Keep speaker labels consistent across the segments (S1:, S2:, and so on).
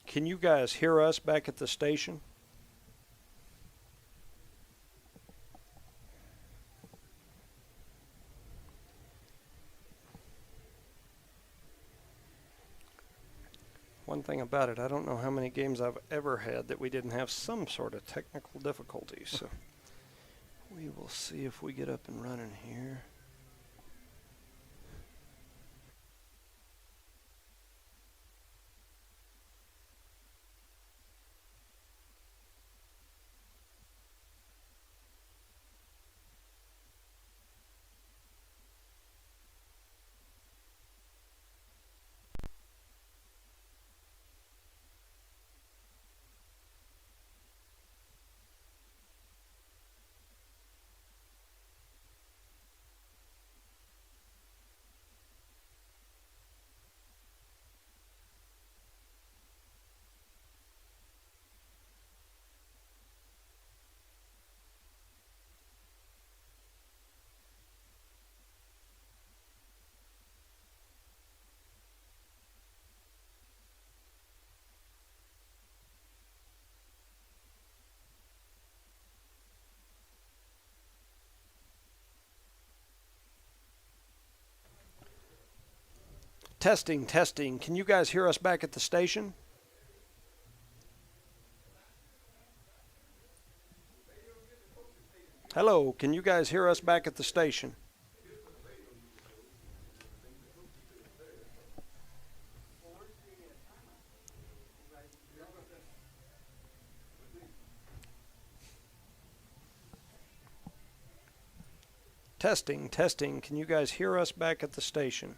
S1: Can you guys hear us back at the station? One thing about it, I don't know how many games I've ever had that we didn't have some sort of technical difficulties. So we will see if we get up and running here. Testing, testing. Can you guys hear us back at the station? Hello, can you guys hear us back at the station? Testing, testing. Can you guys hear us back at the station?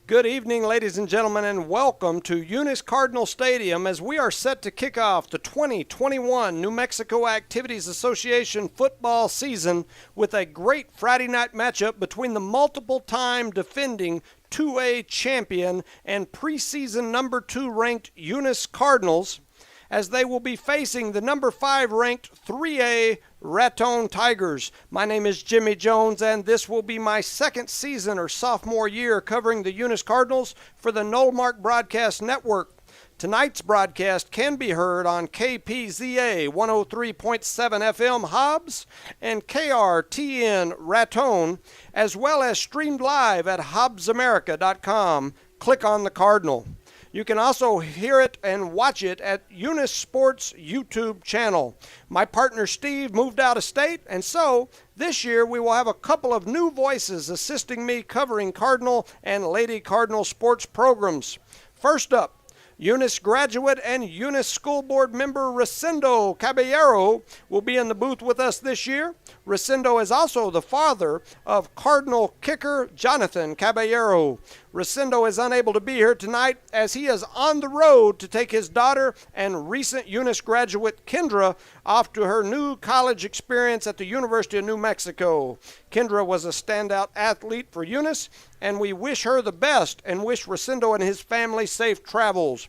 S1: Good evening, ladies and gentlemen, and welcome to Eunice Cardinal Stadium as we are set to kick off the 2021 New Mexico Activities Association football season with a great Friday night matchup between the multiple-time defending 2A champion and preseason number 2 ranked Eunice Cardinals, as they will be facing the number 5 ranked 3A Raton Tigers. My name is Jimmy Jones, and this will be my second season or sophomore year covering the Eunice Cardinals for the Knollmark Broadcast Network. Tonight's broadcast can be heard on KPZA 103.7 FM Hobbs and KRTN Raton, as well as streamed live at hobbsamerica.com. Click on the Cardinal. You can also hear it and watch it at Eunice Sports YouTube channel. My partner Steve moved out of state, and so this year we will have a couple of new voices assisting me covering Cardinal and Lady Cardinal sports programs. First up, Eunice graduate and Eunice School Board member Ricindo Caballero will be in the booth with us this year. Ricindo is also the father of Cardinal kicker Jonathan Caballero. Rosendo is unable to be here tonight as he is on the road to take his daughter and recent Eunice graduate Kendra off to her new college experience at the University of New Mexico. Kendra was a standout athlete for Eunice, and we wish her the best and wish Rosendo and his family safe travels.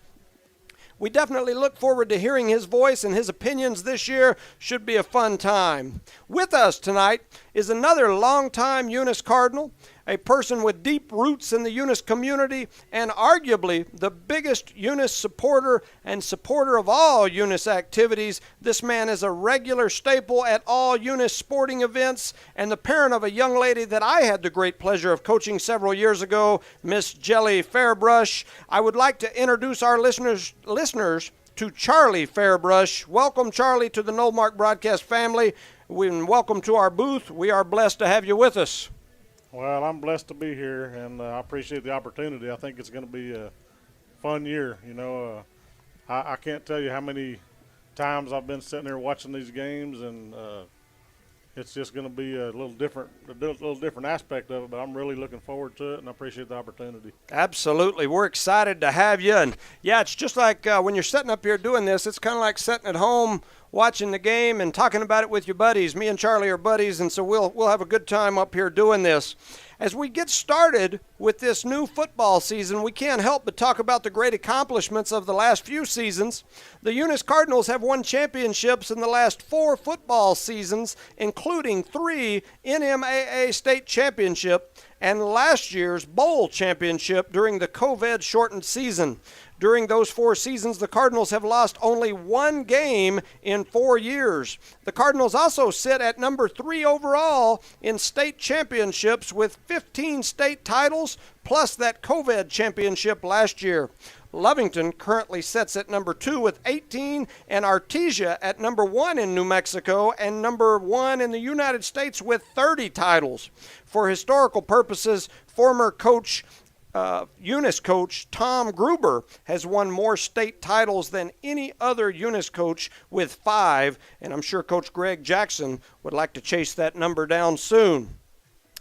S1: We definitely look forward to hearing his voice and his opinions this year. Should be a fun time. With us tonight is another longtime Eunice Cardinal, a person with deep roots in the Eunice community, and arguably the biggest Eunice supporter and supporter of all Eunice activities. This man is a regular staple at all Eunice sporting events and the parent of a young lady that I had the great pleasure of coaching several years ago, Miss Jelly Fairbrush. I would like to introduce our listeners to Charlie Fairbrush. Welcome, Charlie, to the Nolemark Broadcast family. Welcome to our booth. We are blessed to have you with us.
S2: Well, I'm blessed to be here, and I appreciate the opportunity. I think it's going to be a fun year. You know, I can't tell you how many times I've been sitting there watching these games, and it's just going to be a little different aspect of it. But I'm really looking forward to it, and I appreciate the opportunity.
S1: Absolutely, we're excited to have you. And yeah, it's just like when you're sitting up here doing this, it's kind of like sitting at home watching the game and talking about it with your buddies. Me and Charlie are buddies, and so we'll have a good time up here doing this. As we get started with this new football season, we can't help but talk about the great accomplishments of the last few seasons. The Eunice Cardinals have won championships in the last 4 football seasons, including 3 NMAA state championship and last year's bowl championship during the COVID-shortened season. During those 4 seasons, the Cardinals have lost only 1 game in 4 years. The Cardinals also sit at number 3 overall in state championships with 15 state titles, plus that COVID championship last year. Lovington currently sits at number 2 with 18, and Artesia at number 1 in New Mexico and number 1 in the United States with 30 titles. For historical purposes, former Eunice coach Tom Gruber has won more state titles than any other Eunice coach with 5, and I'm sure Coach Greg Jackson would like to chase that number down soon.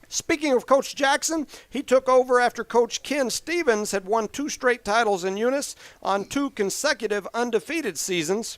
S1: Speaking of Coach Jackson, he took over after Coach Ken Stevens had won 2 straight titles in Eunice on 2 consecutive undefeated seasons.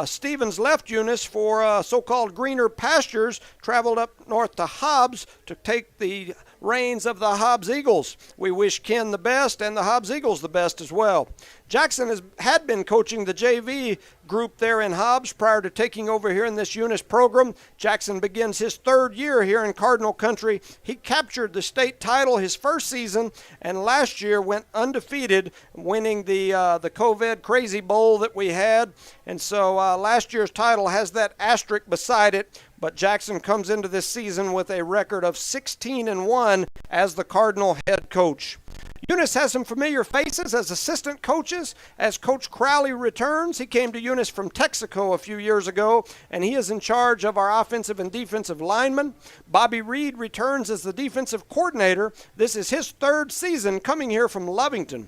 S1: Stevens left Eunice for so-called greener pastures, traveled up north to Hobbs to take the reins of the Hobbs Eagles. We wish Ken the best and the Hobbs Eagles the best as well. Jackson had been coaching the JV group there in Hobbs prior to taking over here in this Eunice program. Jackson begins his 3rd year here in Cardinal Country. He captured the state title his first season and last year went undefeated, winning the COVID Crazy Bowl that we had. And so last year's title has that asterisk beside it. But Jackson comes into this season with a record of 16-1 as the Cardinal head coach. Eunice has some familiar faces as assistant coaches. As Coach Crowley returns, he came to Eunice from Texaco a few years ago, and he is in charge of our offensive and defensive linemen. Bobby Reed returns as the defensive coordinator. This is his 3rd season coming here from Lovington.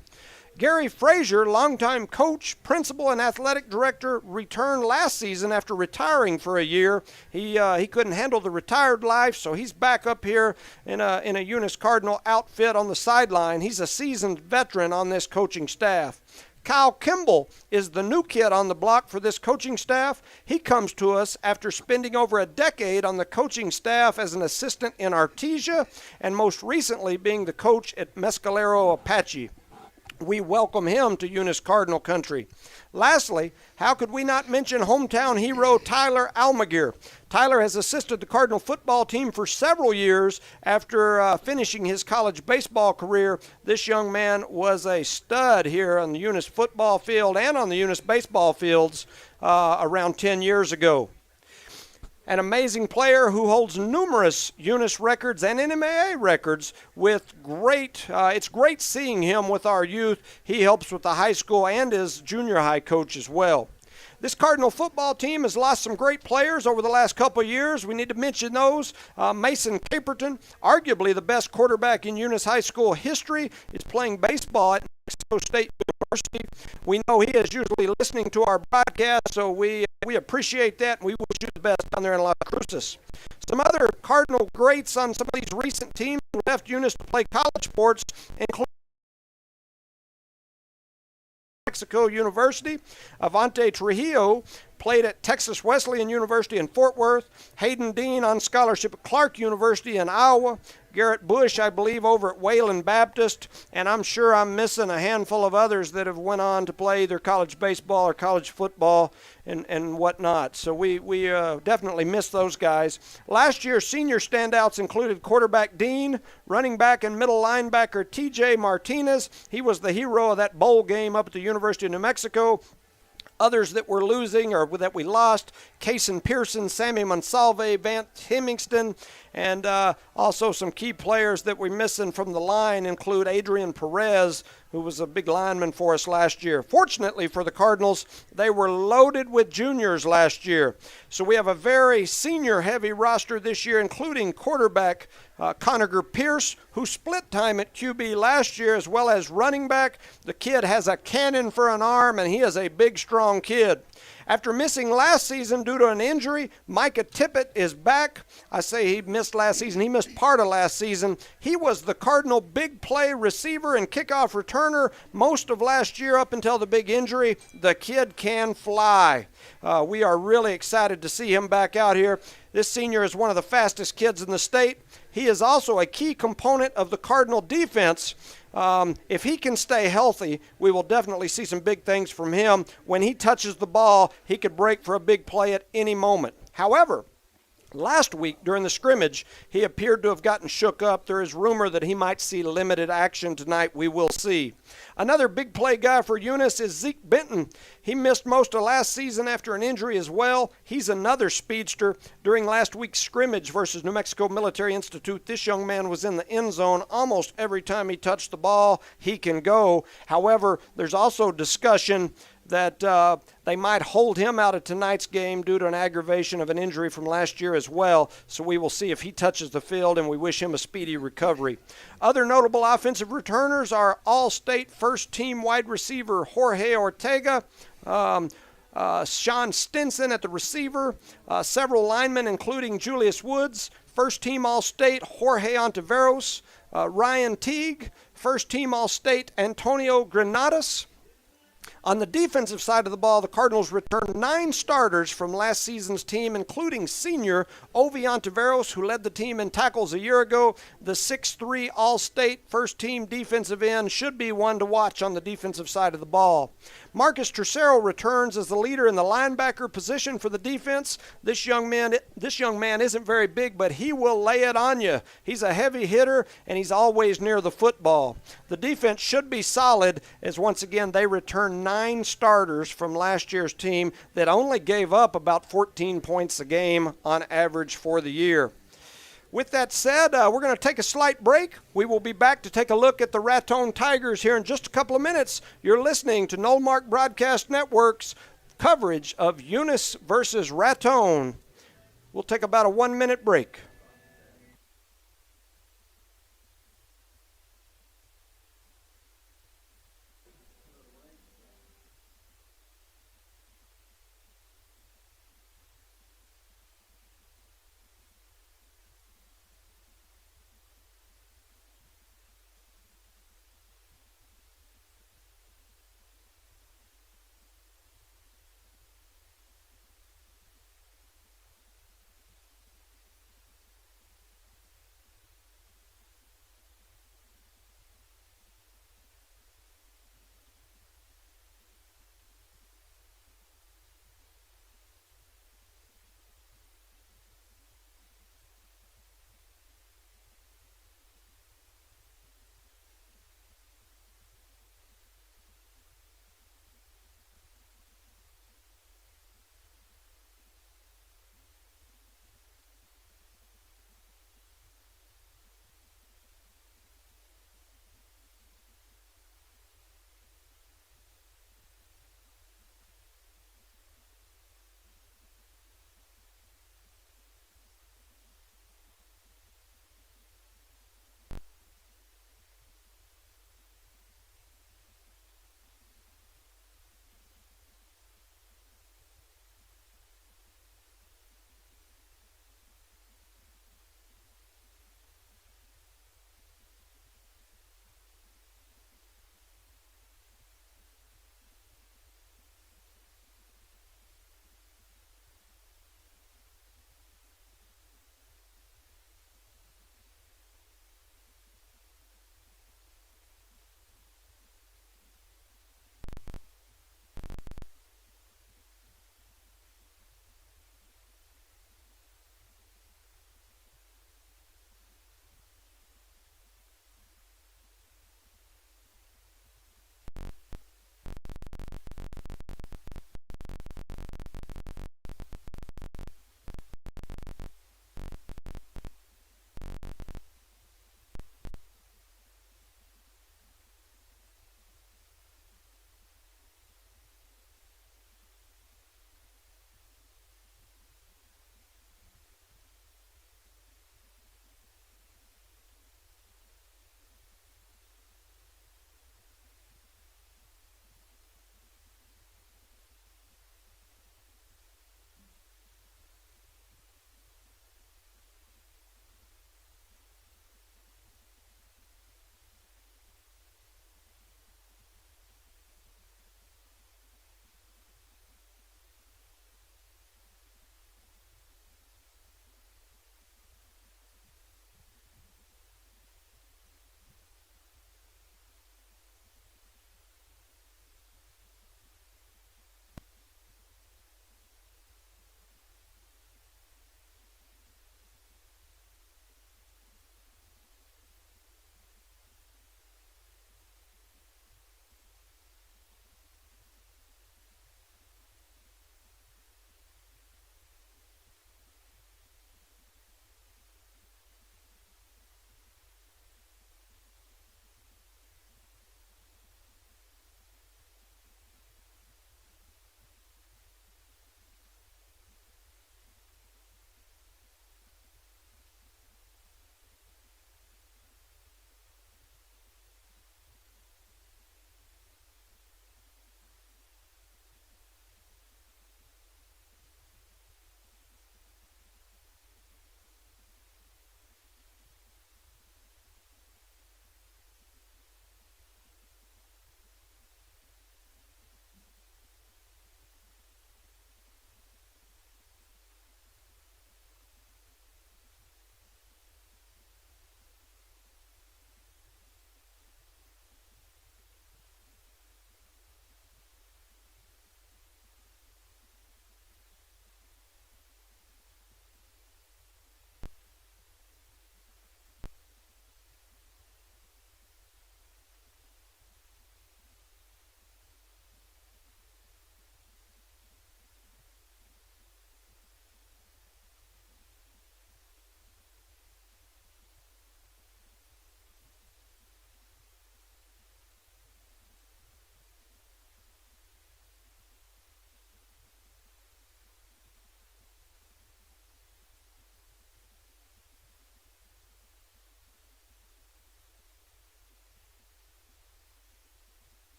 S1: Gary Frazier, longtime coach, principal, and athletic director, returned last season after retiring for a year. He couldn't handle the retired life, so he's back up here in a Eunice Cardinal outfit on the sideline. He's a seasoned veteran on this coaching staff. Kyle Kimball is the new kid on the block for this coaching staff. He comes to us after spending over a decade on the coaching staff as an assistant in Artesia and most recently being the coach at Mescalero Apache. We welcome him to Eunice Cardinal Country. Lastly, how could we not mention hometown hero Tyler Almaguer? Tyler has assisted the Cardinal football team for several years after finishing his college baseball career. This young man was a stud here on the Eunice football field and on the Eunice baseball fields around 10 years ago. An amazing player who holds numerous Eunice records and NMAA records with it's great seeing him with our youth. He helps with the high school and is junior high coach as well. This Cardinal football team has lost some great players over the last couple of years. We need to mention those. Mason Caperton, arguably the best quarterback in Eunice High School history, is playing baseball at New Mexico State University. We know he is usually listening to our broadcast, so we appreciate that, and we wish you the best down there in Las Cruces. Some other Cardinal greats on some of these recent teams who left Eunice to play college sports include Mexico University. Avante Trujillo played at Texas Wesleyan University in Fort Worth. Hayden Dean on scholarship at Clark University in Iowa. Garrett Bush, I believe, over at Wayland Baptist, and I'm sure I'm missing a handful of others that have went on to play either college baseball or college football and whatnot. So we definitely miss those guys. Last year, senior standouts included quarterback Dean, running back and middle linebacker T.J. Martinez. He was the hero of that bowl game up at the University of New Mexico. Others that we're losing or that we lost, Cason Pearson, Sammy Monsalve, Vance Hemingston, and also some key players that we're missing from the line include Adrian Perez, who was a big lineman for us last year. Fortunately for the Cardinals, they were loaded with juniors last year. So we have a very senior-heavy roster this year, including quarterback Conager Pierce, who split time at QB last year, as well as running back. The kid has a cannon for an arm, and he is a big, strong kid. After missing last season due to an injury, Micah Tippett is back. I say he missed last season. He missed part of last season. He was the Cardinal big play receiver and kickoff returner most of last year up until the big injury. The kid can fly. We are really excited to see him back out here. This senior is one of the fastest kids in the state. He is also a key component of the Cardinal defense. If he can stay healthy, we will definitely see some big things from him. When he touches the ball, he could break for a big play at any moment. However, last week during the scrimmage, he appeared to have gotten shook up. There is rumor that he might see limited action tonight. We will see. Another big play guy for Eunice is Zeke Benton. He missed most of last season after an injury as well. He's another speedster. During last week's scrimmage versus New Mexico Military Institute, this young man was in the end zone almost every time he touched the ball. He can go. However, there's also discussion that they might hold him out of tonight's game due to an aggravation of an injury from last year as well. So we will see if he touches the field, and we wish him a speedy recovery. Other notable offensive returners are All-State first-team wide receiver Jorge Ortega, Sean Stinson at the receiver, several linemen including Julius Woods, first-team All-State Jorge Ontiveros, Ryan Teague, first-team All-State Antonio Granados. On the defensive side of the ball, the Cardinals returned 9 starters from last season's team, including senior Ovi Ontiveros, who led the team in tackles a year ago. The 6'3" All-State first-team defensive end should be one to watch on the defensive side of the ball. Marcus Tercero returns as the leader in the linebacker position for the defense. This young man isn't very big, but he will lay it on you. He's a heavy hitter, and he's always near the football. The defense should be solid, as once again they return 9 starters from last year's team that only gave up about 14 points a game on average for the year. With that said, we're going to take a slight break. We will be back to take a look at the Raton Tigers here in just a couple of minutes. You're listening to Knollmark Broadcast Network's coverage of Eunice versus Raton. We'll take about a 1-minute break.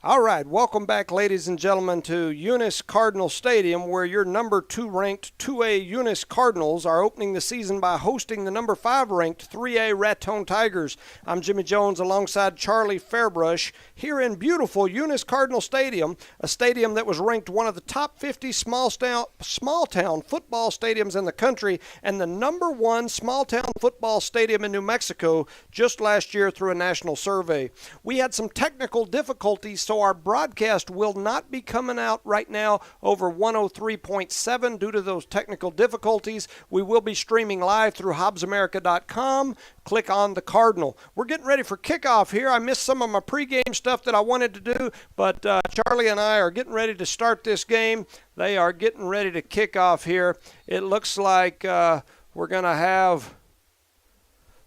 S1: All right, welcome back, ladies and gentlemen, to Eunice Cardinal Stadium, where your number 2 ranked 2A Eunice Cardinals are opening the season by hosting the number 5 ranked 3A Raton Tigers. I'm Jimmy Jones alongside Charlie Fairbrush here in beautiful Eunice Cardinal Stadium, a stadium that was ranked one of the top 50 small town football stadiums in the country and the number 1 small town football stadium in New Mexico just last year through a national survey. We had some technical difficulties, so our broadcast will not be coming out right now over 103.7 due to those technical difficulties. We will be streaming live through HobbsAmerica.com. Click on the Cardinal. We're getting ready for kickoff here. I missed some of my pregame stuff that I wanted to do, but Charlie and I are getting ready to start this game. They are getting ready to kick off here. It looks like we're going to have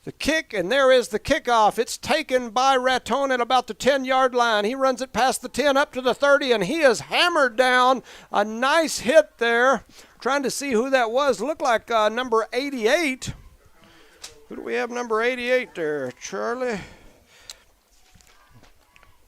S1: the kick, and there is the kickoff. It's taken by Raton at about the 10-yard line. He runs it past the 10 up to the 30, and he is hammered down. A nice hit there. Trying to see who that was. Looked like number 88. Who do we have number 88 there, Charlie?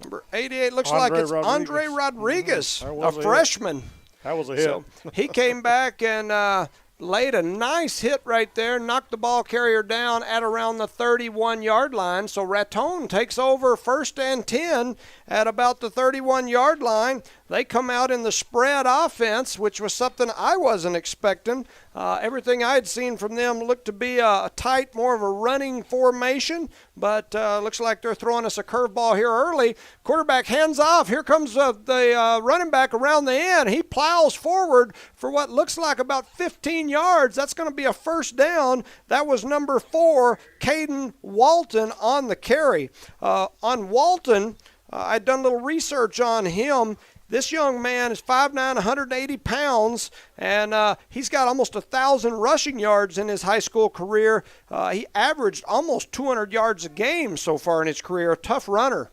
S1: Number 88 looks like it's Andre Rodriguez, a freshman.
S2: That was a hit.
S1: So he came back and laid a nice hit right there, knocked the ball carrier down at around the 31-yard line. So Raton takes over 1st and 10 at about the 31-yard line. They come out in the spread offense, which was something I wasn't expecting. Everything I had seen from them looked to be a tight, more of a running formation, but looks like they're throwing us a curveball here early. Quarterback hands off. Here comes the running back around the end. He plows forward for what looks like about 15 yards. That's going to be a first down. That was number 4, Caden Walton, on the carry. On Walton, I'd done a little research on him. This young man is 5'9", 180 pounds, and he's got almost 1,000 rushing yards in his high school career. He averaged almost 200 yards a game so far in his career. A tough runner.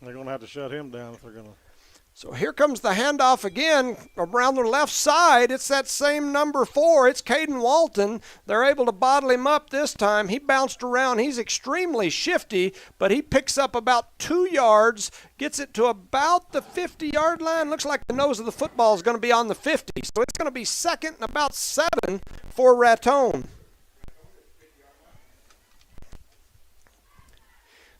S2: They're going to have to shut him down if they're going to.
S1: So here comes the handoff again around the left side. It's that same number 4. It's Caden Walton. They're able to bottle him up this time. He bounced around. He's extremely shifty, but he picks up about 2 yards, gets it to about the 50-yard line. Looks like the nose of the football is going to be on the 50. So it's going to be 2nd and about 7 for Raton.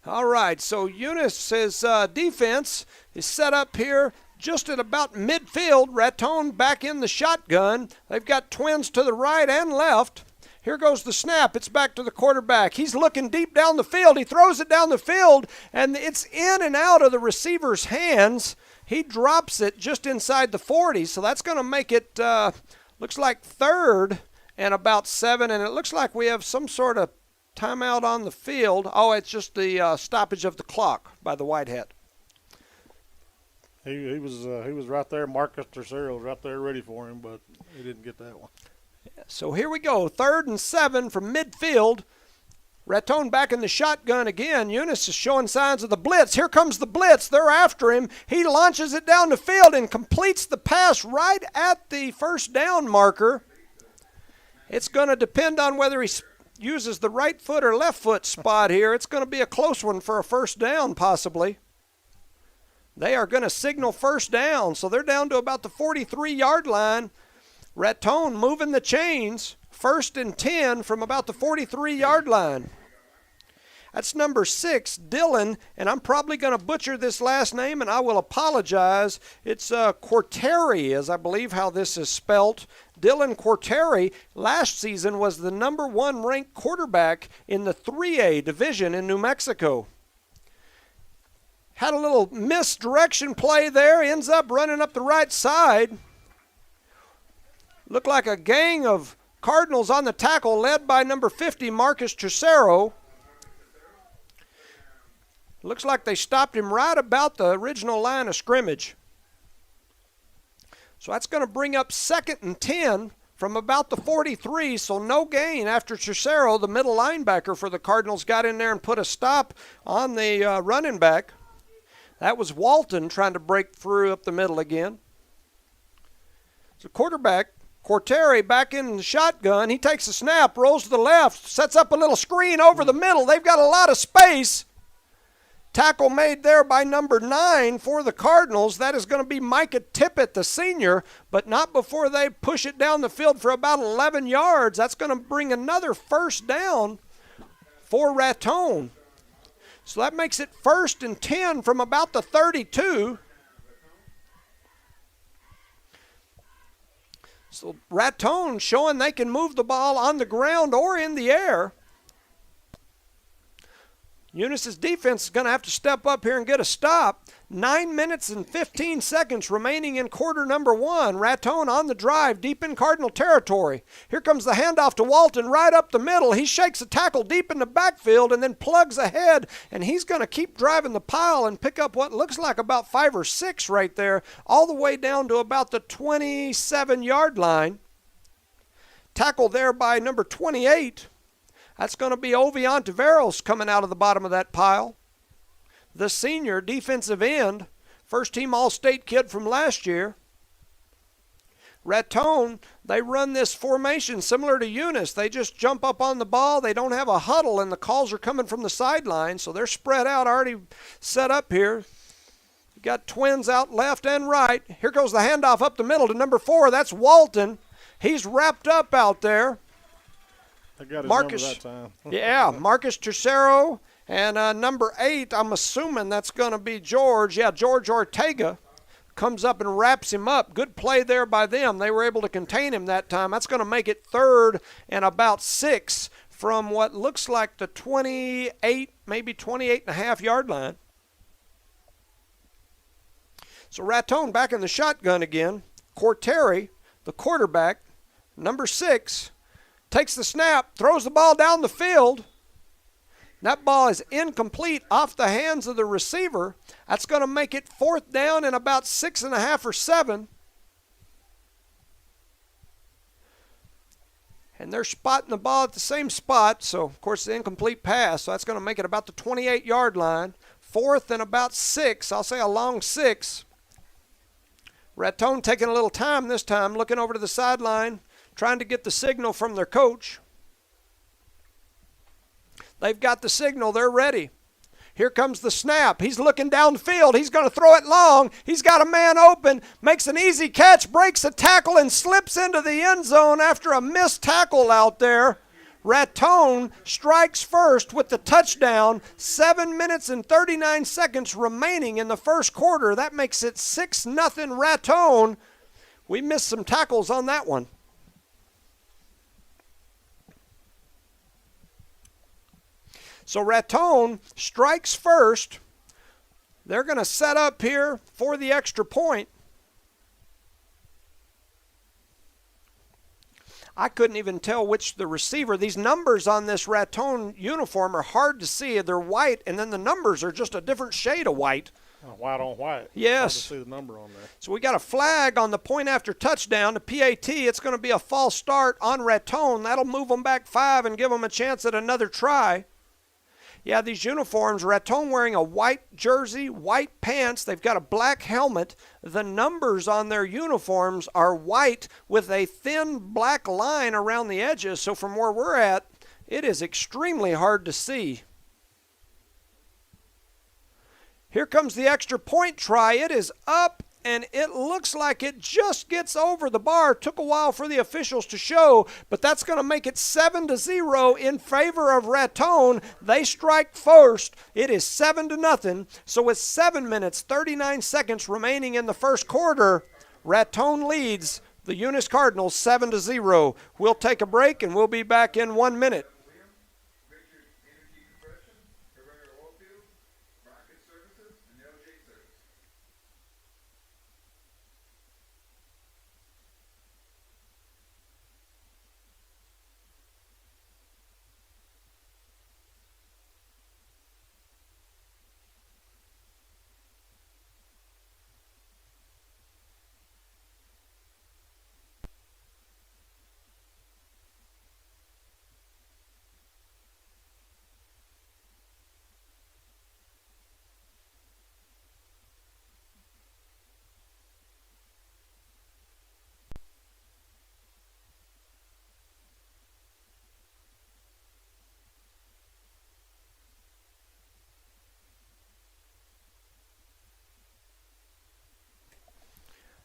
S1: All right, so Eunice's defense is set up here just at about midfield. Raton back in the shotgun. They've got twins to the right and left. Here goes the snap. It's back to the quarterback. He's looking deep down the field. He throws it down the field, and it's in and out of the receiver's hands. He drops it just inside the 40, so that's going to make it, looks like 3rd and about 7, and it looks like we have some sort of timeout on the field. Oh, it's just the stoppage of the clock by the white hat.
S2: He was right there. Marcus Tercero was right there ready for him, but he didn't get that one.
S1: So here we go. 3rd and 7 from midfield. Raton back in the shotgun again. Eunice is showing signs of the blitz. Here comes the blitz. They're after him. He launches it down the field and completes the pass right at the first down marker. It's going to depend on whether he uses the right foot or left foot spot here. It's going to be a close one for a first down possibly. They are going to signal first down, so they're down to about the 43-yard line. Raton moving the chains, 1st and 10 from about the 43-yard line. That's number 6, Dylan, and I'm probably going to butcher this last name, and I will apologize. It's Quarteri, as I believe how this is spelt. Dylan Quarteri last season was the number 1 ranked quarterback in the 3A division in New Mexico. Had a little misdirection play there, ends up running up the right side. Looked like a gang of Cardinals on the tackle led by number 50, Marcus Tercero. Looks like they stopped him right about the original line of scrimmage. So that's going to bring up 2nd and 10 from about the 43, so no gain after Tercero, the middle linebacker for the Cardinals, got in there and put a stop on the running back. That was Walton trying to break through up the middle again. So quarterback, Quarteri, back in the shotgun. He takes a snap, rolls to the left, sets up a little screen over the middle. They've got a lot of space. Tackle made there by number 9 for the Cardinals. That is going to be Micah Tippett, the senior, but not before they push it down the field for about 11 yards. That's going to bring another first down for Raton. So that makes it 1st and 10 from about the 32. So Raton showing they can move the ball on the ground or in the air. Eunice's defense is going to have to step up here and get a stop. 9 minutes and 15 seconds remaining in quarter number 1. Raton on the drive, deep in Cardinal territory. Here comes the handoff to Walton right up the middle. He shakes a tackle deep in the backfield and then plugs ahead, and he's going to keep driving the pile and pick up what looks like about 5 or 6 right there, all the way down to about the 27-yard line. Tackle there by number 28. That's going to be Ovion Taveros coming out of the bottom of that pile. The senior defensive end, first-team All-State kid from last year. Raton, they run this formation similar to Eunice. They just jump up on the ball. They don't have a huddle, and the calls are coming from the sideline, so they're spread out, already set up here. You got twins out left and right. Here goes the handoff up the middle to number 4. That's Walton. He's wrapped up out there.
S2: I got his
S1: Marcus,
S2: number that time.
S1: yeah, Marcus Tercero, and number 8, I'm assuming that's going to be George. Yeah, George Ortega comes up and wraps him up. Good play there by them. They were able to contain him that time. That's going to make it 3rd and about 6 from what looks like the 28, maybe 28.5-yard line. So Raton back in the shotgun again. Corteri, the quarterback, number 6, takes the snap, throws the ball down the field. That ball is incomplete off the hands of the receiver. That's going to make it 4th down and about 6.5 or 7. And they're spotting the ball at the same spot, so of course the incomplete pass. So that's going to make it about the 28-yard line. 4th and about 6. I'll say a long 6. Raton taking a little time this time, looking over to the sideline, trying to get the signal from their coach. They've got the signal. They're ready. Here comes the snap. He's looking downfield. He's going to throw it long. He's got a man open, makes an easy catch, breaks a tackle, and slips into the end zone after a missed tackle out there. Raton strikes first with the touchdown. 7 minutes and 39 seconds remaining in the first quarter. That makes it 6-0 Raton. We missed some tackles on that one. So Raton strikes first. They're going to set up here for the extra point. I couldn't even tell which the receiver. These numbers on this Raton uniform are hard to see. They're white, and then the numbers are just a different shade of white.
S2: White on white.
S1: Yes.
S2: Hard to see the number on there.
S1: So we got a flag on the point after touchdown, the PAT. It's going to be a false start on Raton. That'll move them back 5 and give them a chance at another try. Yeah, these uniforms, Raton wearing a white jersey, white pants. They've got a black helmet. The numbers on their uniforms are white with a thin black line around the edges. So from where we're at, it is extremely hard to see. Here comes the extra point try. It is up, and it looks like it just gets over the bar. Took a while for the officials to show, but that's going to make it 7-0 in favor of Raton. They strike first. It is 7-0. So with 7 minutes, 39 seconds remaining in the first quarter, Raton leads the Eunice Cardinals 7-0. We'll take a break, and we'll be back in 1 minute.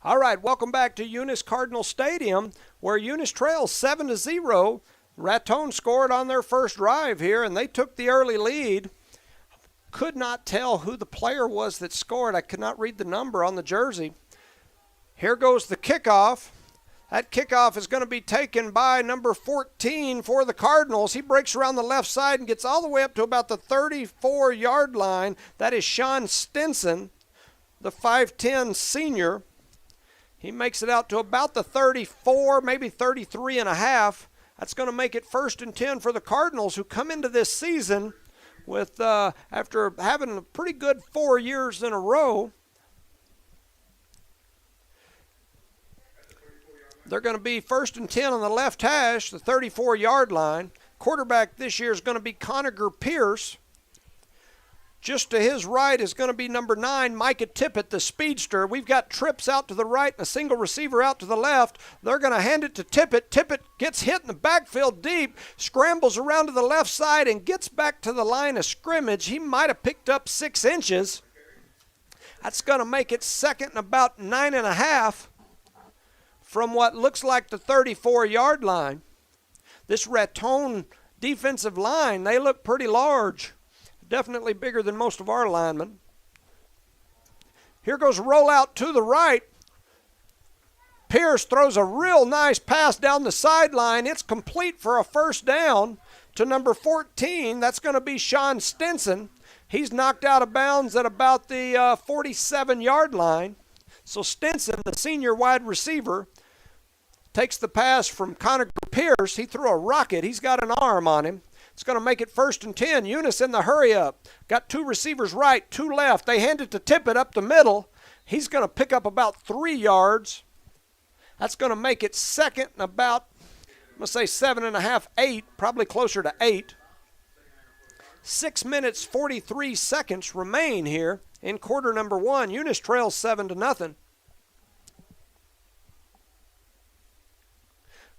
S1: All right, welcome back to Eunice Cardinal Stadium, where Eunice trails 7-0. Raton scored on their first drive here, and they took the early lead. Could not tell who the player was that scored. I could not read the number on the jersey. Here goes the kickoff. That kickoff is going to be taken by number 14 for the Cardinals. He breaks around the left side and gets all the way up to about the 34-yard line. That is Sean Stinson, the 5'10 senior. He makes it out to about the 34, maybe 33 and a half. That's going to make it 1st and 10 for the Cardinals, who come into this season with after having a pretty good 4 years in a row. They're going to be 1st and 10 on the left hash, the 34-yard line. Quarterback this year is going to be Conager Pierce. Just to his right is going to be number 9, Micah Tippett, the speedster. We've got trips out to the right and a single receiver out to the left. They're going to hand it to Tippett. Tippett gets hit in the backfield deep, scrambles around to the left side, and gets back to the line of scrimmage. He might have picked up 6 inches. That's going to make it 2nd and about 9.5 from what looks like the 34-yard line. This Raton defensive line, they look pretty large. Definitely bigger than most of our linemen. Here goes a rollout to the right. Pierce throws a real nice pass down the sideline. It's complete for a 1st down to number 14. That's going to be Sean Stinson. He's knocked out of bounds at about the 47-yard line. So Stinson, the senior wide receiver, takes the pass from Conager Pierce. He threw a rocket. He's got an arm on him. It's going to make it 1st and 10. Eunice in the hurry up. Got 2 receivers right, 2 left. They hand it to Tippett up the middle. He's going to pick up about 3 yards. That's going to make it 2nd and about, I'm going to say 7.5, 8, probably closer to 8. 6 minutes, 43 seconds remain here in quarter number 1. Eunice trails 7-0.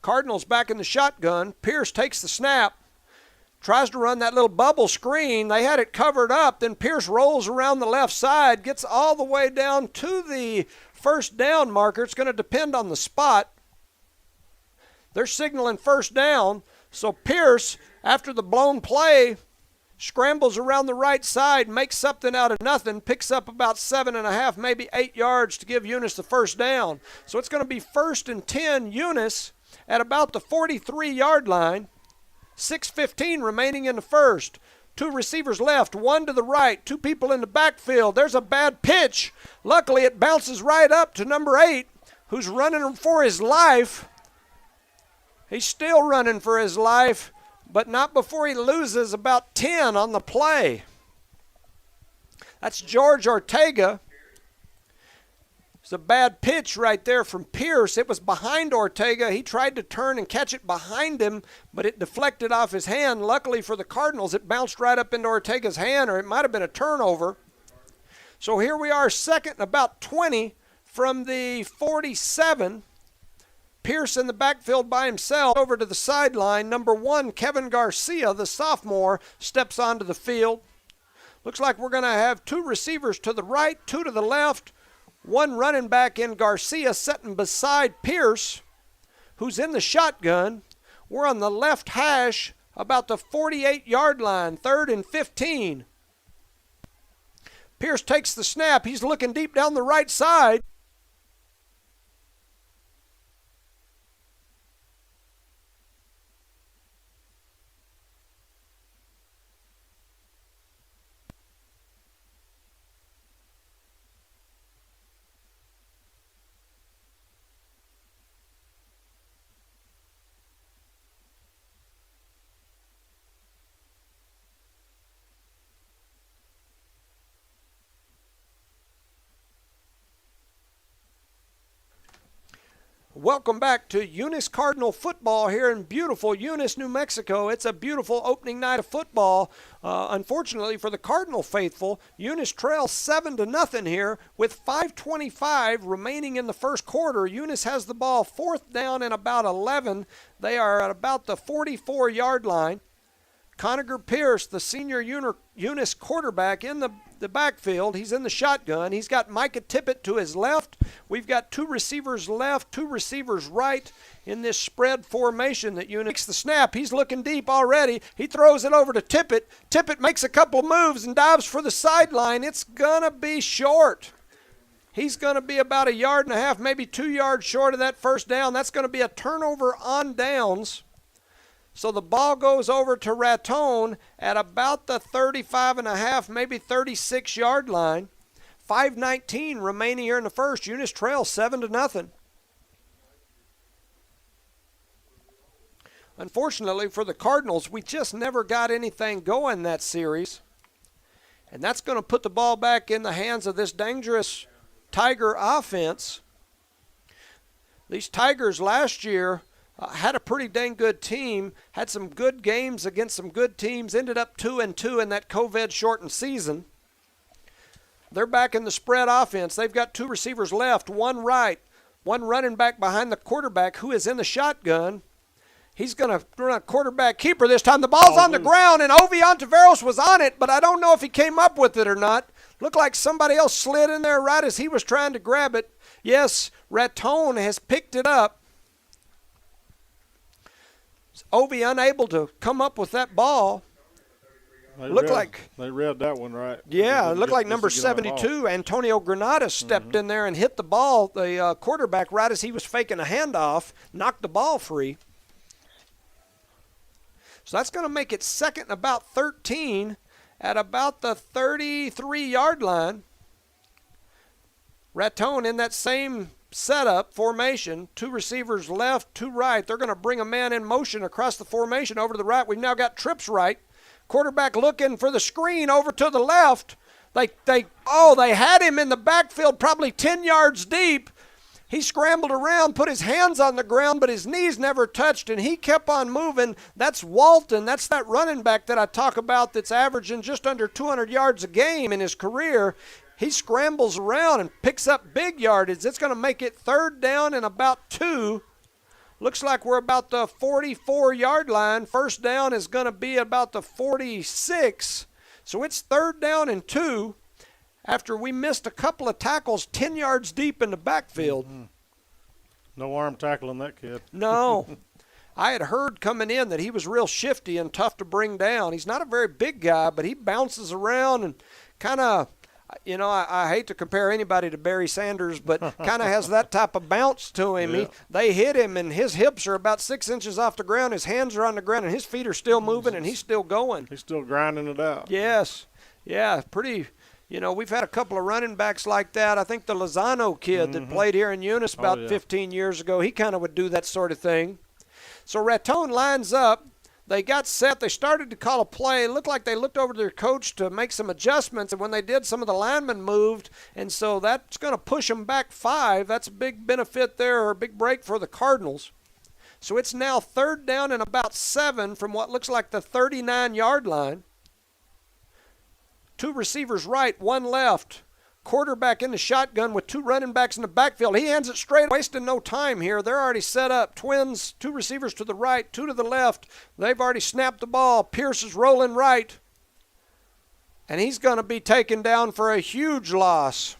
S1: Cardinals back in the shotgun. Pierce takes the snap. Tries to run that little bubble screen. They had it covered up. Then Pierce rolls around the left side, gets all the way down to the 1st down marker. It's going to depend on the spot. They're signaling 1st down. So Pierce, after the blown play, scrambles around the right side, makes something out of nothing, picks up about 7.5, maybe 8 yards to give Eunice the 1st down. So it's going to be 1st and 10 Eunice at about the 43-yard line. 6:15 remaining in the 1st. 2 receivers left, 1 to the right, 2 people in the backfield. There's a bad pitch. Luckily, it bounces right up to number 8, who's running for his life. He's still running for his life, but not before he loses about 10 on the play. That's George Ortega. It's a bad pitch right there from Pierce. It was behind Ortega. He tried to turn and catch it behind him, but it deflected off his hand. Luckily for the Cardinals, it bounced right up into Ortega's hand, or it might have been a turnover. So here we are, 2nd and about 20 from the 47. Pierce in the backfield by himself. Over to the sideline. Number 1, Kevin Garcia, the sophomore, steps onto the field. Looks like we're going to have 2 receivers to the right, 2 to the left. 1 running back in Garcia sitting beside Pierce, who's in the shotgun. We're on the left hash about the 48-yard line, 3rd and 15. Pierce takes the snap. He's looking deep down the right side. Welcome back to Eunice Cardinal football here in beautiful Eunice, New Mexico. It's a beautiful opening night of football. Unfortunately for the Cardinal faithful, Eunice trails 7-0 here with 5:25 remaining in the 1st quarter. Eunice has the ball 4th down and about 11. They are at about the 44-yard line. Conager Pierce, the senior Eunice quarterback, in the the backfield. He's in the shotgun. He's got Micah Tippett to his left. We've got 2 receivers left, 2 receivers right in this spread formation that Eunice makes the snap. He's looking deep already. He throws it over to Tippett. Tippett makes a couple moves and dives for the sideline. It's going to be short. He's going to be about 1.5 yards, maybe 2 yards short of that first down. That's going to be a turnover on downs. So the ball goes over to Raton at about the 35.5, maybe 36-yard line. 5:19 remaining here in the first. Eunice trails 7-0. Unfortunately for the Cardinals, we just never got anything going that series. And that's going to put the ball back in the hands of this dangerous Tiger offense. These Tigers last year had a pretty dang good team, had some good games against some good teams, ended up 2-2 in that COVID-shortened season. They're back in the spread offense. They've got 2 receivers left, 1 right, 1 running back behind the quarterback who is in the shotgun. He's going to run a quarterback keeper this time. The ball's on the ground, and Ovi Ontiveros was on it, but I don't know if he came up with it or not. Looked like somebody else slid in there right as he was trying to grab it. Yes, Raton has picked it up. Ovi unable to come up with that ball.
S2: They read that one right.
S1: Yeah, it looked like number 72, Antonio Granada, stepped in there and hit the ball, the quarterback, right as he was faking a handoff, knocked the ball free. So that's going to make it second and about 13 at about the 33-yard line. Raton in that same setup formation, 2 receivers left, 2 right. They're going to bring a man in motion across the formation over to the right. We've now got trips right. Quarterback looking for the screen over to the left. They had him in the backfield probably 10 yards deep. He scrambled around, put his hands on the ground, but his knees never touched, and he kept on moving. That's Walton. That's that running back that I talk about that's averaging just under 200 yards a game in his career. He scrambles around and picks up big yardage. It's going to make it 3rd down and about 2. Looks like we're about the 44-yard line. First down is going to be about the 46. So it's 3rd down and 2. After we missed a couple of tackles 10 yards deep in the backfield.
S2: Mm-hmm. No arm tackling that kid.
S1: No. I had heard coming in that he was real shifty and tough to bring down. He's not a very big guy, but he bounces around and kind of, I hate to compare anybody to Barry Sanders, but kind of has that type of bounce to him.
S2: Yeah.
S1: They hit him, and his hips are about 6 inches off the ground. His hands are on the ground, and his feet are still moving, and he's still going.
S2: He's still grinding it out.
S1: Yes. Yeah, pretty. We've had a couple of running backs like that. I think the Lozano kid that played here in Eunice about 15 years ago, he kind of would do that sort of thing. So Raton lines up. They got set. They started to call a play. It looked like they looked over to their coach to make some adjustments, and when they did, some of the linemen moved, and so that's going to push them back 5. That's a big benefit there, or a big break for the Cardinals. So it's now 3rd down and about 7 from what looks like the 39-yard line. 2 receivers right, 1 left. Quarterback in the shotgun with 2 running backs in the backfield. He hands it straight, wasting no time here. They're already set up. Twins, 2 receivers to the right, 2 to the left. They've already snapped the ball. Pierce is rolling right. And he's going to be taken down for a huge loss.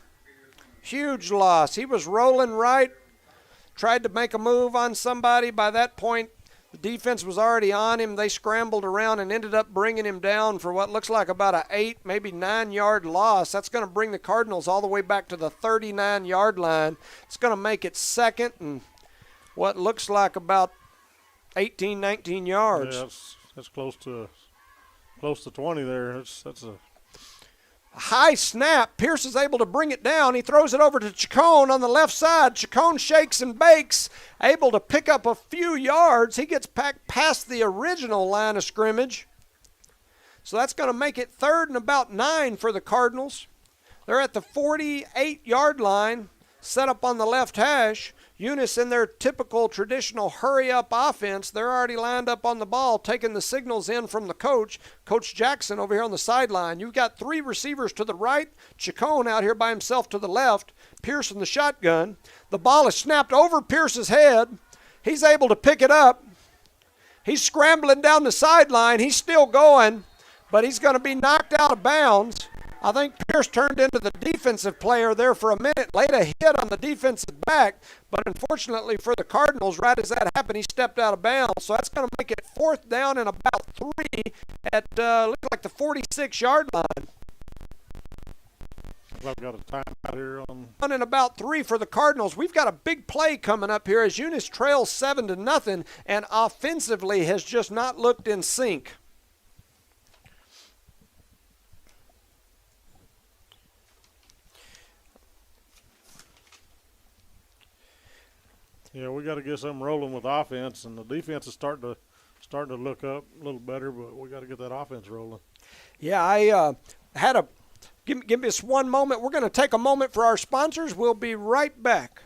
S1: Huge loss. He was rolling right, tried to make a move on somebody. By that point, the defense was already on him. They scrambled around and ended up bringing him down for what looks like about an 8, maybe 9-yard loss. That's going to bring the Cardinals all the way back to the 39-yard line. It's going to make it 2nd and what looks like about 18, 19 yards.
S2: Yeah, that's close to 20 there. That's a
S1: high snap. Pierce is able to bring it down. He throws it over to Chacon on the left side. Chacon shakes and bakes, able to pick up a few yards. He gets past the original line of scrimmage. So that's going to make it 3rd and about 9 for the Cardinals. They're at the 48-yard line, set up on the left hash. Eunice in their typical traditional hurry-up offense, they're already lined up on the ball, taking the signals in from the coach, Coach Jackson over here on the sideline. You've got 3 receivers to the right, Chacon out here by himself to the left, Pierce in the shotgun. The ball is snapped over Pierce's head. He's able to pick it up. He's scrambling down the sideline. He's still going, but he's going to be knocked out of bounds. I think Pierce turned into the defensive player there for a minute, laid a hit on the defensive back, but unfortunately for the Cardinals, right as that happened, he stepped out of bounds. So that's going to make it 4th down and about 3 at looks like the 46-yard line.
S2: I've got a timeout here on.
S1: 1 and about 3 for the Cardinals. We've got a big play coming up here as Eunice trails 7-0 and offensively has just not looked in sync.
S2: Yeah, we got to get something rolling with offense, and the defense is starting to look up a little better, but we got to get that offense rolling.
S1: Yeah, I had a give me just one moment. We're going to take a moment for our sponsors. We'll be right back.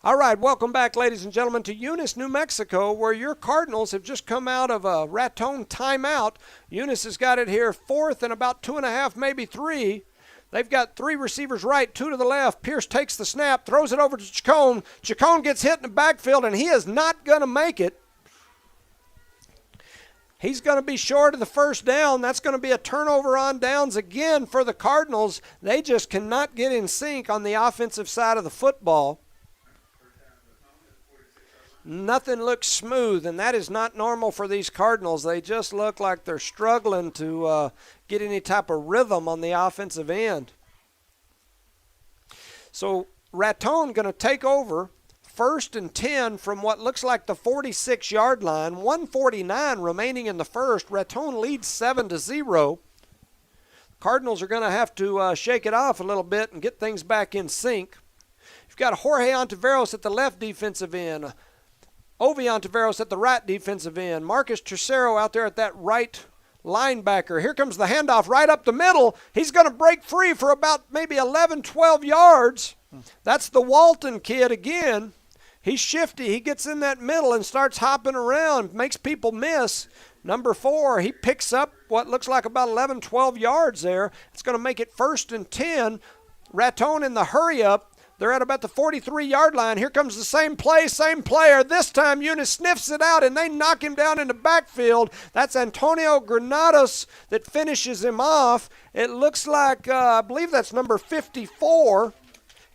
S1: All right, welcome back, ladies and gentlemen, to Eunice, New Mexico, where your Cardinals have just come out of a Raton timeout. Eunice has got it here 4th and about 2.5, maybe 3. They've got 3 receivers right, 2 to the left. Pierce takes the snap, throws it over to Chacon. Chacon gets hit in the backfield, and he is not going to make it. He's going to be short of the 1st down. That's going to be a turnover on downs again for the Cardinals. They just cannot get in sync on the offensive side of the football. Nothing looks smooth, and that is not normal for these Cardinals. They just look like they're struggling to get any type of rhythm on the offensive end. So Raton going to take over 1st and 10 from what looks like the 46-yard line. 1:49 remaining in the 1st. Raton leads 7-0. Cardinals are going to have to shake it off a little bit and get things back in sync. You've got Jorge Ontiveros at the left defensive end. Ovi Ontiveros at the right defensive end. Marcus Tercero out there at that right linebacker. Here comes the handoff right up the middle. He's going to break free for about maybe 11, 12 yards. That's the Walton kid again. He's shifty. He gets in that middle and starts hopping around, makes people miss. Number 4, he picks up what looks like about 11, 12 yards there. It's going to make it 1st and 10. Raton in the hurry-up. They're at about the 43-yard line. Here comes the same play, same player. This time Eunice sniffs it out, and they knock him down in the backfield. That's Antonio Granados that finishes him off. It looks like, I believe that's number 54.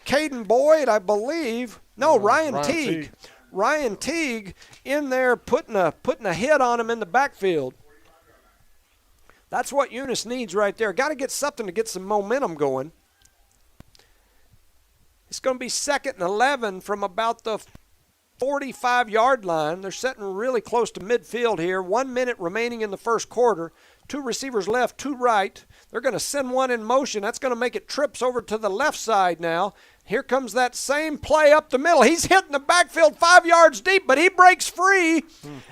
S1: Caden Boyd, I believe. No, Ryan Teague. Ryan Teague in there putting a hit on him in the backfield. That's what Eunice needs right there. Got to get something to get some momentum going. It's going to be 2nd and 11 from about the 45-yard line. They're sitting really close to midfield here. 1 minute remaining in the 1st quarter. 2 receivers left, 2 right. They're going to send one in motion. That's going to make it trips over to the left side now. Here comes that same play up the middle. He's hitting the backfield 5 yards deep, but he breaks free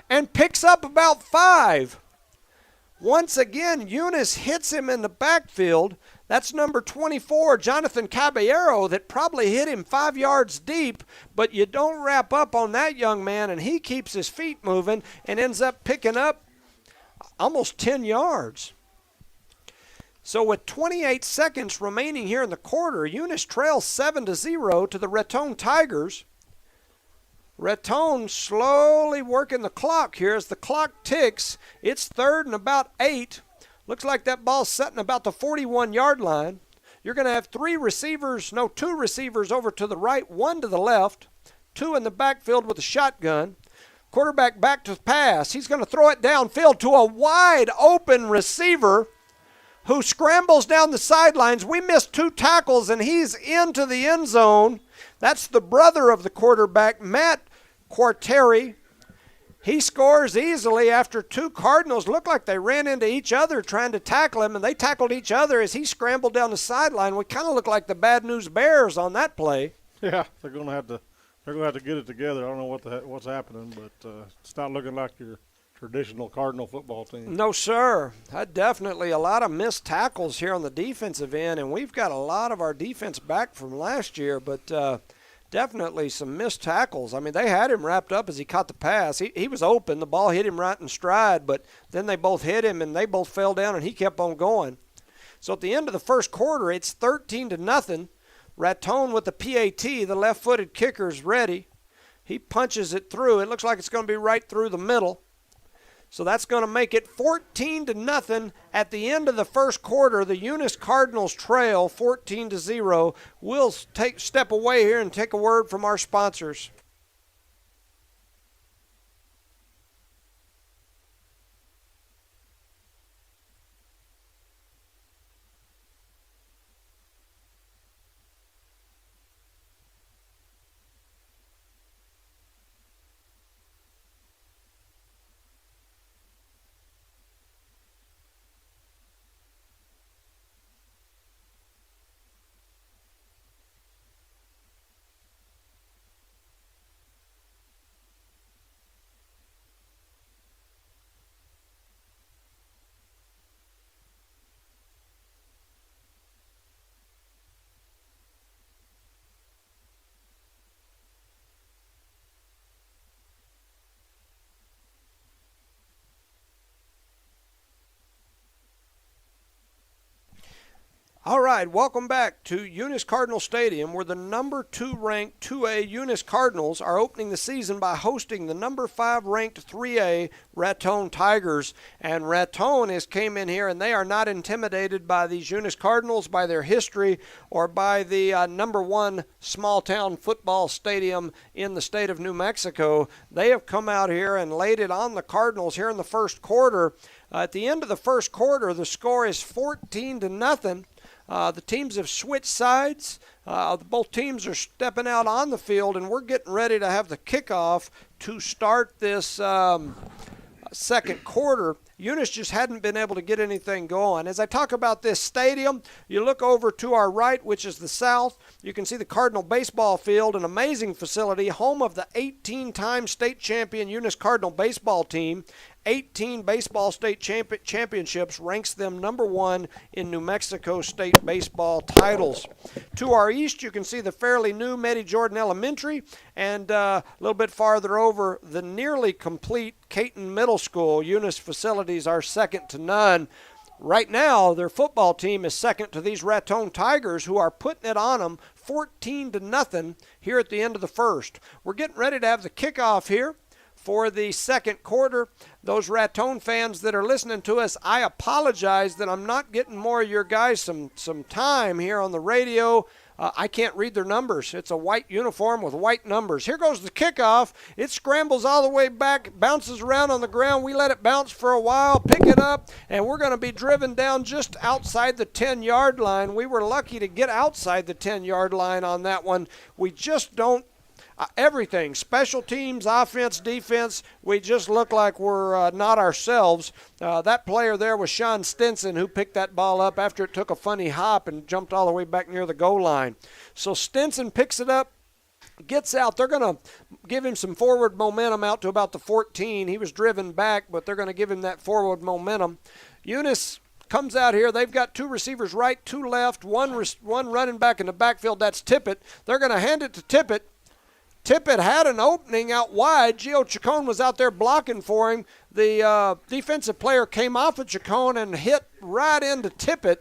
S1: and picks up about 5. Once again, Eunice hits him in the backfield. That's number 24, Jonathan Caballero, that probably hit him 5 yards deep, but you don't wrap up on that young man, and he keeps his feet moving and ends up picking up almost 10 yards. So with 28 seconds remaining here in the quarter, Eunice trails 7-0 to the Raton Tigers. Raton slowly working the clock here as the clock ticks. It's 3rd and about 8. Looks like that ball's setting about the 41-yard line. You're going to have 2 receivers over to the right, 1 to the left, 2 in the backfield with a shotgun. Quarterback back to pass. He's going to throw it downfield to a wide open receiver who scrambles down the sidelines. We missed 2 tackles, and he's into the end zone. That's the brother of the quarterback, Matt Quarteri. He scores easily after 2 Cardinals looked like they ran into each other trying to tackle him, and they tackled each other as he scrambled down the sideline. We kind of look like the Bad News Bears on that play.
S2: Yeah, they're going to have to get it together. I don't know what's happening, but it's not looking like you're traditional Cardinal football team.
S1: No, sir. Definitely a lot of missed tackles here on the defensive end, and we've got a lot of our defense back from last year, but definitely some missed tackles. I mean, they had him wrapped up as he caught the pass. He was open. The ball hit him right in stride, but then they both hit him, and they both fell down, and he kept on going. So at the end of the first quarter, it's 13-0. Raton with the PAT, the left-footed kicker, is ready. He punches it through. It looks like it's going to be right through the middle. So that's going to make it 14-0 at the end of the first quarter. The Eunice Cardinals trail 14-0. We'll step away here and take a word from our sponsors. All right, welcome back to Eunice Cardinal Stadium, where the number 2 ranked 2A Eunice Cardinals are opening the season by hosting the number 5 ranked 3A Raton Tigers. And Raton came in here, and they are not intimidated by these Eunice Cardinals, by their history, or by the number 1 small town football stadium in the state of New Mexico. They have come out here and laid it on the Cardinals here in the first quarter. At the end of the first quarter, the score is 14-0. The teams have switched sides. Both teams are stepping out on the field, and we're getting ready to have the kickoff to start this second quarter. Eunice just hadn't been able to get anything going. As I talk about this stadium, you look over to our right, which is the south. You can see the Cardinal baseball field, an amazing facility, home of the 18-time state champion Eunice Cardinal baseball team. 18 baseball state championships ranks them number 1 in New Mexico state baseball titles. To our east, you can see the fairly new Meddy Jordan Elementary, and a little bit farther over, the nearly complete Caton Middle School. Eunice facilities are second to none. Right now, their football team is second to these Raton Tigers, who are putting it on them 14-0 here at the end of the first. We're getting ready to have the kickoff here for the second quarter. Those Raton fans that are listening to us, I apologize that I'm not getting more of your guys some time here on the radio. I can't read their numbers. It's a white uniform with white numbers. Here goes the kickoff. It scrambles all the way back, bounces around on the ground. We let it bounce for a while, pick it up, and we're going to be driven down just outside the 10-yard line. We were lucky to get outside the 10-yard line on that one. We just don't everything, special teams, offense, defense, we just look like we're not ourselves. That player there was Sean Stinson, who picked that ball up after it took a funny hop and jumped all the way back near the goal line. So Stinson picks it up, gets out. They're going to give him some forward momentum out to about the 14. He was driven back, but they're going to give him that forward momentum. Eunice comes out here. They've got 2 receivers right, 2 left, one running back in the backfield. That's Tippett. They're going to hand it to Tippett. Tippett had an opening out wide. Gio Chacon was out there blocking for him. The defensive player came off of Chacon and hit right into Tippett,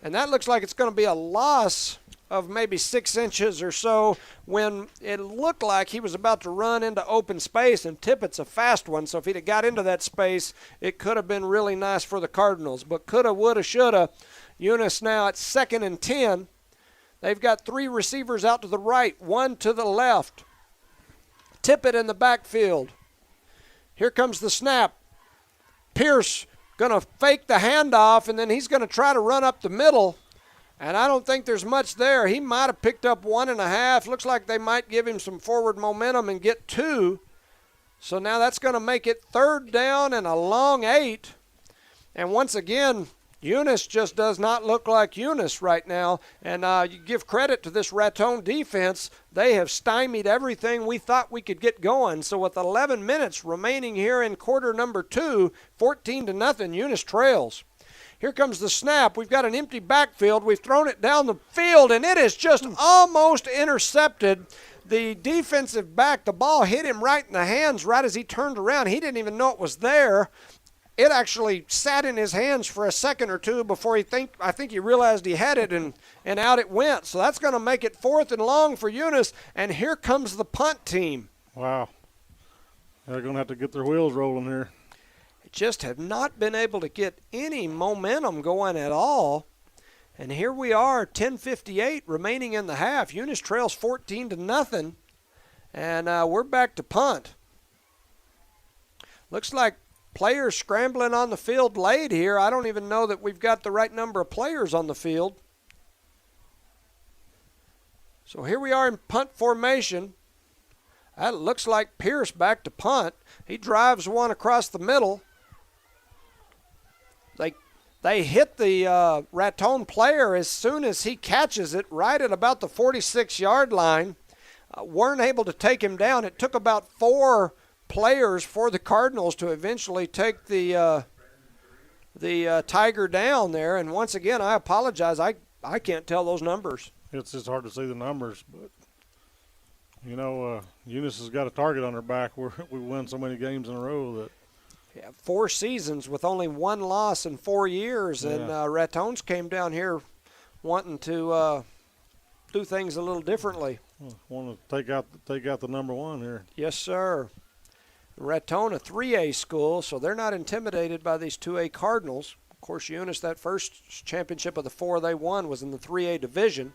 S1: and that looks like it's going to be a loss of maybe 6 inches or so when it looked like he was about to run into open space, and Tippett's a fast one, so if he'd have got into that space, it could have been really nice for the Cardinals. But coulda, woulda, shoulda. Eunice now at 2nd and 10. They've got 3 receivers out to the right, 1 to the left. Tippett in the backfield. Here comes the snap. Pierce going to fake the handoff, and then he's going to try to run up the middle. And I don't think there's much there. He might have picked up 1.5. Looks like they might give him some forward momentum and get 2. So now that's going to make it 3rd down and a long 8. And once again, Eunice just does not look like Eunice right now, and you give credit to this Raton defense. They have stymied everything we thought we could get going. So with 11 minutes remaining here in quarter number 2, 14-0, Eunice trails. Here comes the snap. We've got an empty backfield. We've thrown it down the field, and it is just almost intercepted. The defensive back, the ball hit him right in the hands right as he turned around. He didn't even know it was there. It actually sat in his hands for a second or two before I think he realized he had it, and out it went. So that's going to make it 4th and long for Eunice, and here comes the punt team.
S2: Wow. They're going to have to get their wheels rolling here.
S1: Just have not been able to get any momentum going at all. And here we are, 10:58 remaining in the half. Eunice trails 14-0, and we're back to punt. Looks like players scrambling on the field late here. I don't even know that we've got the right number of players on the field. So here we are in punt formation. That looks like Pierce back to punt. He drives one across the middle. They hit the Raton player as soon as he catches it, right at about the 46-yard line. Weren't able to take him down. It took about 4 players for the Cardinals to eventually take the Tiger down there. And once again, I apologize. I can't tell those numbers.
S2: It's just hard to see the numbers, but you know, Eunice has got a target on her back where we win so many games in a row that.
S1: Yeah, 4 seasons with only 1 loss in 4 years, and Ratons came down here wanting to do things a little differently.
S2: Want to take out the number 1 here.
S1: Yes, sir. Raton, a 3A school, so they're not intimidated by these 2A Cardinals. Of course, Eunice, that first championship of the 4 they won was in the 3A division.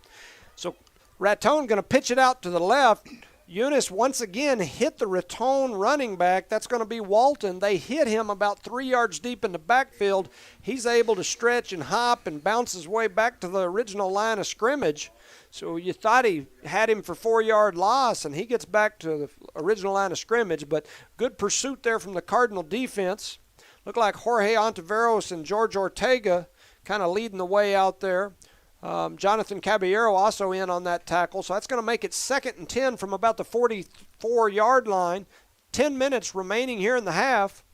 S1: So Raton going to pitch it out to the left. Eunice once again hit the Raton running back. That's going to be Walton. They hit him about 3 yards deep in the backfield. He's able to stretch and hop and bounce his way back to the original line of scrimmage. So you thought he had him for 4-yard loss, and he gets back to the original line of scrimmage. But good pursuit there from the Cardinal defense. Looked like Jorge Ontiveros and George Ortega kind of leading the way out there. Jonathan Caballero also in on that tackle. So that's going to make it 2nd and 10 from about the 44-yard line. 10 minutes remaining here in the half.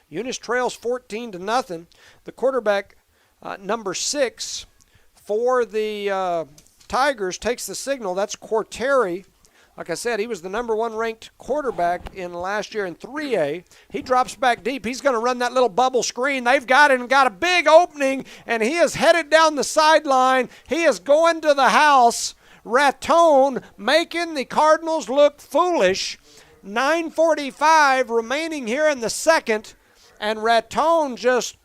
S1: Eunice trails 14-0. The quarterback, number 6 for the Tigers, takes the signal. That's Quarteri. Like I said, he was the number 1 ranked quarterback in last year in 3A. He drops back deep. He's going to run that little bubble screen. They've got it and got a big opening, and he is headed down the sideline. He is going to the house. Raton making the Cardinals look foolish. 9:45 remaining here in the second, and Raton just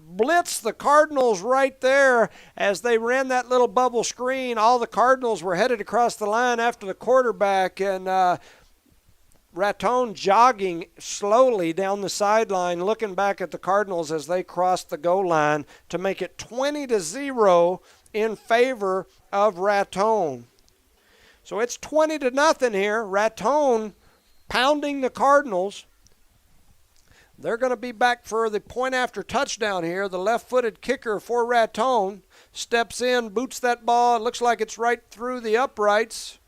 S1: blitzed the Cardinals right there as they ran that little bubble screen. All the Cardinals were headed across the line after the quarterback, and Raton jogging slowly down the sideline, looking back at the Cardinals as they crossed the goal line to make it 20-0 in favor of Raton. So it's 20-0 here. Raton pounding the Cardinals. They're going to be back for the point after touchdown here. The left-footed kicker for Raton steps in, boots that ball. It looks like it's right through the uprights,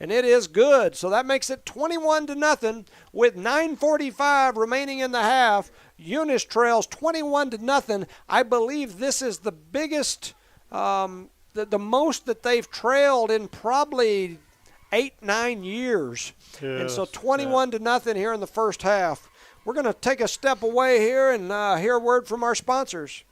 S1: and it is good. So that makes it 21-0 with 9:45 remaining in the half. Eunice trails 21-0. I believe this is the biggest, the most that they've trailed in probably 8-9 years. Yes, and so 21-0 here in the first half. We're going to take a step away here and hear a word from our sponsors.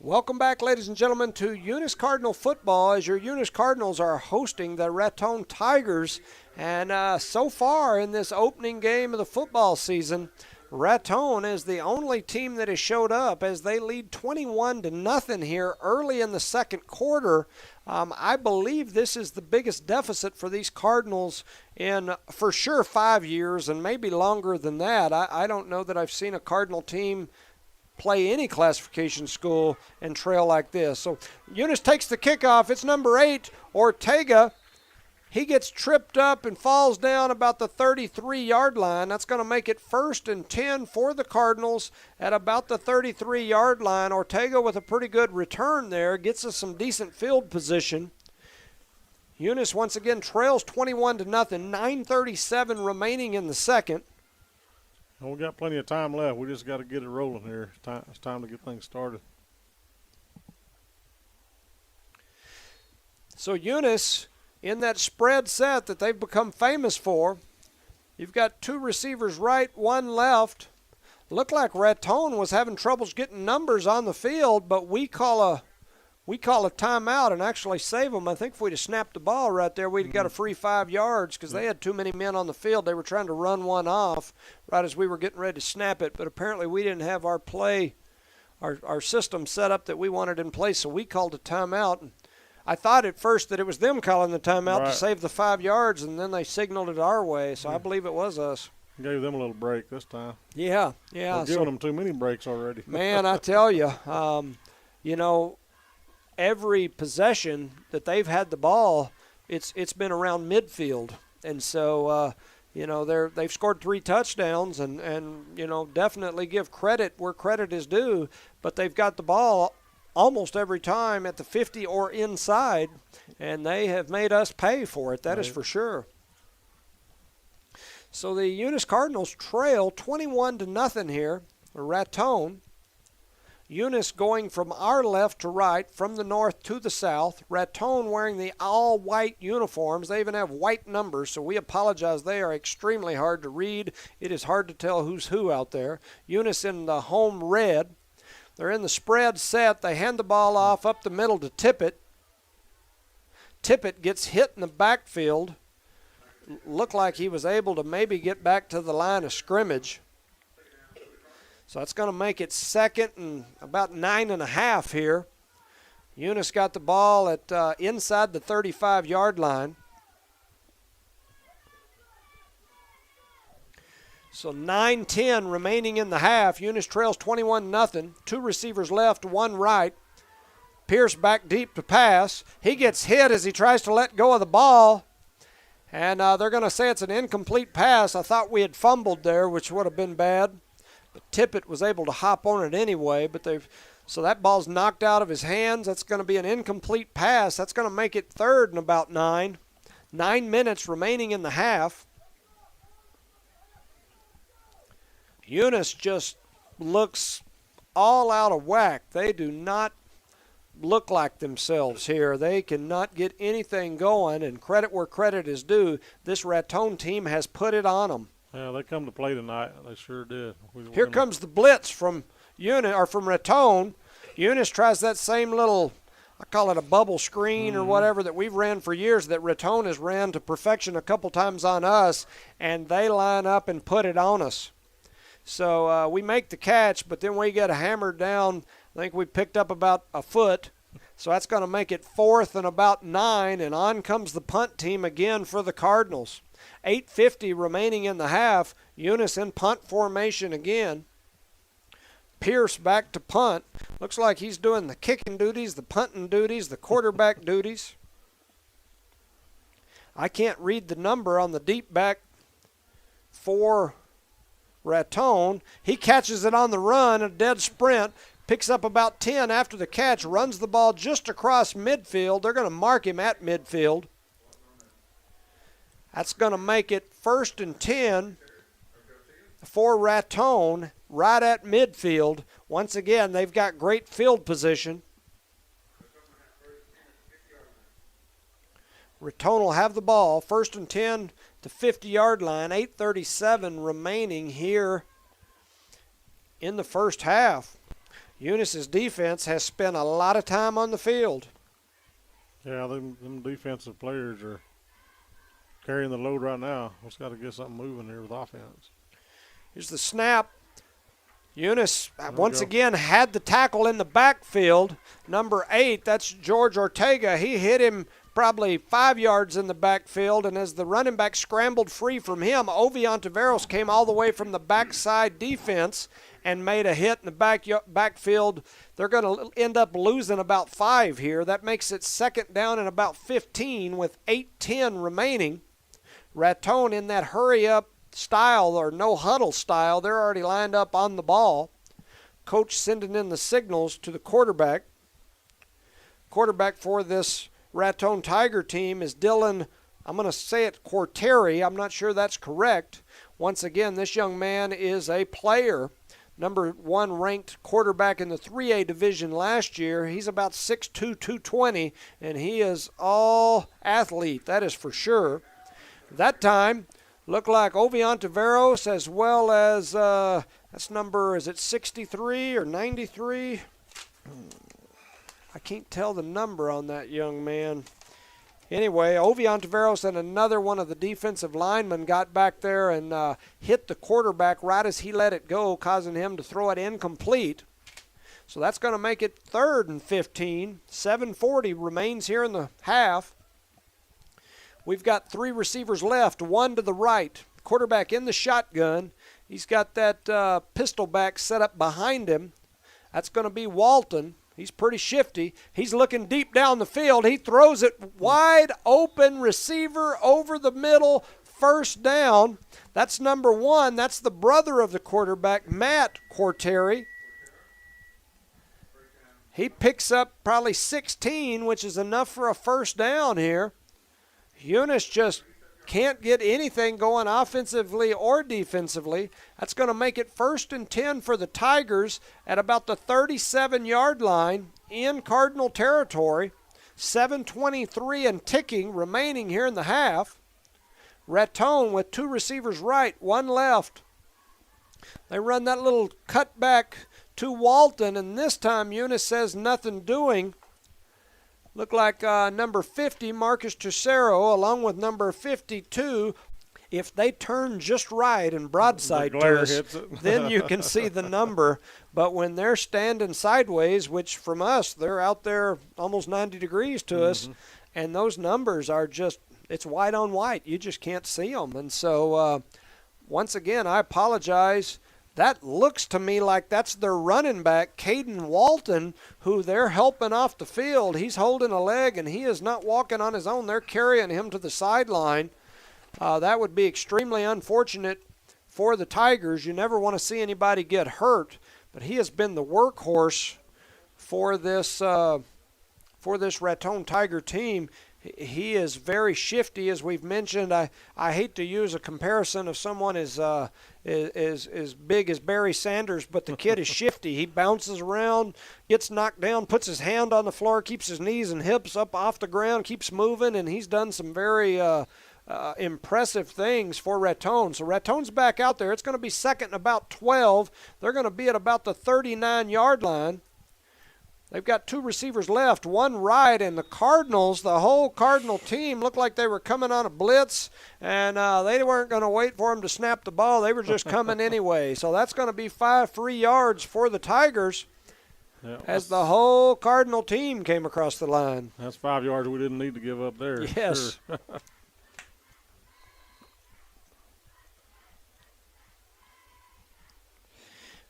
S1: Welcome back, ladies and gentlemen, to Eunice Cardinal football, as your Eunice Cardinals are hosting the Raton Tigers. And so far in this opening game of the football season, Raton is the only team that has showed up as they lead 21-0 here early in the second quarter. I believe this is the biggest deficit for these Cardinals in, for sure, 5 years and maybe longer than that. I don't know that I've seen a Cardinal team play any classification school and trail like this. So Eunice takes the kickoff. It's number 8, Ortega. He gets tripped up and falls down about the 33-yard line. That's going to make it 1st and 10 for the Cardinals at about the 33-yard line. Ortega with a pretty good return there, gets us some decent field position. Eunice once again trails 21-0, 9:37 remaining in the second.
S2: Well, we got plenty of time left. We just got to get it rolling here. It's time to get things started.
S1: So Eunice, in that spread set that they've become famous for, you've got 2 receivers right, 1 left. Looked like Raton was having troubles getting numbers on the field, but we call a timeout and actually save them. I think if we'd have snapped the ball right there, we'd have got a free 5 yards because they had too many men on the field. They were trying to run one off right as we were getting ready to snap it, but apparently we didn't have our system set up that we wanted in place, so we called a timeout. And I thought at first that it was them calling the timeout to save the 5 yards, and then they signaled it our way, so I believe it was us.
S2: Gave them a little break this time.
S1: Yeah.
S2: We're giving them too many breaks already.
S1: Man, I tell you, every possession that they've had the ball, it's been around midfield, and so they've scored 3 touchdowns, and definitely give credit where credit is due, but they've got the ball almost every time at the 50 or inside, and they have made us pay for it. That is for sure. So the Eunice Cardinals trail 21-0 here. Raton. Eunice going from our left to right, from the north to the south. Raton wearing the all-white uniforms. They even have white numbers, so we apologize. They are extremely hard to read. It is hard to tell who's who out there. Eunice in the home red. They're in the spread set. They hand the ball off up the middle to Tippett. Tippett gets hit in the backfield. Looked like he was able to maybe get back to the line of scrimmage. So that's going to make it 2nd and about 9.5 here. Eunice got the ball at inside the 35-yard line. So 9:10 remaining in the half. Eunice trails 21-0. 2 receivers left, 1 right. Pierce back deep to pass. He gets hit as he tries to let go of the ball. And they're going to say it's an incomplete pass. I thought we had fumbled there, which would have been bad. But Tippett was able to hop on it anyway. So that ball's knocked out of his hands. That's going to be an incomplete pass. That's going to make it 3rd and about 9. 9 minutes remaining in the half. Eunice just looks all out of whack. They do not look like themselves here. They cannot get anything going, and credit where credit is due. This Raton team has put it on them.
S2: Yeah, they come to play tonight. They sure did.
S1: Here comes the blitz from from Raton. Eunice tries that same little, I call it a bubble screen or whatever that we've ran for years, that Raton has ran to perfection a couple times on us, and they line up and put it on us. So we make the catch, but then we get hammered down. I think we picked up about a foot. So that's going to make it 4th and about 9, and on comes the punt team again for the Cardinals. 8:50 remaining in the half. Eunice in punt formation again. Pierce back to punt. Looks like he's doing the kicking duties, the punting duties, the quarterback duties. I can't read the number on the deep back for Raton. He catches it on the run, a dead sprint, picks up about 10 after the catch, runs the ball just across midfield. They're going to mark him at midfield. That's going to make it 1st and 10 for Raton right at midfield. Once again, they've got great field position. Raton will have the ball, 1st and 10 to 50-yard line, 8:37 remaining here in the first half. Eunice's defense has spent a lot of time on the field.
S2: Yeah, them defensive players are carrying the load right now. Just got to get something moving here with offense.
S1: Here's the snap. Eunice once again had the tackle in the backfield. Number 8, that's George Ortega. He hit him probably 5 yards in the backfield, and as the running back scrambled free from him, Ovi Ontiveros came all the way from the backside defense and made a hit in the backfield. They're going to end up losing about 5 here. That makes it second down and about 15 with 8:10 remaining. Raton in that hurry-up style or no huddle style, they're already lined up on the ball. Coach sending in the signals to the quarterback. Quarterback for this Raton Tiger team is Dylan, I'm going to say it Corteri. I'm not sure that's correct. Once again, this young man is a player. Number 1 ranked quarterback in the 3A division last year. He's about 6'2", 220, and he is all athlete, that is for sure. That time, looked like Ovi Ontiveros as well as, that's number, is it 63 or 93? I can't tell the number on that young man. Anyway, Ovi Ontiveros and another one of the defensive linemen got back there and hit the quarterback right as he let it go, causing him to throw it incomplete. So that's going to make it 3rd and 15. 7:40 remains here in the half. We've got 3 receivers left, 1 to the right. Quarterback in the shotgun. He's got that pistol back set up behind him. That's going to be Walton. He's pretty shifty. He's looking deep down the field. He throws it wide open, receiver over the middle, first down. That's number 1. That's the brother of the quarterback, Matt Corteri. He picks up probably 16, which is enough for a first down here. Eunice just can't get anything going offensively or defensively. That's going to make it 1st and 10 for the Tigers at about the 37-yard line in Cardinal territory. 7:23 and ticking remaining here in the half. Raton with 2 receivers right, 1 left. They run that little cutback to Walton, and this time Eunice says nothing doing. Look like number 50, Marcus Tercero, along with number 52. If they turn just right and broadside to us, then you can see the number. But when they're standing sideways, which from us, they're out there almost 90 degrees to us, and those numbers are just, it's white on white. You just can't see them. And so, once again, I apologize. That looks to me like that's their running back, Caden Walton, who they're helping off the field. He's holding a leg, and he is not walking on his own. They're carrying him to the sideline. That would be extremely unfortunate for the Tigers. You never want to see anybody get hurt, but he has been the workhorse for this Raton Tiger team. He is very shifty, as we've mentioned. I hate to use a comparison of someone as big as Barry Sanders, but the kid is shifty. He bounces around, gets knocked down, puts his hand on the floor, keeps his knees and hips up off the ground, keeps moving, and he's done some very impressive things for Raton. So Raton's back out there. It's going to be 2nd and about 12. They're going to be at about the 39-yard line. They've got 2 receivers left, 1 right, and the Cardinals, the whole Cardinal team, looked like they were coming on a blitz, and they weren't going to wait for him to snap the ball. They were just coming anyway. So that's going to be 5 free yards for the Tigers as the whole Cardinal team came across the line.
S2: That's 5 yards we didn't need to give up there.
S1: Yes.
S2: Sure.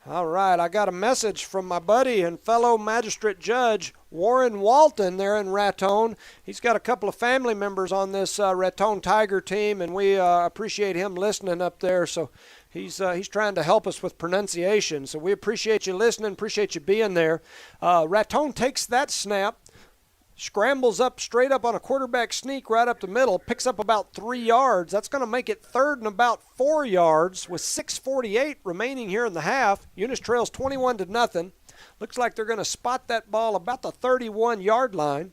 S1: All right, I got a message from my buddy and fellow magistrate judge, Warren Walton, there in Raton. He's got a couple of family members on this Raton Tiger team, and we appreciate him listening up there. So he's trying to help us with pronunciation. So we appreciate you listening, appreciate you being there. Raton takes that snap, scrambles up straight up on a quarterback sneak right up the middle, picks up about 3 yards. That's going to make it 3rd and about 4 yards with 6:48 remaining here in the half. Eunice trails 21-0. Looks like they're going to spot that ball about the 31-yard line.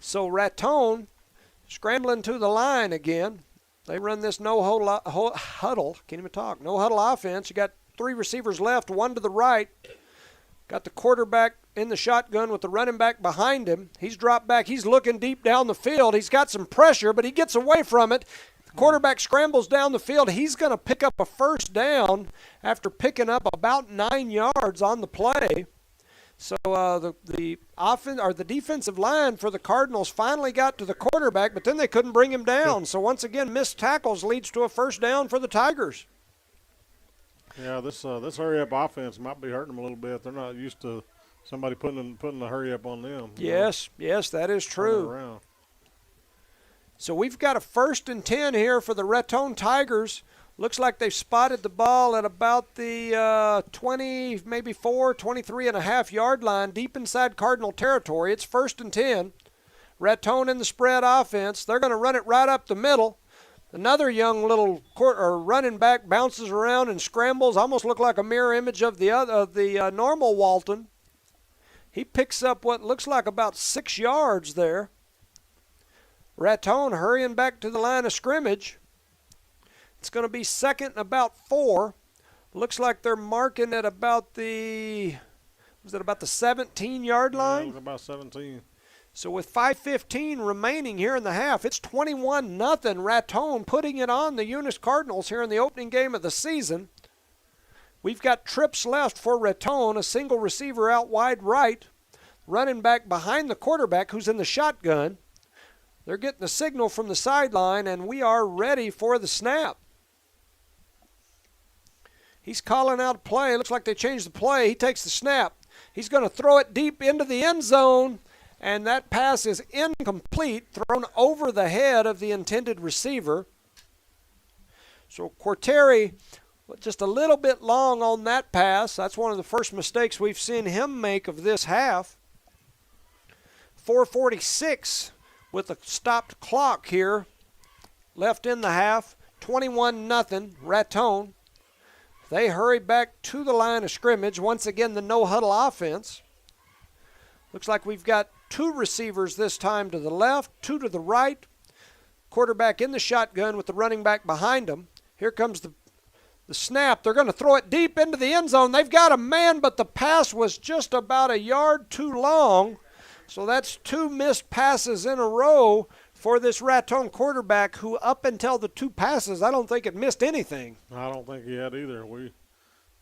S1: So Raton scrambling to the line again. They run this no-huddle, can't even talk, no-huddle offense. You got 3 receivers left, 1 to the right. Got the quarterback in the shotgun with the running back behind him. He's dropped back. He's looking deep down the field. He's got some pressure, but he gets away from it. The quarterback scrambles down the field. He's going to pick up a first down after picking up about 9 yards on the play. So the defensive line for the Cardinals finally got to the quarterback, but then they couldn't bring him down. So once again, missed tackles leads to a first down for the Tigers.
S2: Yeah, this hurry-up offense might be hurting them a little bit. They're not used to somebody putting the hurry-up on them.
S1: Yes, that is true. So we've got a 1st and 10 here for the Raton Tigers. Looks like they've spotted the ball at about the 20, maybe 23 and a half yard line, deep inside Cardinal territory. It's 1st and 10. Raton in the spread offense. They're going to run it right up the middle. Another young little running back bounces around and scrambles, almost look like a mirror image of the normal Walton. He picks up what looks like about 6 yards there. Raton hurrying back to the line of scrimmage. It's going to be 2nd and about 4. Looks like they're marking at about the 17-yard line?
S2: Yeah, it was about 17.
S1: So with 5:15 remaining here in the half, it's 21-0 Raton putting it on the Eunice Cardinals here in the opening game of the season. We've got trips left for Raton, a single receiver out wide right, running back behind the quarterback who's in the shotgun. They're getting a signal from the sideline, and we are ready for the snap. He's calling out a play. Looks like they changed the play. He takes the snap. He's going to throw it deep into the end zone. And that pass is incomplete, thrown over the head of the intended receiver. So Quarteri, just a little bit long on that pass. That's one of the first mistakes we've seen him make of this half. 4:46 with a stopped clock here left in the half. 21-0 Raton. They hurry back to the line of scrimmage. Once again, the no-huddle offense. Looks like we've got 2 receivers this time to the left, 2 to the right. Quarterback in the shotgun with the running back behind him. Here comes the snap. They're going to throw it deep into the end zone. They've got a man, but the pass was just about a yard too long. So that's 2 missed passes in a row for this Raton quarterback who, up until the 2 passes, I don't think it missed anything.
S2: I don't think he had either.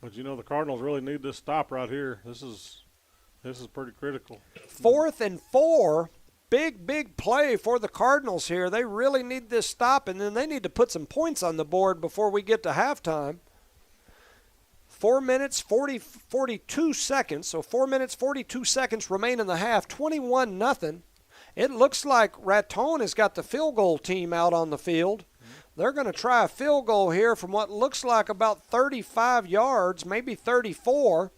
S2: But the Cardinals really need this stop right here. This is pretty critical.
S1: 4th and 4, big play for the Cardinals here. They really need this stop, and then they need to put some points on the board before we get to halftime. 4 minutes, 42 seconds, so 4 minutes, 42 seconds remain in the half, 21-0. It looks like Raton has got the field goal team out on the field. They're going to try a field goal here from what looks like about 35 yards, maybe 34.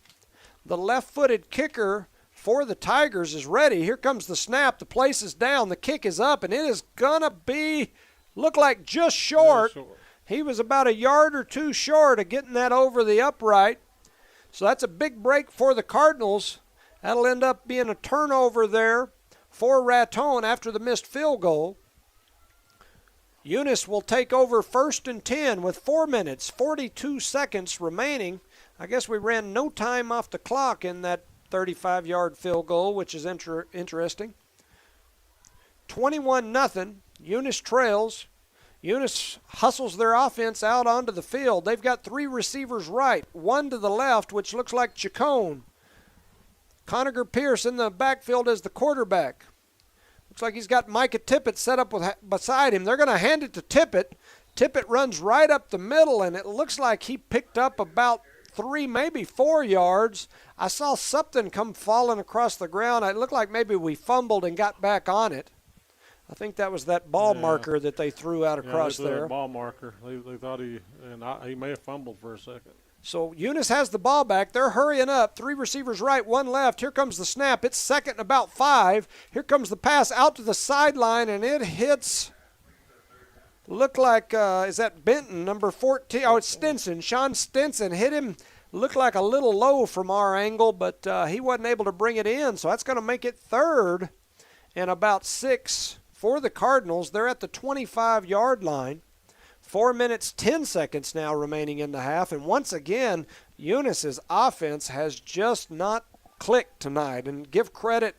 S1: The left-footed kicker for the Tigers is ready. Here comes the snap. The place is down. The kick is up, and it is going to look like just short. Yeah, short. He was about a yard or 2 short of getting that over the upright. So that's a big break for the Cardinals. That'll end up being a turnover there for Raton after the missed field goal. Eunice will take over 1st and 10 with 4 minutes, 42 seconds remaining. I guess we ran no time off the clock in that 35-yard field goal, which is interesting. 21-0. Eunice trails. Eunice hustles their offense out onto the field. They've got 3 receivers right, 1 to the left, which looks like Chacon. Conager Pierce in the backfield as the quarterback. Looks like he's got Micah Tippett set up beside him. They're going to hand it to Tippett. Tippett runs right up the middle, and it looks like he picked up about 3, maybe 4 yards. I saw something come falling across the ground. It looked like maybe we fumbled and got back on it. I think that was that ball marker that they threw out across
S2: they threw
S1: there.
S2: A ball marker. They thought he may have fumbled for a second.
S1: So Eunice has the ball back. They're hurrying up. 3 receivers right, 1 left. Here comes the snap. It's 2nd and about 5. Here comes the pass out to the sideline, and it hits. Looked like, is that Benton, number 14? Oh, it's Stinson. Sean Stinson hit him. Looked like a little low from our angle, but he wasn't able to bring it in. So that's going to make it 3rd and about 6 for the Cardinals. They're at the 25-yard line. 4 minutes, 10 seconds now remaining in the half. And once again, Eunice's offense has just not clicked tonight. And give credit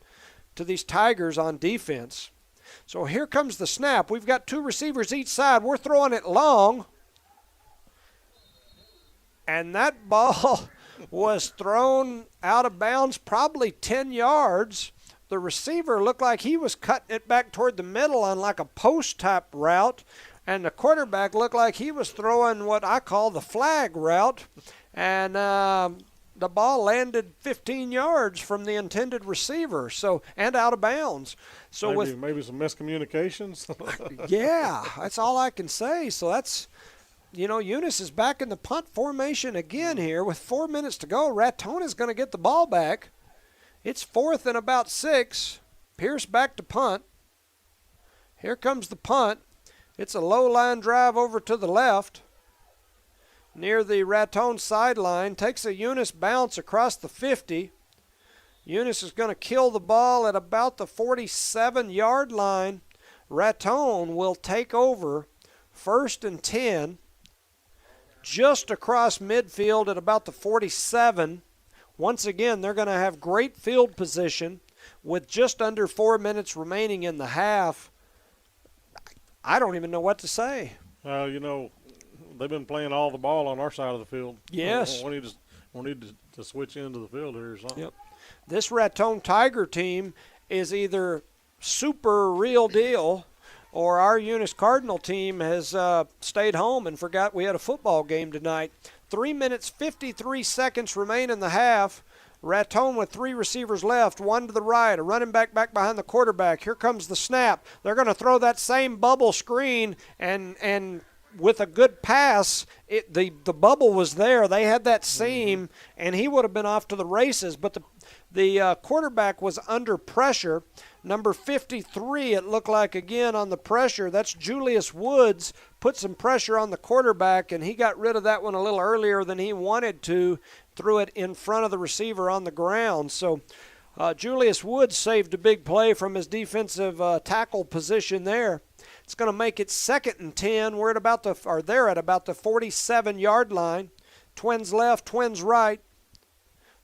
S1: to these Tigers on defense. So here comes the snap. We've got 2 receivers each side. We're throwing it long. And that ball was thrown out of bounds probably 10 yards. The receiver looked like he was cutting it back toward the middle on like a post-type route. And the quarterback looked like he was throwing what I call the flag route. And the ball landed 15 yards from the intended receiver, and out of bounds. So
S2: maybe some miscommunications.
S1: Yeah, that's all I can say. So that's, Eunice is back in the punt formation again here with 4 minutes to go. Raton is going to get the ball back. It's 4th and about 6. Pierce back to punt. Here comes the punt. It's a low line drive over to the left near the Raton sideline. Takes a Eunice bounce across the 50. Eunice is going to kill the ball at about the 47-yard line. Raton will take over 1st and 10 just across midfield at about the 47. Once again, they're going to have great field position with just under 4 minutes remaining in the half. I don't even know what to say.
S2: They've been playing all the ball on our side of the field.
S1: Yes.
S2: We need to switch into the field here or something.
S1: Yep. This Raton Tiger team is either super real deal or our Eunice Cardinal team has stayed home and forgot we had a football game tonight. 3 minutes, 53 seconds remain in the half. Raton with 3 receivers left, 1 to the right, a running back behind the quarterback. Here comes the snap. They're going to throw that same bubble screen, and with a good pass, the bubble was there. They had that seam, and he would have been off to the races. But the quarterback was under pressure. Number 53, it looked like again on the pressure. That's Julius Woods. Put some pressure on the quarterback, and he got rid of that one a little earlier than he wanted to. Threw it in front of the receiver on the ground. So Julius Woods saved a big play from his defensive tackle position there. It's going to make it 2nd and 10. They're at about the 47-yard line. Twins left, twins right.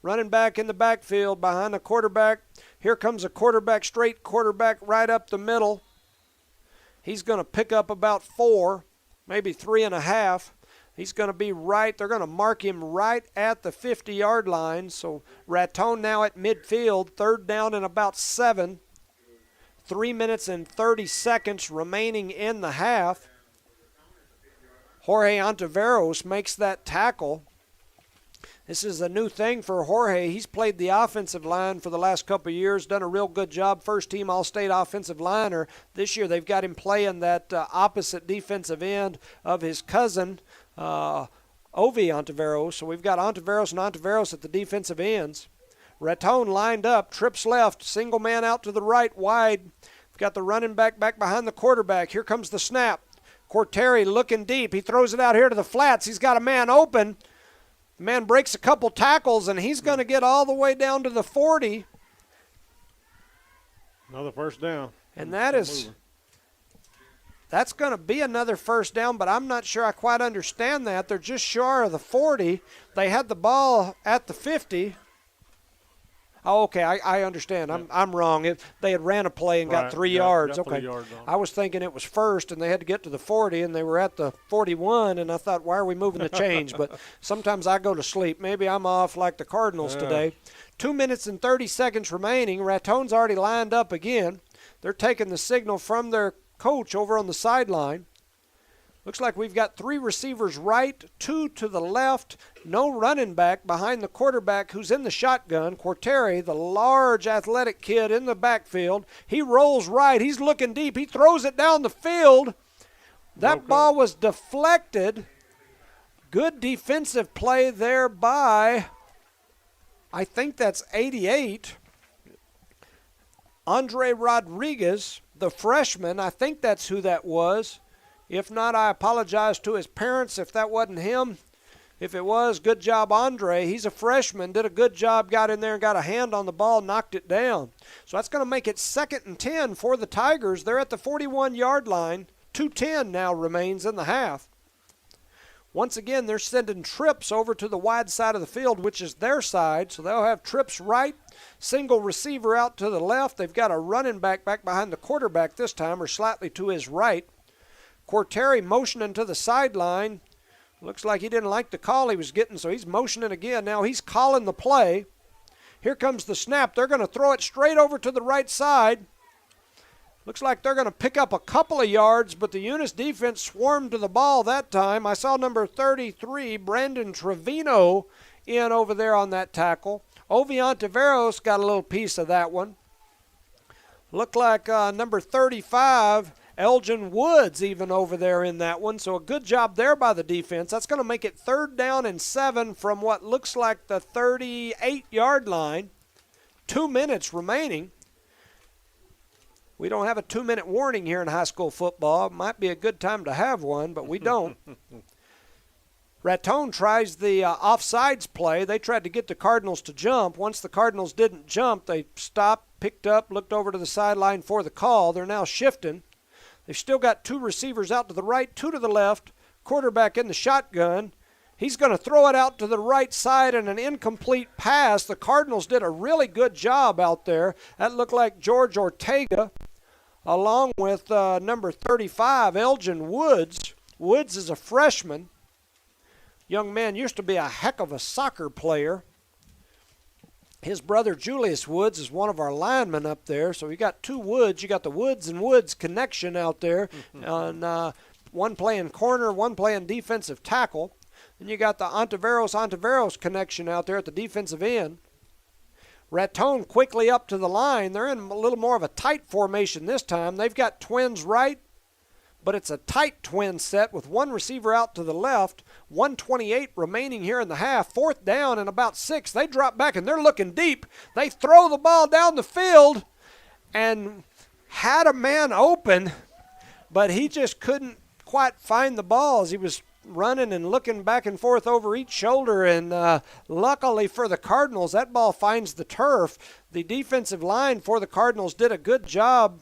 S1: Running back in the backfield behind the quarterback. Here comes a straight quarterback right up the middle. He's going to pick up about 4, maybe 3.5. He's going to be right. They're going to mark him right at the 50-yard line. So Raton now at midfield, 3rd down and about 7. 3 minutes and 30 seconds remaining in the half. Jorge Ontiveros makes that tackle. This is a new thing for Jorge. He's played the offensive line for the last couple of years, done a real good job, first-team All-State offensive liner. This year they've got him playing that opposite defensive end of his cousin, Ovi Ontiveros. So we've got Ontiveros and Ontiveros at the defensive ends. Raton lined up, trips left, single man out to the right, wide. We've got the running back behind the quarterback. Here comes the snap. Corteri looking deep. He throws it out here to the flats. He's got a man open. The man breaks a couple tackles, and he's going to get all the way down to the 40.
S2: Another first down.
S1: And that's going to be another first down, but I'm not sure I quite understand that. They're just short of the 40. They had the ball at the 50. Oh, okay, I understand. I'm wrong. They had ran a play and got 3 yards.
S2: Got 3
S1: okay,
S2: yards
S1: I was thinking it was first, and they had to get to the 40, and they were at the 41, and I thought, why are we moving the change? But sometimes I go to sleep. Maybe I'm off like the Cardinals today. 2 minutes and 30 seconds remaining. Raton's already lined up again. They're taking the signal from their coach over on the sideline. Looks like we've got 3 receivers right, 2 to the left, no running back behind the quarterback who's in the shotgun. Corteri, the large athletic kid in the backfield. He rolls right. He's looking deep. He throws it down the field. That ball was deflected. Good defensive play there by, I think that's 88. Andre Rodriguez, the freshman. I think that's who that was. If not, I apologize to his parents if that wasn't him. If it was, good job, Andre. He's a freshman, did a good job, got in there and got a hand on the ball, knocked it down. So that's going to make it 2nd and 10 for the Tigers. They're at the 41-yard line. 2:10 now remains in the half. Once again, they're sending trips over to the wide side of the field, which is their side. So they'll have trips right, single receiver out to the left. They've got a running back behind the quarterback this time, or slightly to his right. Quarteri motioning to the sideline. Looks like he didn't like the call he was getting, so he's motioning again. Now he's calling the play. Here comes the snap. They're going to throw it straight over to the right side. Looks like they're going to pick up a couple of yards, but the Eunice defense swarmed to the ball that time. I saw number 33, Brandon Trevino, in over there on that tackle. Oviantiveros got a little piece of that one. Looked like number 35, Elgin Woods, even over there in that one. So a good job there by the defense. That's going to make it 3rd down and 7 from what looks like the 38-yard line. 2 minutes remaining. We don't have a 2-minute warning here in high school football. It might be a good time to have one, but we don't. Raton tries the offsides play. They tried to get the Cardinals to jump. Once the Cardinals didn't jump, they stopped, picked up, looked over to the sideline for the call. They're now shifting. They've still got 2 receivers out to the right, 2 to the left, quarterback in the shotgun. He's going to throw it out to the right side in an incomplete pass. The Cardinals did a really good job out there. That looked like George Ortega, along with number 35, Elgin Woods. Woods is a freshman. Young man used to be a heck of a soccer player. His brother Julius Woods is one of our linemen up there. So you got 2 Woods. You got the Woods and Woods connection out there. On one playing corner, one playing defensive tackle. And you got the Ontiveros connection out there at the defensive end. Raton quickly up to the line. They're in a little more of a tight formation this time. They've got twins right, but it's a tight twin set with 1 receiver out to the left, 1:28 remaining here in the half. 4th down and about 6. They drop back, and they're looking deep. They throw the ball down the field and had a man open, but he just couldn't quite find the ball as he was running and looking back and forth over each shoulder, and luckily for the Cardinals, that ball finds the turf. The defensive line for the Cardinals did a good job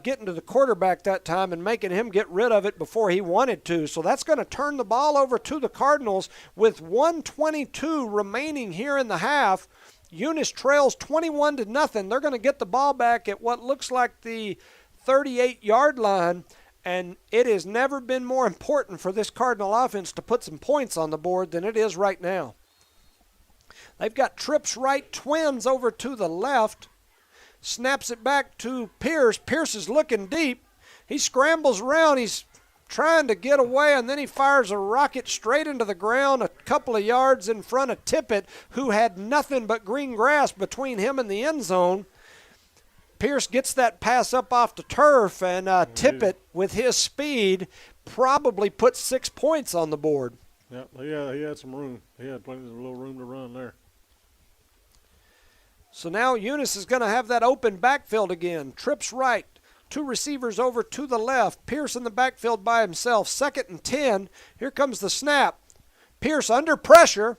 S1: getting to the quarterback that time and making him get rid of it before he wanted to. So that's going to turn the ball over to the Cardinals with 1:22 remaining here in the half. Eunice trails 21-0. They're going to get the ball back at what looks like the 38-yard line. And it has never been more important for this Cardinal offense to put some points on the board than it is right now. They've got trips right, twins over to the left. Snaps it back to Pierce. Pierce is looking deep. He scrambles around. He's trying to get away, and then he fires a rocket straight into the ground a couple of yards in front of Tippett, who had nothing but green grass between him and the end zone. Pierce gets that pass up off the turf, and Tippett, with his speed, probably put 6 points on the board.
S2: Yeah, he had some room. He had plenty of little room to run there.
S1: So now Eunice is going to have that open backfield again. Trips right, 2 receivers over to the left. Pierce in the backfield by himself. 2nd and 10. Here comes the snap. Pierce under pressure,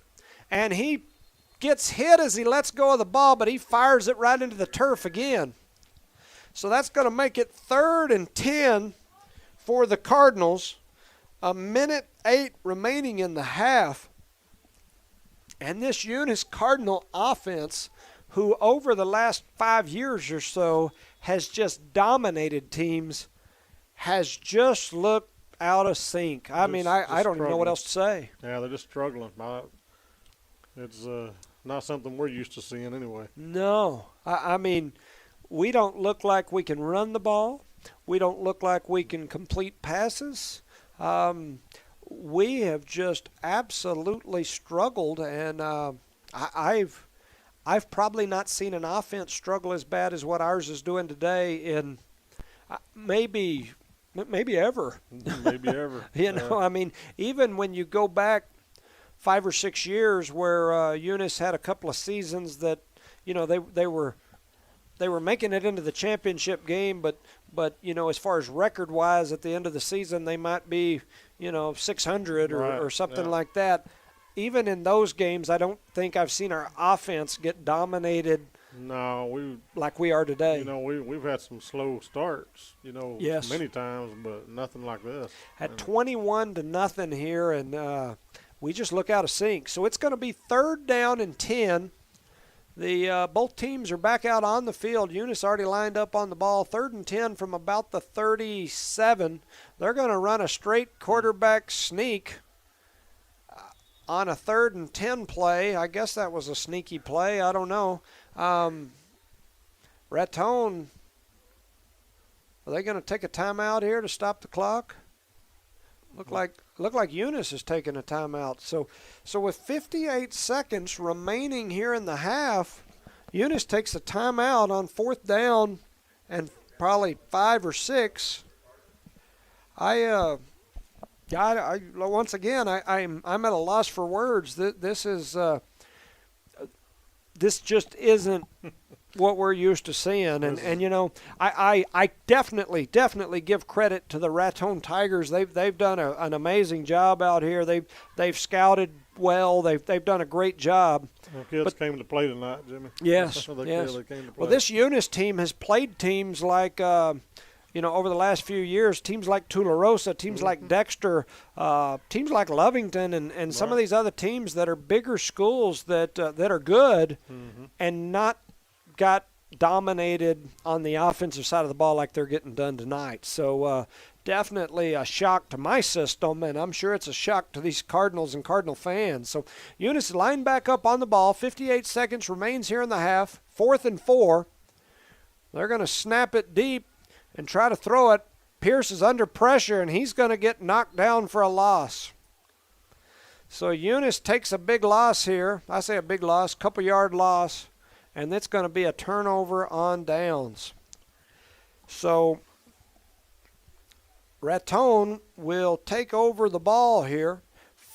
S1: and he gets hit as he lets go of the ball, but he fires it right into the turf again. So that's going to make it 3rd and 10 for the Cardinals. 1:08 remaining in the half. And this Eunice Cardinal offense, who over the last 5 years or so has just dominated teams, has just looked out of sync. I mean, I don't even know what else to say.
S2: Yeah, they're just struggling. It's not something we're used to seeing anyway.
S1: No. I mean, we don't look like we can run the ball. We don't look like we can complete passes. We have just absolutely struggled, and I've probably not seen an offense struggle as bad as what ours is doing today in maybe ever.
S2: Maybe ever.
S1: I mean, even when you go back 5 or 6 years where Eunice had a couple of seasons that, they were making it into the championship game, but as far as record-wise at the end of the season, they might be, 600 or something like that. Even in those games, I don't think I've seen our offense get dominated
S2: No,
S1: like we are today.
S2: we've had some slow starts,
S1: Yes.
S2: many times, but nothing like this.
S1: At 21-0 here, and we just look out of sync. So it's going to be 3rd down and 10. The both teams are back out on the field. Eunice already lined up on the ball. 3rd and 10 from about the 37. They're going to run a straight quarterback sneak on a 3rd and 10 play. I guess that was a sneaky play. I don't know. Raton, are they going to take a timeout here to stop the clock? Look like Eunice is taking a timeout. So with 58 seconds remaining here in the half, Eunice takes a timeout on 4th down and probably 5 or 6. Once again, I'm at a loss for words. This just isn't what we're used to seeing, and I definitely give credit to the Raton Tigers. They've done an amazing job out here. They've scouted well. They've done a great job.
S2: The kids came to play tonight, Jimmy.
S1: Yes,
S2: They
S1: yes.
S2: came to play.
S1: Well, this Eunice team has played teams like over the last few years, teams like Tularosa, teams like Dexter, teams like Lovington, and some of these other teams that are bigger schools that are good and not got dominated on the offensive side of the ball like they're getting done tonight. So definitely a shock to my system, and I'm sure it's a shock to these Cardinals and Cardinal fans. So Eunice lined back up on the ball. 58 seconds remains here in the half. 4th and 4. They're going to snap it deep and try to throw it. Pierce is under pressure, and he's going to get knocked down for a loss. So Eunice takes a big loss here. I say a big loss, couple-yard loss, and it's going to be a turnover on downs. So Raton will take over the ball here.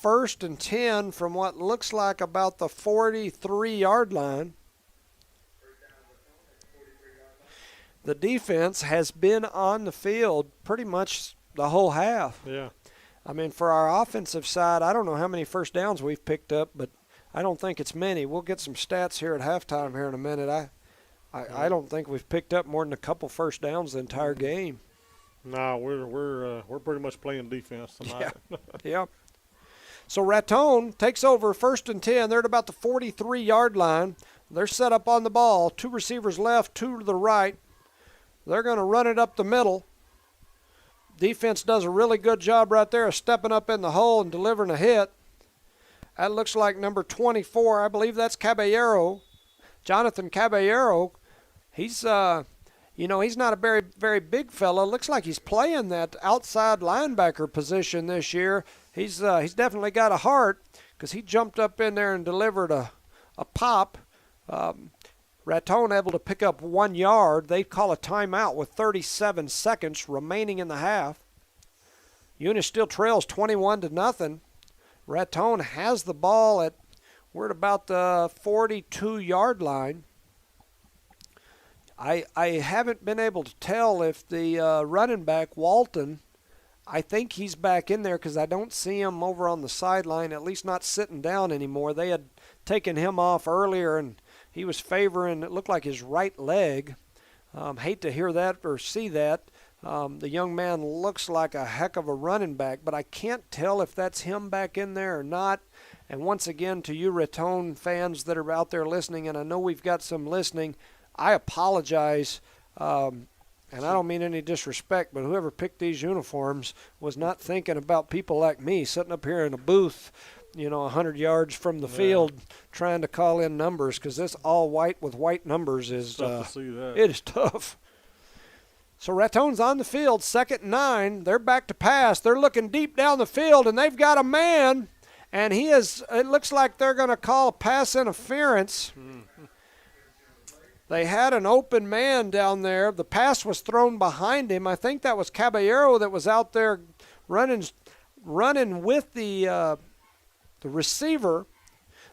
S1: 1st and 10 from what looks like about the 43-yard line. The defense has been on the field pretty much the whole half.
S2: Yeah.
S1: I mean, for our offensive side, I don't know how many first downs we've picked up, but I don't think it's many. We'll get some stats here at halftime here in a minute. I don't think we've picked up more than a couple first downs the entire game.
S2: No, we're pretty much playing defense tonight.
S1: Yeah. So Raton takes over 1st and 10. They're at about the 43-yard line. They're set up on the ball. 2 receivers left, 2 to the right. They're going to run it up the middle. Defense does a really good job right there of stepping up in the hole and delivering a hit. That looks like number 24. I believe that's Caballero. Jonathan Caballero. He's, he's not a very, very big fella. Looks like he's playing that outside linebacker position this year. He's definitely got a heart because he jumped up in there and delivered a pop. Raton able to pick up 1 yard. They call a timeout with 37 seconds remaining in the half. Eunice still trails 21-0. Raton has the ball we're at about the 42-yard line. I haven't been able to tell if the running back, Walton, I think he's back in there because I don't see him over on the sideline, at least not sitting down anymore. They had taken him off earlier, and he was favoring, it looked like his right leg. Hate to hear that or see that. The young man looks like a heck of a running back, but I can't tell if that's him back in there or not. And once again, to you Raton fans that are out there listening, and I know we've got some listening, I apologize. And I don't mean any disrespect, but whoever picked these uniforms was not thinking about people like me sitting up here in a booth 100 yards from the field trying to call in numbers, because this all white with white numbers is
S2: tough to see that.
S1: It is tough. So Raton's on the field, 2nd and 9. They're back to pass. They're looking deep down the field, and they've got a man, and it looks like they're going to call a pass interference. They had an open man down there. The pass was thrown behind him. I think that was Caballero that was out there running with the receiver.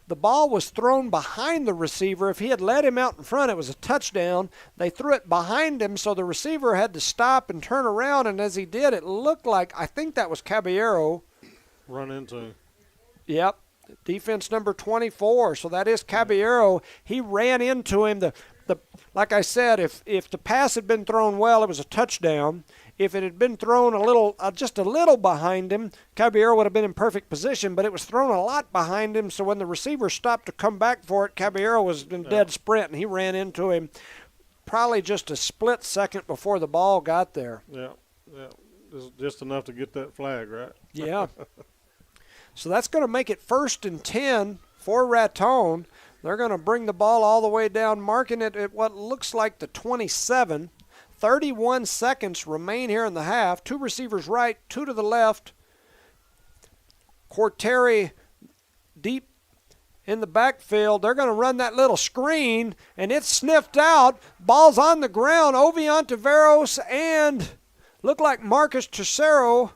S1: The ball was thrown behind the receiver. If he had let him out in front, it was a touchdown. They threw it behind him, so the receiver had to stop and turn around, and as he did, it looked like, I think that was Caballero.
S2: Run into him.
S1: Yep. Defense number 24, so that is Caballero. He ran into him. like I said, if the pass had been thrown well, it was a touchdown. If it had been thrown a little, just a little behind him, Caballero would have been in perfect position, but it was thrown a lot behind him, so when the receiver stopped to come back for it, Caballero was in dead sprint, and he ran into him probably just a split second before the ball got there.
S2: Yeah. Just enough to get that flag, right?
S1: Yeah. So that's going to make it 1st and 10 for Raton. They're going to bring the ball all the way down, marking it at what looks like the 27. 31 seconds remain here in the half. 2 receivers right, 2 to the left. Corteri deep in the backfield. They're going to run that little screen, and it's sniffed out. Ball's on the ground. Oviantiveros and look like Marcus Tercero.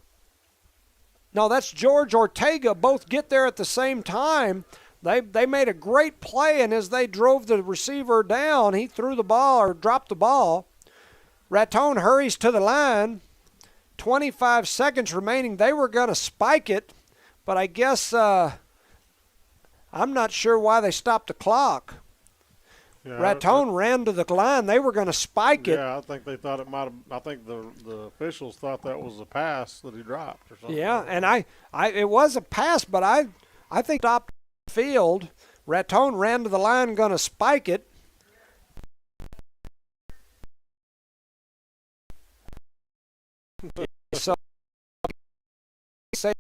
S1: No, that's George Ortega. Both get there at the same time. They made a great play, and as they drove the receiver down, he threw the ball or dropped the ball. Raton hurries to the line. 25 seconds remaining. They were going to spike it, but I guess I'm not sure why they stopped the clock.
S2: Yeah,
S1: Raton ran to the line. They were going to spike it.
S2: Yeah, I think they thought it might have. I think the officials thought that was a pass that he dropped or something.
S1: Yeah, and it was a pass, but I think stopped the field. Raton ran to the line, going to spike it. So say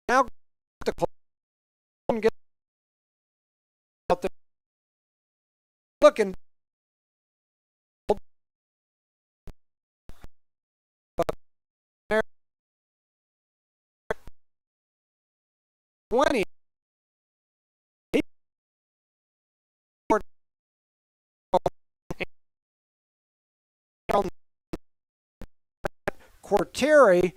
S1: now the clock get out there looking. But 20. Corteri,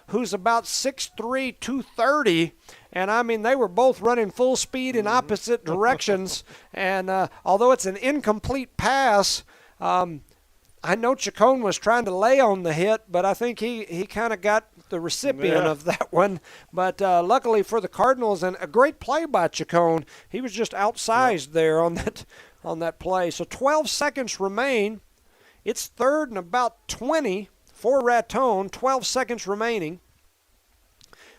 S1: who's about 6'3", 230, and I mean they were both running full speed in opposite directions. And although it's an incomplete pass, I know Chacon was trying to lay on the hit, but I think he kind of got the recipient of that one. But luckily for the Cardinals, and a great play by Chacon, he was just outsized there on that play. So 12 seconds remain. It's 3rd and about 20 for Raton. 12 seconds remaining.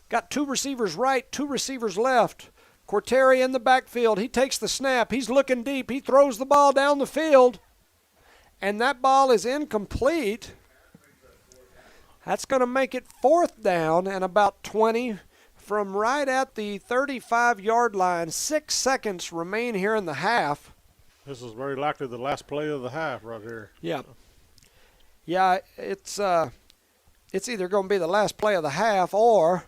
S1: Got 2 receivers right, 2 receivers left. Corteri in the backfield. He takes the snap. He's looking deep. He throws the ball down the field. And that ball is incomplete. That's going to make it 4th down and about 20 from right at the 35-yard line. 6 seconds remain here in the half.
S2: This is very likely the last play of the half right here.
S1: Yeah. Yeah, it's either going to be the last play of the half or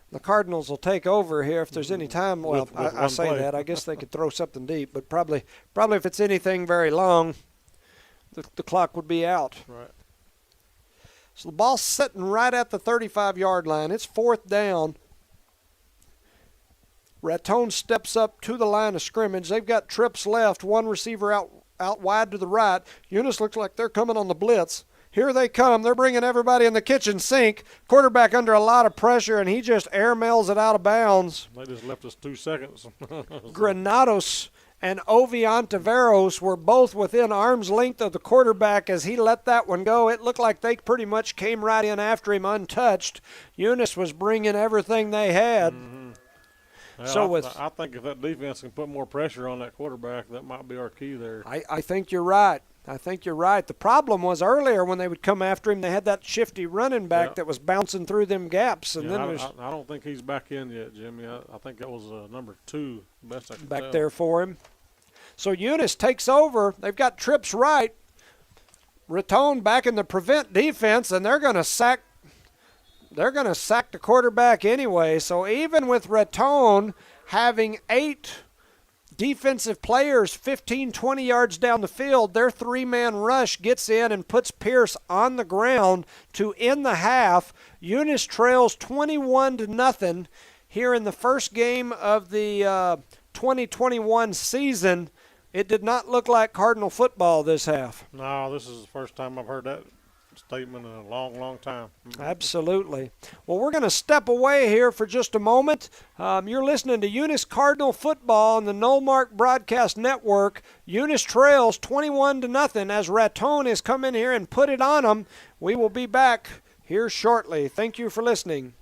S1: the Cardinals will take over here if there's any time. Well, I say
S2: play.
S1: that. I guess they could throw something deep, but probably if it's anything very long, the clock would be out.
S2: Right.
S1: So the ball's sitting right at the 35-yard line. It's 4th down. Raton steps up to the line of scrimmage. They've got trips left. 1 receiver out wide to the right. Eunice looks like they're coming on the blitz. Here they come. They're bringing everybody in the kitchen sink. Quarterback under a lot of pressure, and he just airmails it out of bounds.
S2: They just left us 2 seconds.
S1: Granados and Oviantiveros were both within arm's length of the quarterback as he let that one go. It looked like they pretty much came right in after him untouched. Eunice was bringing everything they had.
S2: Mm-hmm.
S1: Well,
S2: I think if that defense can put more pressure on that quarterback, that might be our key there.
S1: I think you're right. The problem was earlier when they would come after him, they had that shifty running back that was bouncing through them gaps. And
S2: I don't think he's back in yet, Jimmy. I think that was number 2, best I can
S1: back
S2: tell.
S1: there for him. So Eunice takes over. They've got trips right. Raton back in the prevent defense, and they're going to sack the quarterback anyway. So even with Raton having 8 defensive players 15, 20 yards down the field, their 3-man rush gets in and puts Pierce on the ground to end the half. Eunice trails 21-0 here in the first game of the 2021 season. It did not look like Cardinal football this half.
S2: No, this is the first time I've heard statement in a long, long time.
S1: Absolutely. Well, we're going to step away here for just a moment. You're listening to Eunice Cardinal football on the Knollmark Broadcast Network. Eunice trails 21-0 as Raton has come in here and put it on them. We will be back here shortly. Thank you for listening.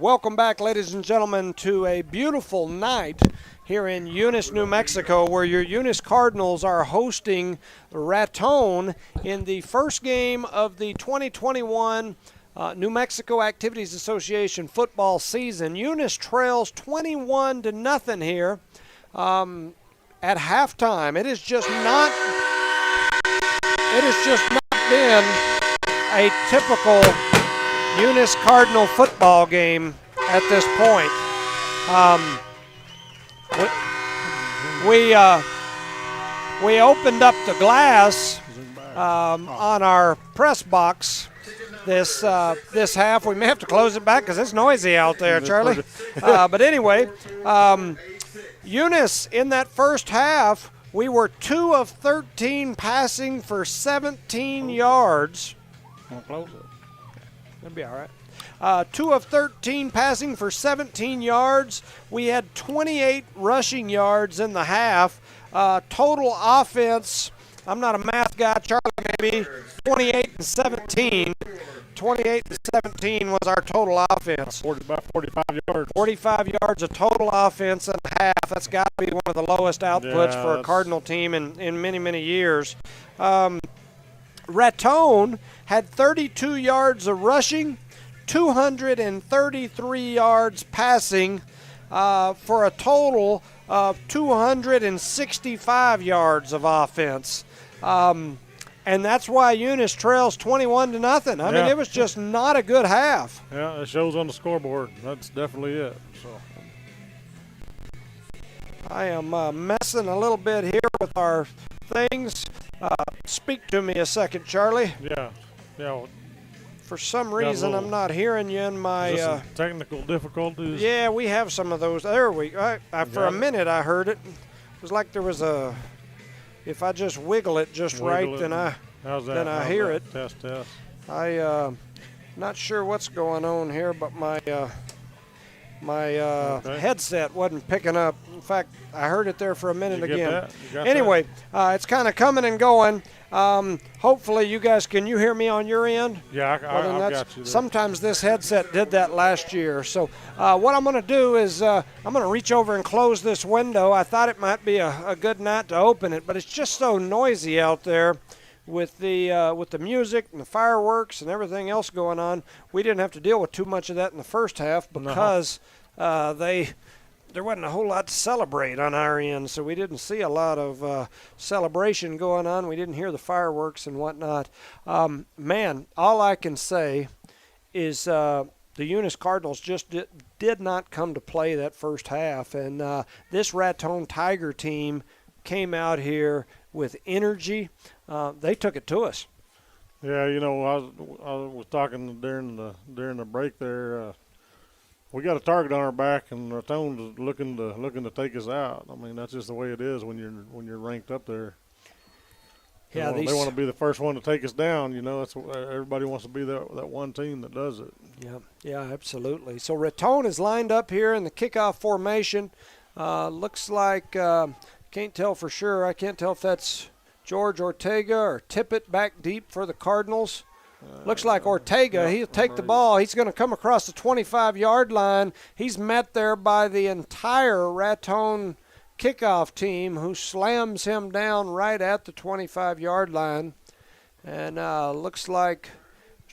S1: Welcome back, ladies and gentlemen, to a beautiful night here in Eunice, New Mexico, where your Eunice Cardinals are hosting Raton in the first game of the 2021 New Mexico Activities Association football season. Eunice trails 21-0 here at halftime. It has just not been a typical Eunice Cardinal football game at this point. We opened up the glass on our press box this half. We may have to close it back because it's noisy out there, Charlie. But anyway, Eunice in that first half, we were 2 of 13 passing for 17 yards.
S2: I'll close it.
S1: That'll be all right. 2 of 13 passing for 17 yards. We had 28 rushing yards in the half. Total offense, I'm not a math guy, Charlie maybe, 28-17. 28-17 was our total offense.
S2: About 45 yards.
S1: 45 yards of total offense in a half. That's got to be one of the lowest outputs for a Cardinal team in many, many years. Raton had 32 yards of rushing, 233 yards passing for a total of 265 yards of offense. And that's why Eunice trails 21-0. I mean, it was just not a good half.
S2: Yeah, it shows on the scoreboard. That's definitely it. So
S1: I am messing a little bit here with our things. Speak to me a second, Charlie.
S2: Yeah.
S1: For some reason, I'm not hearing you in my
S2: technical difficulties.
S1: Yeah, we have some of those. There we go. For a minute, I heard it. It was like there was a. If I just wiggle it just right, then I hear it.
S2: Test.
S1: I not sure what's going on here, but my headset wasn't picking up. In fact, I heard it there for a minute again. Anyway, it's kind of coming and going. Hopefully, you guys, can you hear me on your end?
S2: Yeah, I've got you there.
S1: Sometimes this headset did that last year. So what I'm going to do is I'm going to reach over and close this window. I thought it might be a good night to open it, but it's just so noisy out there with the music and the fireworks and everything else going on. We didn't have to deal with too much of that in the first half because there wasn't a whole lot to celebrate on our end, so we didn't see a lot of celebration going on. We didn't hear the fireworks and whatnot. Man, all I can say is the Eunice Cardinals just did not come to play that first half, and this Raton Tiger team came out here with energy. They took it to us.
S2: Yeah, I was talking during the break there. We got a target on our back, and Raton's looking to take us out. I mean, that's just the way it is when you're ranked up there.
S1: Yeah,
S2: they want to be the first one to take us down. That's everybody wants to be that one team that does it.
S1: Yeah, absolutely. So Raton is lined up here in the kickoff formation. Looks like can't tell for sure. I can't tell if that's George Ortega or Tippett back deep for the Cardinals. Looks like Ortega. He'll take the ball. He's going to come across the 25-yard line. He's met there by the entire Raton kickoff team, who slams him down right at the 25-yard line. And looks like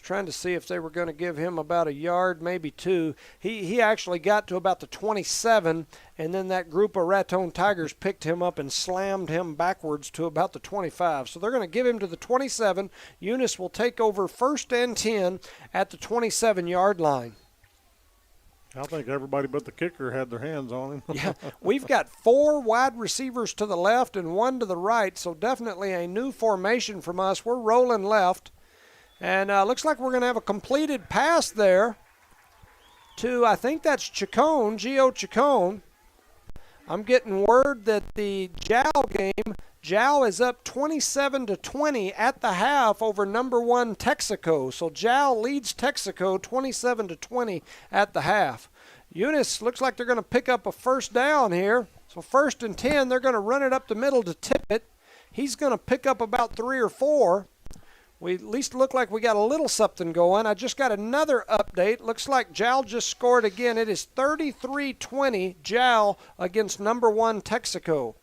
S1: trying to see if they were going to give him about a yard, maybe 2. He actually got to about the 27, and then that group of Raton Tigers picked him up and slammed him backwards to about the 25. So they're going to give him to the 27. Eunice will take over 1st and 10 at the 27-yard line.
S2: I think everybody but the kicker had their hands on him.
S1: Yeah, we've got 4 wide receivers to the left and 1 to the right, so definitely a new formation from us. We're rolling left. And looks like we're going to have a completed pass there to, I think that's Chacon, Gio Chacon. I'm getting word that the Jow game, Jow is up 27-20 at the half over number 1 Texaco. So Jow leads Texaco 27-20 at the half. Eunice looks like they're going to pick up a first down here. So 1st and 10, they're going to run it up the middle to Tippett. He's going to pick up about 3 or 4. We at least look like we got a little something going. I just got another update. Looks like Jal just scored again. It is 33-20 Jal against number 1 Texaco.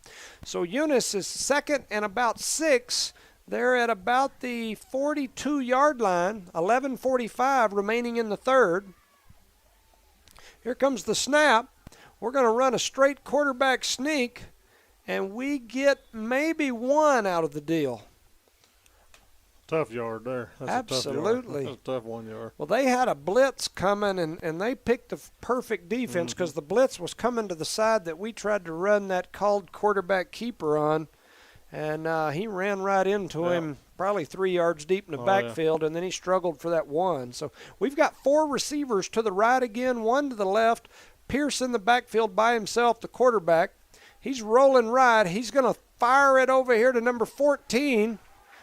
S1: So Eunice is second and about 6. They're at about the 42-yard line, 11:45 remaining in the third. Here comes the snap. We're going to run a straight quarterback sneak, and we get maybe 1 out of the deal.
S2: Tough yard there. That's
S1: Absolutely.
S2: That's a tough 1 yard.
S1: Well, they had a blitz coming, and they picked the perfect defense because the blitz was coming to the side that we tried to run that called quarterback keeper on, and he ran right into him, probably 3 yards deep in the backfield, and then he struggled for that 1. So we've got 4 receivers to the right again, 1 to the left. Pierce in the backfield by himself, the quarterback. He's rolling right. He's going to fire it over here to number 14.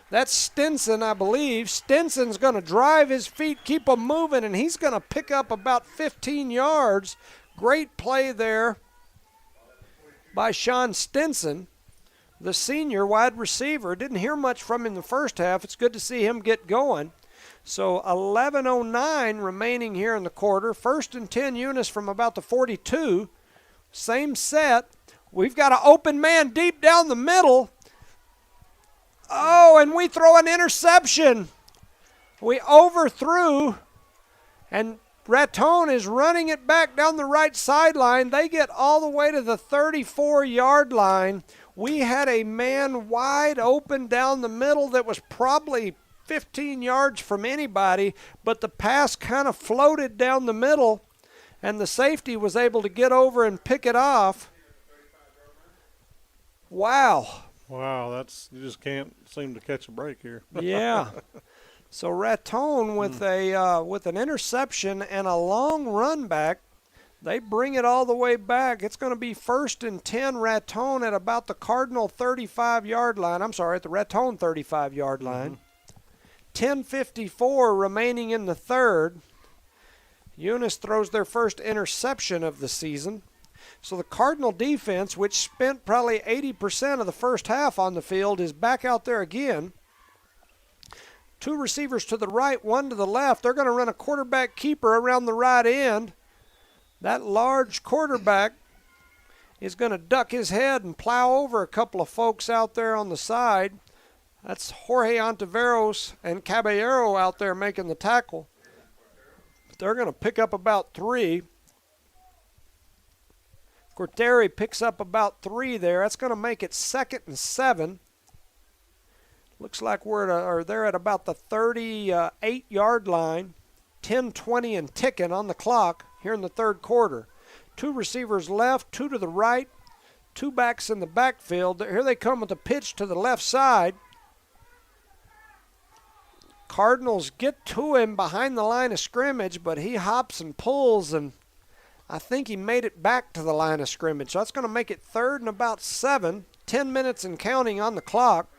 S1: That's Stinson, I believe. Stinson's going to drive his feet, keep them moving, and he's going to pick up about 15 yards. Great play there by Sean Stinson, the senior wide receiver. Didn't hear much from him in the first half. It's good to see him get going. So 11:09 remaining here in the quarter. 1st and 10 Eunice from about the 42. Same set. We've got an open man deep down the middle. Oh, and we throw an interception. We overthrew, and Raton is running it back down the right sideline. They get all the way to the 34-yard line. We had a man wide open down the middle that was probably 15 yards from anybody, but the pass kind of floated down the middle, and the safety was able to get over and pick it off. Wow.
S2: Wow, you just can't seem to catch a break here.
S1: Yeah. So Raton with an interception and a long run back, they bring it all the way back. It's going to be 1st and 10 Raton at about the Cardinal 35-yard line. I'm sorry, at the Raton 35-yard line. 10:54 remaining in the third. Eunice throws their first interception of the season. So the Cardinal defense, which spent probably 80% of the first half on the field, is back out there again. 2 receivers to the right, 1 to the left. They're going to run a quarterback keeper around the right end. That large quarterback is going to duck his head and plow over a couple of folks out there on the side. That's Jorge Ontiveros and Caballero out there making the tackle. They're going to pick up about 3. Corteri picks up about 3 there. That's going to make it 2nd and 7. Looks like they're at about the 38-yard line. 10:20 and ticking on the clock here in the third quarter. 2 receivers left, 2 to the right, 2 backs in the backfield. Here they come with the pitch to the left side. Cardinals get to him behind the line of scrimmage, but he hops and pulls, and I think he made it back to the line of scrimmage. So that's going to make it 3rd and about 7. 10 minutes and counting on the clock.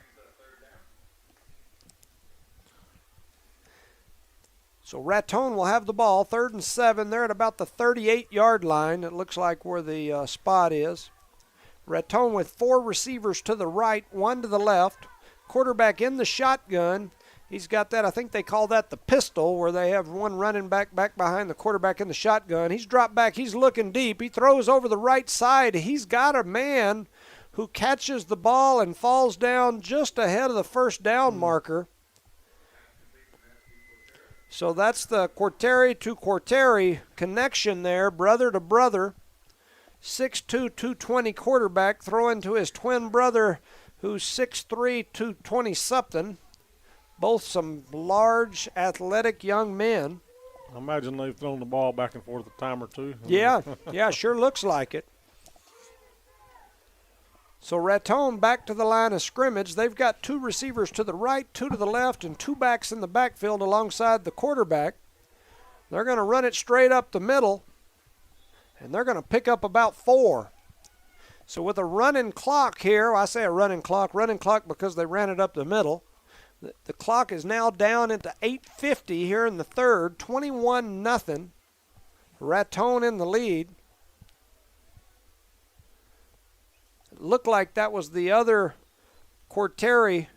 S1: So Raton will have the ball, 3rd and 7. They're at about the 38-yard line. It looks like where the spot is. Raton with 4 receivers to the right, 1 to the left. Quarterback in the shotgun. He's got that, I think they call that the pistol, where they have one running back behind the quarterback in the shotgun. He's dropped back. He's looking deep. He throws over the right side. He's got a man who catches the ball and falls down just ahead of the first down marker. So that's the Corteri to Corteri connection there, brother to brother. 6'2", 220 quarterback throwing to his twin brother who's 6'3", 220-something. Both some large, athletic young men.
S2: I imagine they've thrown the ball back and forth a time or 2.
S1: Yeah, sure looks like it. So Raton back to the line of scrimmage. They've got 2 receivers to the right, 2 to the left, and 2 backs in the backfield alongside the quarterback. They're going to run it straight up the middle, and they're going to pick up about 4. So with a running clock here, I say a running clock because they ran it up the middle. The clock is now down into 8:50 here in the third, 21-0. Raton in the lead. It looked like that was the other Corteri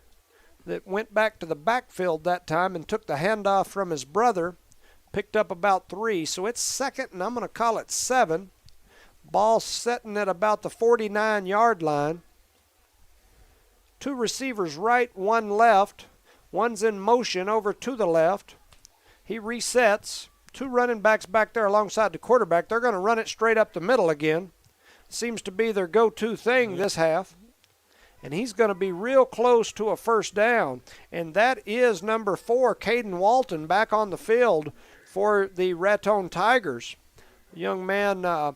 S1: that went back to the backfield that time and took the handoff from his brother. Picked up about 3, so it's 2nd, and I'm going to call it 7. Ball setting at about the 49-yard line. 2 receivers right, 1 left. One's in motion over to the left. He resets. 2 running backs back there alongside the quarterback. They're going to run it straight up the middle again. Seems to be their go-to thing this half. And he's going to be real close to a first down. And that is number 4, Caden Walton, back on the field for the Raton Tigers. The young man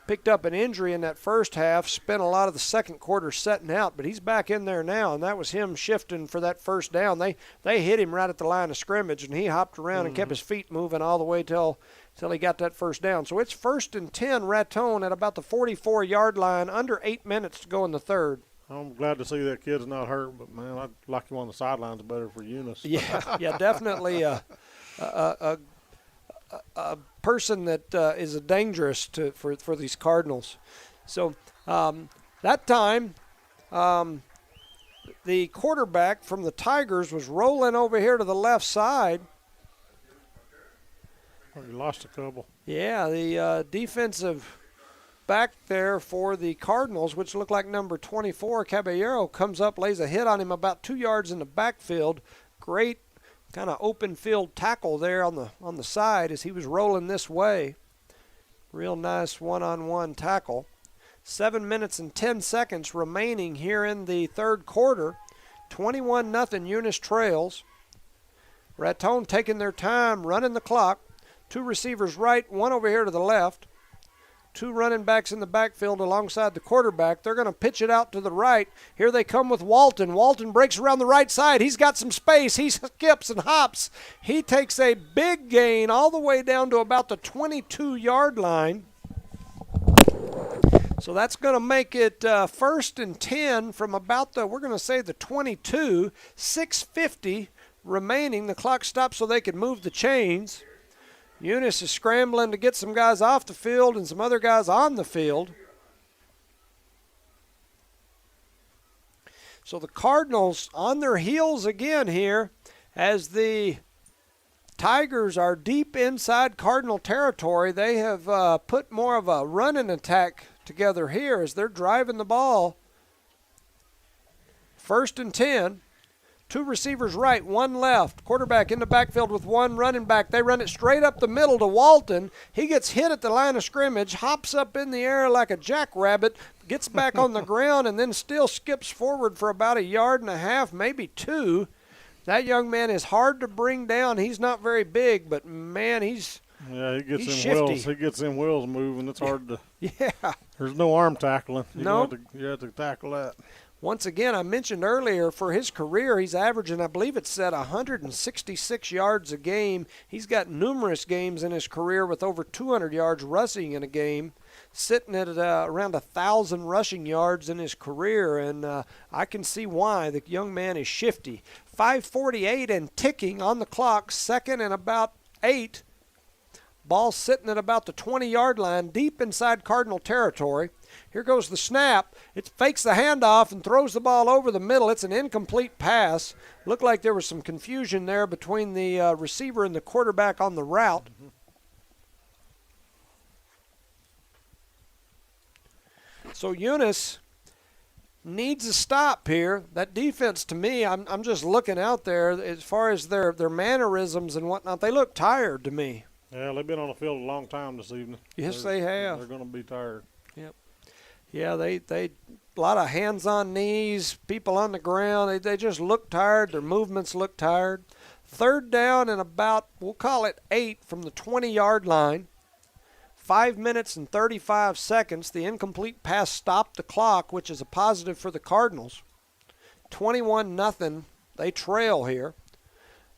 S1: picked up an injury in that first half, spent a lot of the second quarter setting out, but he's back in there now, and that was him shifting for that first down. They hit him right at the line of scrimmage, and he hopped around and kept his feet moving all the way till he got that first down. So it's 1st and 10, Raton at about the 44-yard line, under 8 minutes to go in the third.
S2: I'm glad to see that kid's not hurt, but, man, I'd like him on the sidelines better for Eunice.
S1: Yeah, definitely a person that is dangerous for these Cardinals. So that time, the quarterback from the Tigers was rolling over here to the left side.
S2: Oh, you lost a couple.
S1: Yeah, the defensive back there for the Cardinals, which looked like number 24, Caballero, comes up, lays a hit on him about 2 yards in the backfield. Great kind of open field tackle there on the side as he was rolling this way. Real nice one-on-one tackle. 7 minutes and 10 seconds remaining here in the third quarter. 21-0 Eunice trails. Raton taking their time, running the clock. 2 receivers right, 1 over here to the left. 2 running backs in the backfield alongside the quarterback. They're going to pitch it out to the right. Here they come with Walton. Walton breaks around the right side. He's got some space. He skips and hops. He takes a big gain all the way down to about the 22-yard line. So that's going to make it 1st and 10 from about we're going to say the 22. 6:50 remaining. The clock stops so they can move the chains. Eunice is scrambling to get some guys off the field and some other guys on the field. So the Cardinals on their heels again here as the Tigers are deep inside Cardinal territory. They have put more of a running attack together here as they're driving the ball. 1st and 10. 2 receivers right, 1 left. Quarterback in the backfield with 1 running back. They run it straight up the middle to Walton. He gets hit at the line of scrimmage, hops up in the air like a jackrabbit, gets back on the ground, and then still skips forward for about 1.5 yards, maybe 2. That young man is hard to bring down. He's not very big, but, man, he's
S2: he gets them
S1: shifty.
S2: wheels. He gets them wheels moving. It's hard to.
S1: Yeah.
S2: There's no arm tackling.
S1: No.
S2: You have to tackle that.
S1: Once again, I mentioned earlier, for his career, he's averaging, I believe it's at 166 yards a game. He's got numerous games in his career with over 200 yards rushing in a game, sitting at around 1,000 rushing yards in his career, and I can see why. The young man is shifty. 5:48 and ticking on the clock, 2nd and about 8. Ball sitting at about the 20-yard line, deep inside Cardinal territory. Here goes the snap. It fakes the handoff and throws the ball over the middle. It's an incomplete pass. Looked like there was some confusion there between the receiver and the quarterback on the route. So Eunice needs a stop here. That defense, to me, I'm just looking out there as far as their mannerisms and whatnot. They look tired to me.
S2: Yeah, they've been on the field a long time this evening.
S1: Yes, they have.
S2: They're going to be tired.
S1: Yep. Yeah, they a lot of hands on knees, people on the ground. They just look tired. Their movements look tired. 3rd down and about, we'll call it 8 from the 20-yard line. 5 minutes and 35 seconds. The incomplete pass stopped the clock, which is a positive for the Cardinals. 21-0. They trail here.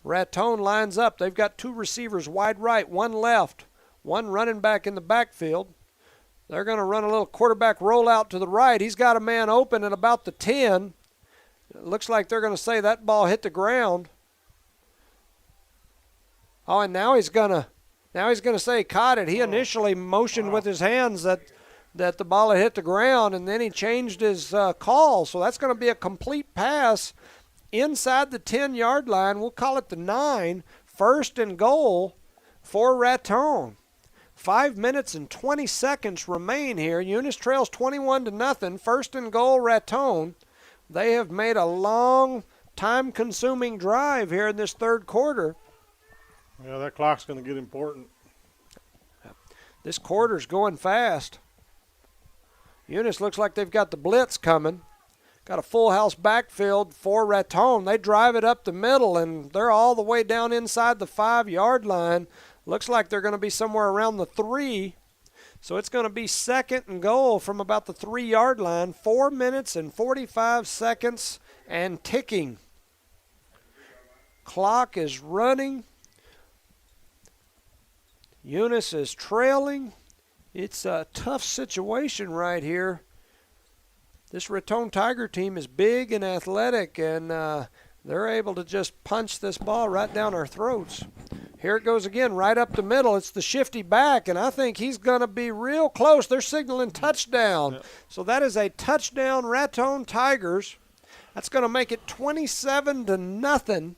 S1: Raton lines up. They've got 2 receivers wide right, 1 left, 1 running back in the backfield. They're going to run a little quarterback rollout to the right. He's got a man open at about the 10. It looks like they're going to say that ball hit the ground. Oh, and now he's going to say caught it. He initially motioned with his hands that the ball had hit the ground, and then he changed his call. So that's going to be a complete pass inside the 10-yard line. We'll call it the 9, 1st and goal for Raton. 5 minutes and 20 seconds remain here. Eunice trails 21-0. 1st and goal, Raton. They have made a long, time-consuming drive here in this third quarter.
S2: Yeah, that clock's going to get important.
S1: This quarter's going fast. Eunice looks like they've got the blitz coming. Got a full house backfield for Raton. They drive it up the middle, and they're all the way down inside the 5-yard line. Looks like they're going to be somewhere around the 3. So it's going to be 2nd and goal from about the 3-yard line. 4 minutes and 45 seconds and ticking. Clock is running. Eunice is trailing. It's a tough situation right here. This Raton Tiger team is big and athletic, and they're able to just punch this ball right down our throats. Here it goes again, right up the middle. It's the shifty back, and I think he's going to be real close. They're signaling touchdown.
S2: Yep.
S1: So that is a touchdown, Raton Tigers. That's going to make it 27-0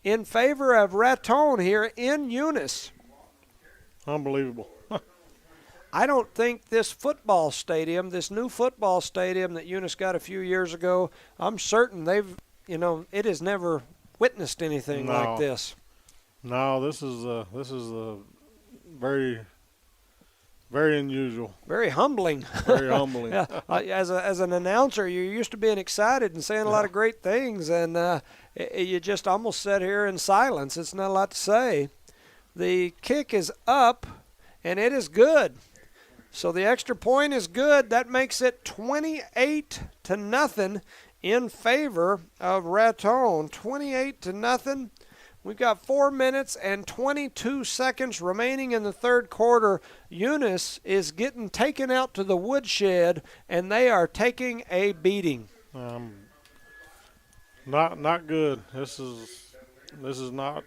S1: in favor of Raton here in Eunice.
S2: Unbelievable.
S1: I don't think this football stadium, this new football stadium that Eunice got a few years ago, I'm certain it has never witnessed anything like this.
S2: No, this is very, very unusual.
S1: Very humbling.
S2: Very humbling.
S1: Yeah. As an announcer, you're used to being excited and saying a lot of great things, and you just almost sit here in silence. It's not a lot to say. The kick is up, and it is good. So the extra point is good. That makes it 28-0 in favor of Raton. 28-0. We've got 4 minutes and 22 seconds remaining in the third quarter. Eunice is getting taken out to the woodshed, and they are taking a beating.
S2: Not good. This is not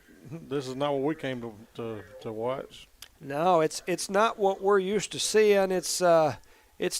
S2: what we came to watch.
S1: No, it's not what we're used to seeing. It's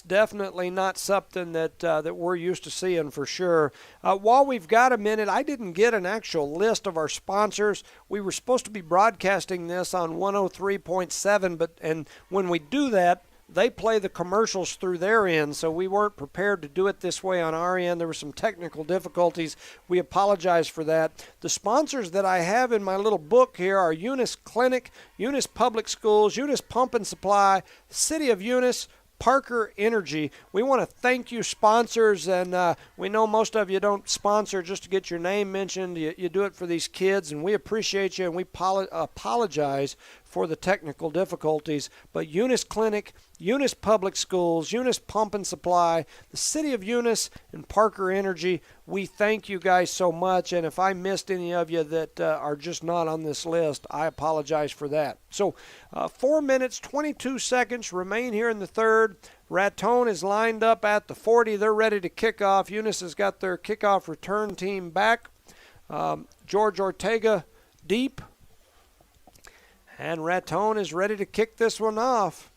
S1: definitely not something that we're used to seeing for sure. While we've got a minute, I didn't get an actual list of our sponsors. We were supposed to be broadcasting this on 103.7, and when we do that, they play the commercials through their end, so we weren't prepared to do it this way on our end. There were some technical difficulties. We apologize for that. The sponsors that I have in my little book here are Eunice Clinic, Eunice Public Schools, Eunice Pump and Supply, City of Eunice, Parker Energy. We want to thank you, sponsors, and we know most of you don't sponsor just to get your name mentioned. You do it for these kids, and we appreciate you, and we apologize for the technical difficulties. But Eunice Clinic, Eunice Public Schools, Eunice Pump and Supply, the City of Eunice, and Parker Energy, we thank you guys so much. And if I missed any of you that are just not on this list, I apologize for that. So 4 minutes, 22 seconds remain here in the third. Raton is lined up at the 40. They're ready to kick off. Eunice has got their kickoff return team back. George Ortega deep. And Raton is ready to kick this one off.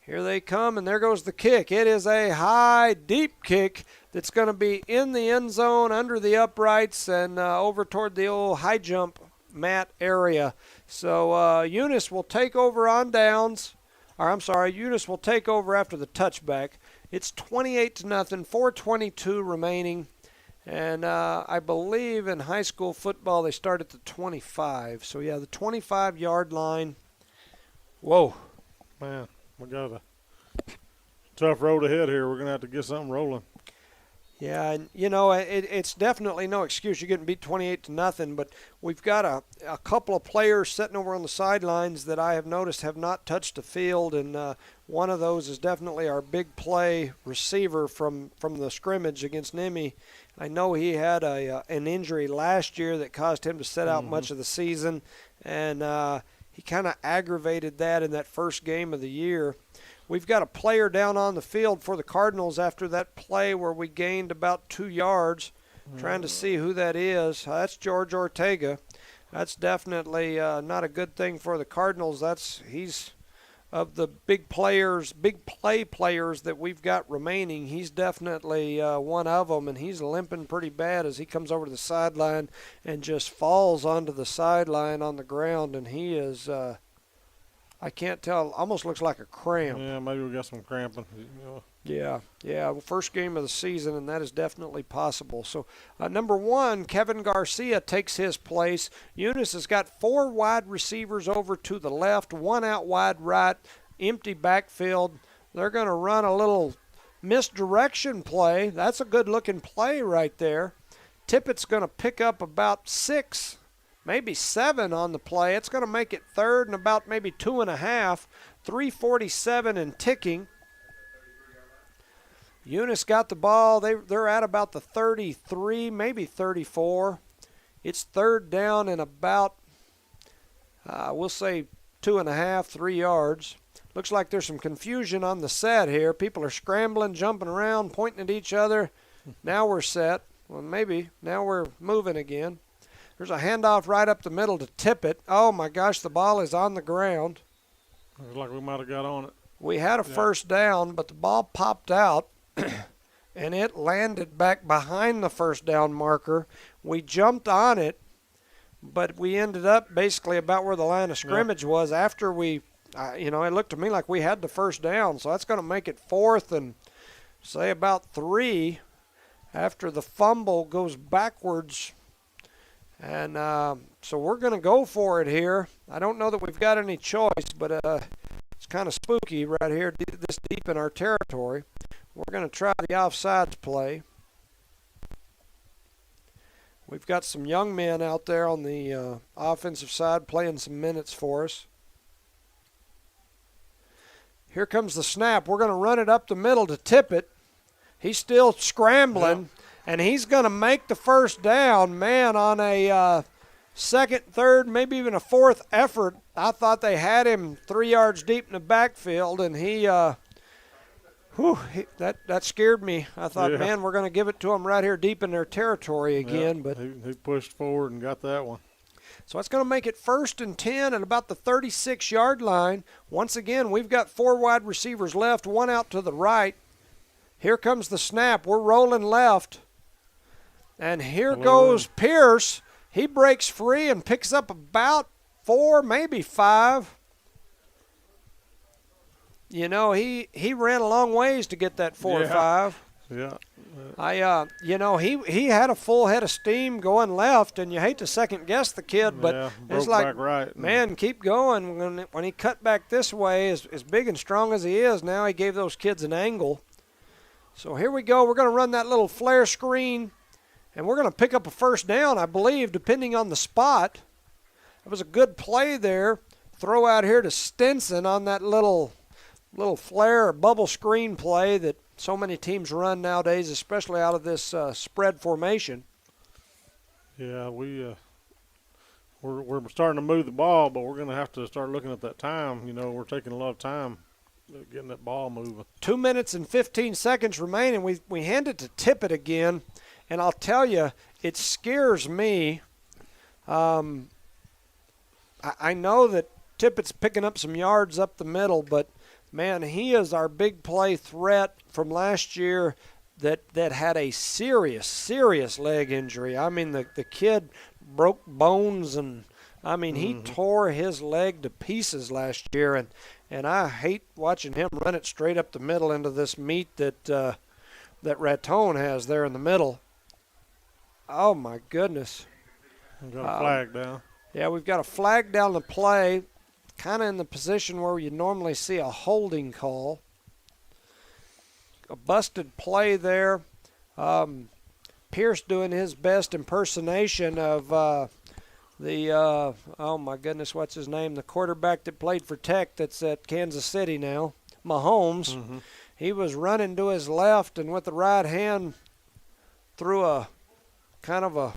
S1: Here they come, and there goes the kick. It is a high, deep kick that's going to be in the end zone, under the uprights, and over toward the old high jump mat area. So Eunice will take over on downs. Eunice will take over after the touchback. It's 28-0, 4:22 remaining. And I believe in high school football they start at the 25. So, yeah, the 25-yard line. Whoa.
S2: Man, we got a tough road ahead here. We're going to have to get something rolling.
S1: Yeah, and, it's definitely no excuse. You're getting beat 28-0, but we've got a couple of players sitting over on the sidelines that I have noticed have not touched the field, and one of those is definitely our big play receiver from the scrimmage against Nemi. I know he had an injury last year that caused him to sit out much of the season, and he kind of aggravated that in that first game of the year. We've got a player down on the field for the Cardinals after that play where we gained about 2 yards. Trying to see who that is. That's George Ortega. That's definitely not a good thing for the Cardinals. He's of the big players, big play players that we've got remaining, he's definitely one of them, and he's limping pretty bad as he comes over to the sideline and just falls onto the sideline on the ground, and he is, I can't tell, almost looks like a cramp.
S2: Yeah, maybe we got some cramping.
S1: Yeah, first game of the season, and that is definitely possible. So, number 1, Kevin Garcia takes his place. Eunice has got 4 wide receivers over to the left, 1 out wide right, empty backfield. They're going to run a little misdirection play. That's a good-looking play right there. Tippett's going to pick up about 6, maybe 7 on the play. It's going to make it third and about maybe 2.5, 3:47 and ticking. Eunice got the ball. They're at about the 33, maybe 34. It's third down and about, we'll say 2.5, 3 yards. Looks like there's some confusion on the set here. People are scrambling, jumping around, pointing at each other. Now we're set. Well, maybe. Now we're moving again. There's a handoff right up the middle to Tippett. Oh, my gosh, the ball is on the ground.
S2: Looks like we might have got on it.
S1: We had a first down, but the ball popped out. And it landed back behind the first down marker. We jumped on it, but we ended up basically about where the line of scrimmage was after we, it looked to me like we had the first down. So that's going to make it 4th and say about 3 after the fumble goes backwards. And so we're going to go for it here. I don't know that we've got any choice, but it's kind of spooky right here this deep in our territory. We're going to try the offsides play. We've got some young men out there on the offensive side playing some minutes for us. Here comes the snap. We're going to run it up the middle to Tippett. He's still scrambling, and he's going to make the first down. Man, on a second, third, maybe even a 4th effort, I thought they had him 3 yards deep in the backfield, and that scared me. I thought, man, we're going to give it to them right here deep in their territory again. But
S2: he pushed forward and got that one.
S1: So it's going to make it 1st and 10 at about the 36-yard line. Once again, we've got 4 wide receivers left, 1 out to the right. Here comes the snap. We're rolling left. And here goes Pierce. He breaks free and picks up about 4, maybe 5. He ran a long ways to get that 4 or 5.
S2: Yeah.
S1: He had a full head of steam going left, and you hate to second guess the kid, but it's like,
S2: back right.
S1: Man, keep going. When he cut back this way, as big and strong as he is, now he gave those kids an angle. So here we go. We're going to run that little flare screen, and we're going to pick up a first down, I believe, depending on the spot. It was a good play there. Throw out here to Stinson on that little flare or bubble screen play that so many teams run nowadays, especially out of this spread formation.
S2: Yeah, we're starting to move the ball, but we're going to have to start looking at that time. We're taking a lot of time getting that ball moving.
S1: 2 minutes and 15 seconds remaining. We hand it to Tippett again, and I'll tell you, it scares me. I know that Tippett's picking up some yards up the middle, but man, he is our big play threat from last year that had a serious leg injury. I mean, the kid broke bones, and I mean, he tore his leg to pieces last year, and I hate watching him run it straight up the middle into this meat that Raton has there in the middle. Oh, my goodness.
S2: We've got a flag down.
S1: Yeah, we've got a flag down the play, kind of in the position where you normally see a holding call. A busted play there. Pierce doing his best impersonation of oh my goodness, what's his name? The quarterback that played for Tech that's at Kansas City now, Mahomes.
S2: Mm-hmm.
S1: He was running to his left and with the right hand threw a kind of a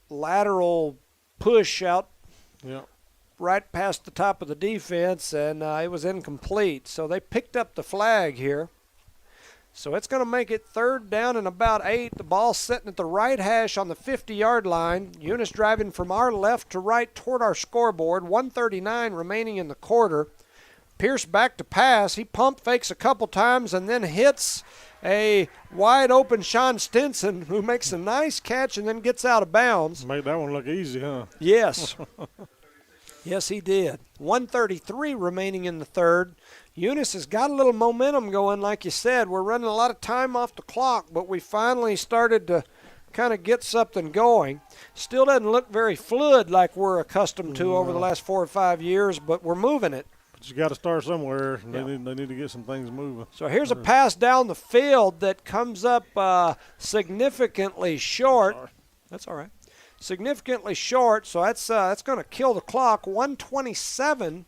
S1: lateral push out right past the top of the defense, and it was incomplete. So they picked up the flag here. So it's going to make it third down and about 8. The ball sitting at the right hash on the 50-yard line. Eunice driving from our left to right toward our scoreboard. 1:39 remaining in the quarter. Pierce back to pass. He pump fakes a couple times and then hits a wide open Sean Stinson, who makes a nice catch and then gets out of bounds.
S2: Made that one look easy, huh?
S1: Yes. Yes, he did. 1:33 remaining in the third. Eunice has got a little momentum going, like you said. We're running a lot of time off the clock, but we finally started to kind of get something going. Still doesn't look very fluid like we're accustomed to over the last 4 or 5 years, but we're moving it.
S2: But you got to start somewhere.
S1: Yeah.
S2: They need to get some things moving.
S1: So here's a pass down the field that comes up significantly short.
S2: Sorry.
S1: That's all right. Significantly short, so that's going to kill the clock. 1:27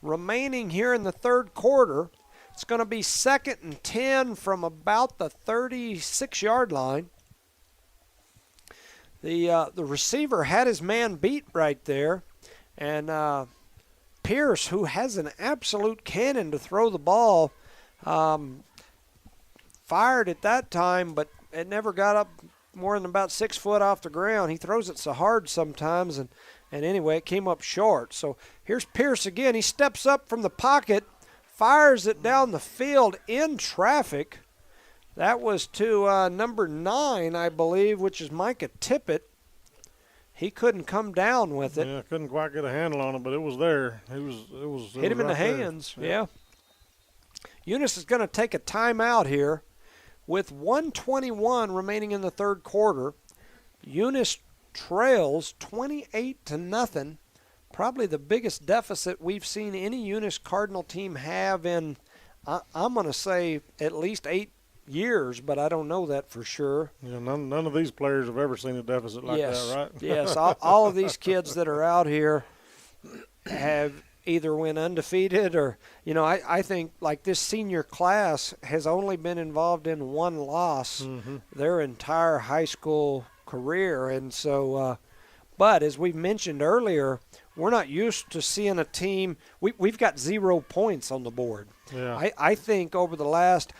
S1: remaining here in the third quarter. It's going to be 2nd and 10 from about the 36-yard line. The receiver had his man beat right there, and Pierce, who has an absolute cannon to throw the ball, fired at that time, but it never got up more than about 6 foot off the ground. He throws it so hard sometimes, and anyway, it came up short. So here's Pierce again. He steps up from the pocket, fires it down the field in traffic. That was to number 9, I believe, which is Micah Tippett. He couldn't come down with it.
S2: Yeah, couldn't quite get a handle on it, but it was there. It was
S1: hit him in the hands. Yeah. Eunice is going to take a timeout here with 1:21 remaining in the third quarter. Eunice trails 28-0. Probably the biggest deficit we've seen any Eunice Cardinal team have in, I'm going to say, at least 8 years, but I don't know that for sure.
S2: Yeah, none of these players have ever seen a deficit like that, right?
S1: Yes, all of these kids that are out here have either went undefeated or, I think like this senior class has only been involved in one loss their entire high school career. And so, but as we mentioned earlier, we're not used to seeing a team. We've got 0 points on the board.
S2: Yeah.
S1: I think over the last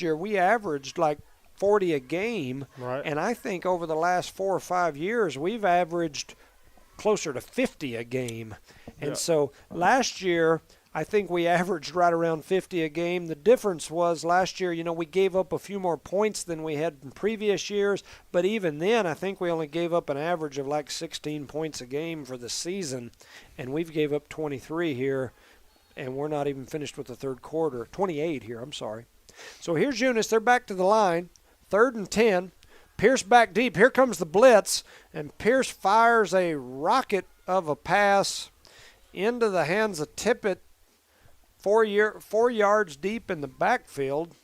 S1: year we averaged like 40 a game.
S2: Right.
S1: And I think over the last 4 or 5 years we've averaged closer to 50 a game. And so last year I think we averaged right around 50 a game. The difference was last year, we gave up a few more points than we had in previous years. But even then, I think we only gave up an average of like 16 points a game for the season. And we've gave up 23 here, and we're not even finished with the third quarter. 28 here, I'm sorry. So here's Eunice. They're back to the line. 3rd and 10. Pierce back deep. Here comes the blitz, and Pierce fires a rocket of a pass into the hands of Tippett. 4 yards deep in the backfield.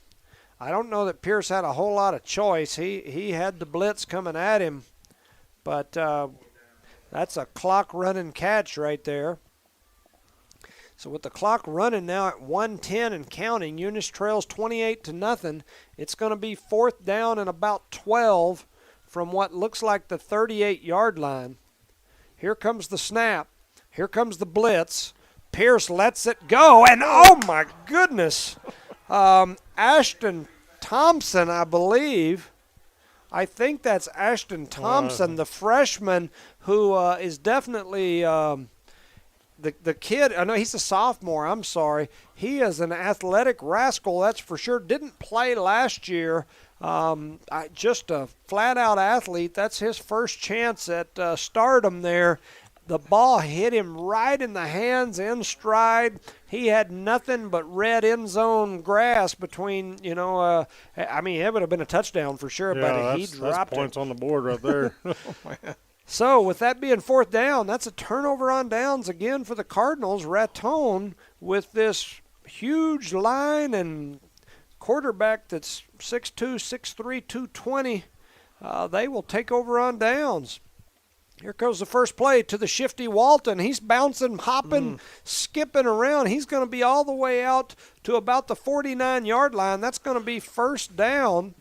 S1: I don't know that Pierce had a whole lot of choice. He had the blitz coming at him, but that's a clock-running catch right there. So with the clock running now at 1:10 and counting, Eunice trails 28-0. It's going to be 4th down and about 12 from what looks like the 38-yard line. Here comes the snap. Here comes the blitz. Pierce lets it go, and oh my goodness, Ashton Thompson, I believe. I think that's Ashton Thompson, the freshman, who is definitely the kid. I know he's a sophomore. I'm sorry. He is an athletic rascal, that's for sure. Didn't play last year. Just a flat-out athlete. That's his first chance at stardom there. The ball hit him right in the hands in stride. He had nothing but red end zone grass between, it would have been a touchdown for sure, but he dropped
S2: that's points on the board right there.
S1: So with that being 4th down, that's a turnover on downs again for the Cardinals. Raton with this huge line and quarterback that's 6'2", 6'3", 220. They will take over on downs. Here goes the first play to the shifty Walton. He's bouncing, hopping, skipping around. He's going to be all the way out to about the 49-yard line. That's going to be 1st down.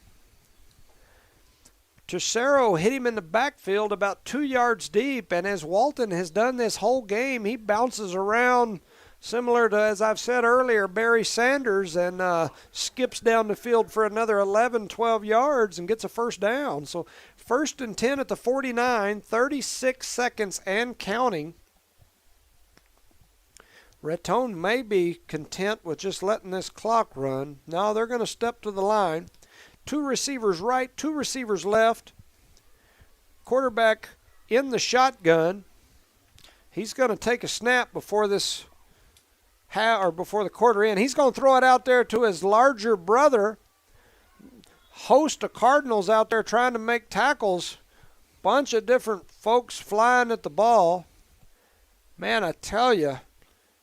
S1: Tercero hit him in the backfield about 2 yards deep, and as Walton has done this whole game, he bounces around similar to, as I've said earlier, Barry Sanders, and skips down the field for another 11, 12 yards and gets a 1st down. So 1st and 10 at the 49, 36 seconds and counting. Raton may be content with just letting this clock run. Now they're going to step to the line. 2 receivers right, 2 receivers left. Quarterback in the shotgun. He's going to take a snap before this before the quarter end. He's going to throw it out there to his larger brother. Host of Cardinals out there trying to make tackles. Bunch of different folks flying at the ball. Man, I tell you,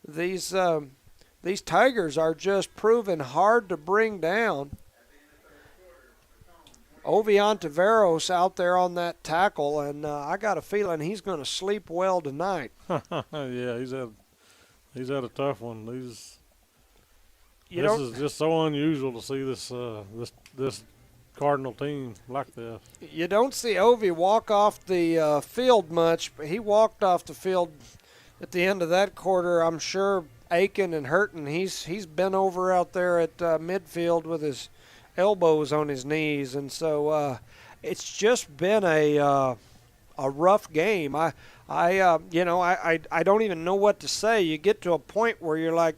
S1: these Tigers are just proving hard to bring down. Oviantiveros out there on that tackle, and I got a feeling he's going to sleep well tonight.
S2: Yeah, he's had a tough one. This is just so unusual to see this Cardinal team like this.
S1: You don't see Ovi walk off the field much, but he walked off the field at the end of that quarter. I'm sure aching and hurting. He's been over out there at midfield with his elbows on his knees, and so it's just been a rough game. I don't even know what to say. You get to a point where you're like,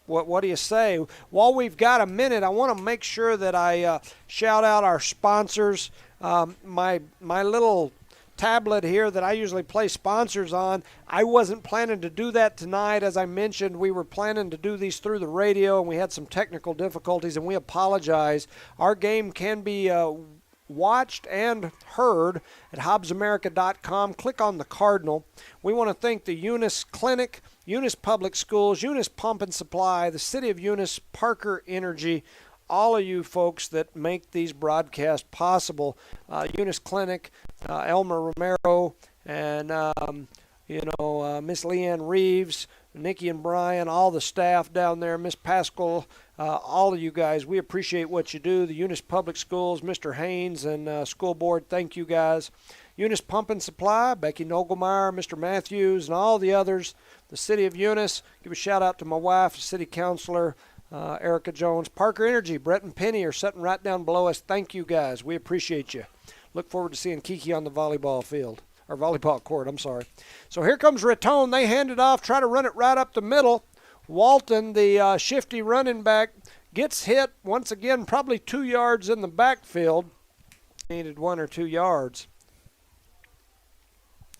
S1: what do you say? While we've got a minute, I want to make sure that I shout out our sponsors. My little tablet here that I usually play sponsors on, I wasn't planning to do that tonight. As I mentioned, we were planning to do these through the radio, and we had some technical difficulties, and we apologize. Our game can be watched and heard at HobbsAmerica.com. Click on the Cardinal. We want to thank the Eunice Clinic, Eunice Public Schools, Eunice Pump and Supply, the City of Eunice, Parker Energy, all of you folks that make these broadcasts possible. Eunice Clinic, Elmer Romero, and Miss Leanne Reeves, Nikki and Brian, all the staff down there, Miss Pascal, all of you guys. We appreciate what you do. The Eunice Public Schools, Mr. Haynes, and School Board, thank you guys. Eunice Pump and Supply, Becky Nogelmeyer, Mr. Matthews, and all the others. The City of Eunice, give a shout out to my wife, City Councilor, Erica Jones. Parker Energy, Brett and Penny are sitting right down below us. Thank you guys. We appreciate you. Look forward to seeing Kiki on the volleyball field, or volleyball court, I'm sorry. So here comes Raton. They hand it off, try to run it right up the middle. Walton, the shifty running back, gets hit once again, probably 2 yards in the backfield. Needed 1 or 2 yards.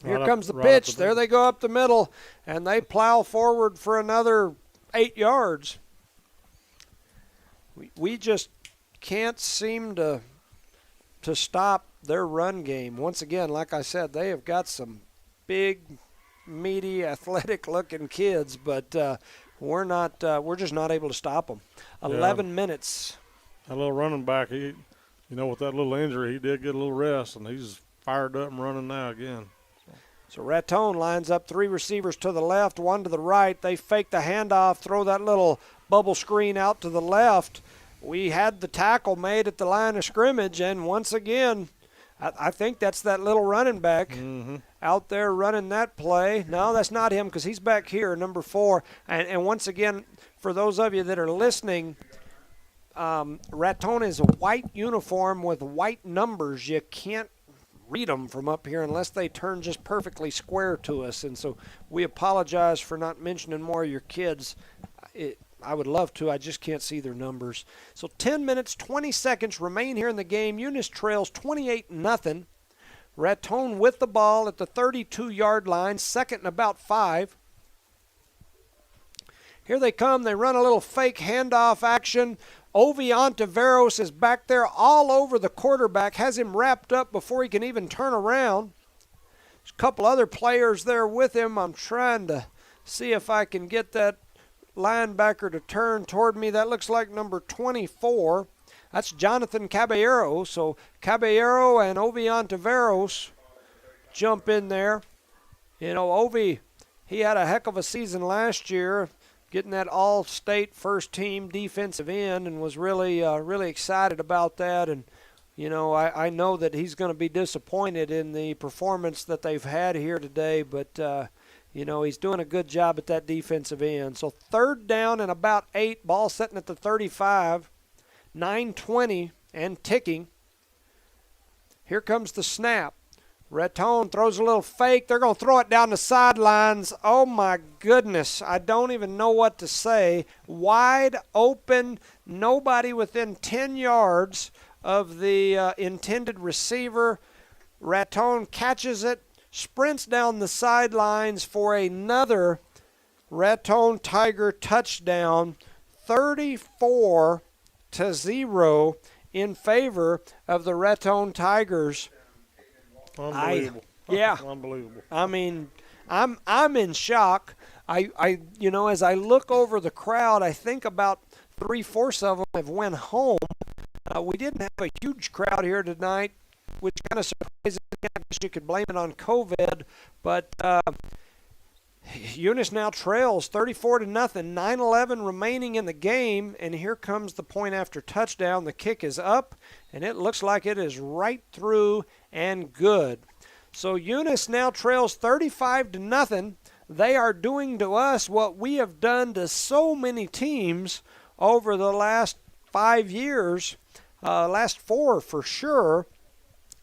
S1: Here comes the pitch. There they go up the middle, and they plow forward for another 8 yards. We just can't seem to stop their run game. Once again, like I said, they have got some big, meaty, athletic-looking kids, but we're just not able to stop them. 11 minutes.
S2: That little running back, with that little injury, he did get a little rest, and he's fired up and running now again.
S1: So Raton lines up 3 receivers to the left, 1 to the right. They fake the handoff, throw that little bubble screen out to the left. We had the tackle made at the line of scrimmage, and once again, I think that's that little running back out there running that play. No, that's not him because he's back here, number 4. And once again, for those of you that are listening, Raton is a white uniform with white numbers. You can't read them from up here unless they turn just perfectly square to us. And so we apologize for not mentioning more of your kids. I would love to. I just can't see their numbers. So 10 minutes, 20 seconds remain here in the game. Eunice trails 28-0. Raton with the ball at the 32-yard line, second and about 5. Here they come. They run a little fake handoff action. Oviantiveros is back there all over the quarterback, has him wrapped up before he can even turn around. There's a couple other players there with him. I'm trying to see if I can get that linebacker to turn toward me. That looks like number 24. That's Jonathan Caballero. So Caballero and Oviantiveros jump in there. Ovi, he had a heck of a season last year, getting that all-state first-team defensive end, and was really excited about that. And, I know that he's going to be disappointed in the performance that they've had here today, but, he's doing a good job at that defensive end. So 3rd down and about 8, ball sitting at the 35, 9:20 and ticking. Here comes the snap. Raton throws a little fake. They're going to throw it down the sidelines. Oh, my goodness. I don't even know what to say. Wide open, nobody within 10 yards of the intended receiver. Raton catches it, sprints down the sidelines for another Raton Tiger touchdown, 34-0 in favor of the Raton Tigers.
S2: Unbelievable. Unbelievable.
S1: I mean, I'm in shock. I as I look over the crowd, I think about 3/4 of them have went home. We didn't have a huge crowd here tonight, which kind of surprises me. I guess you could blame it on COVID, but Eunice now trails 34-0, 9:11 remaining in the game, and here comes the point after touchdown. The kick is up, and it looks like it is right through and good. So Eunice now trails 35-0. They are doing to us what we have done to so many teams over the last 5 years, last 4 for sure.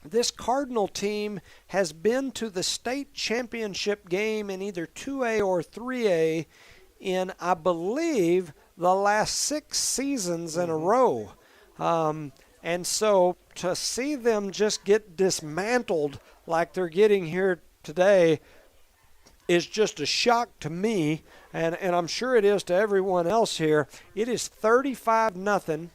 S1: This Cardinal team has been to the state championship game in either 2A or 3A in, I believe, the last 6 seasons in a row. And so to see them just get dismantled like they're getting here today is just a shock to me, and I'm sure it is to everyone else here. It is 35-0,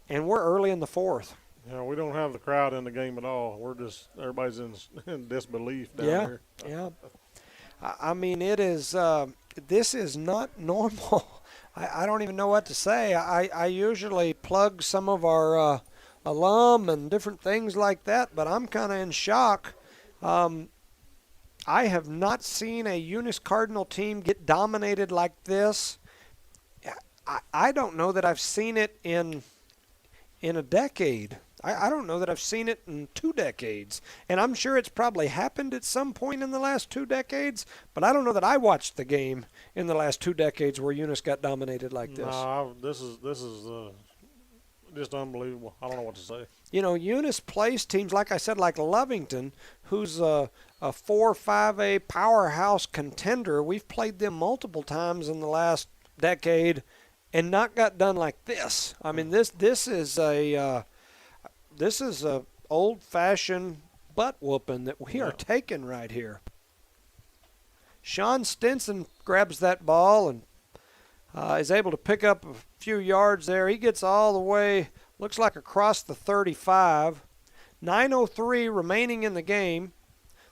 S1: and we're early in the 4th.
S2: Yeah, we don't have the crowd in the game at all. We're just everybody's in disbelief down here.
S1: Yeah. I mean, it is. This is not normal. I don't even know what to say. I usually plug some of our alum and different things like that, but I'm kind of in shock. I have not seen a Eunice Cardinal team get dominated like this. I don't know that I've seen it in a decade. I don't know that I've seen it in 2 decades. And I'm sure it's probably happened at some point in the last 2 decades, but I don't know that I watched the game in the last 2 decades where Eunice got dominated like this.
S2: No, this is just unbelievable. I don't know what to say.
S1: You know, Eunice plays teams, like I said, like Lovington, who's a 4-5A powerhouse contender. We've played them multiple times in the last decade and not got done like this. I mean, this is a old-fashioned butt whooping that we are taking right here. Sean Stinson grabs that ball and is able to pick up a few yards there. He gets all the way, looks like across the 35. 9:03 remaining in the game.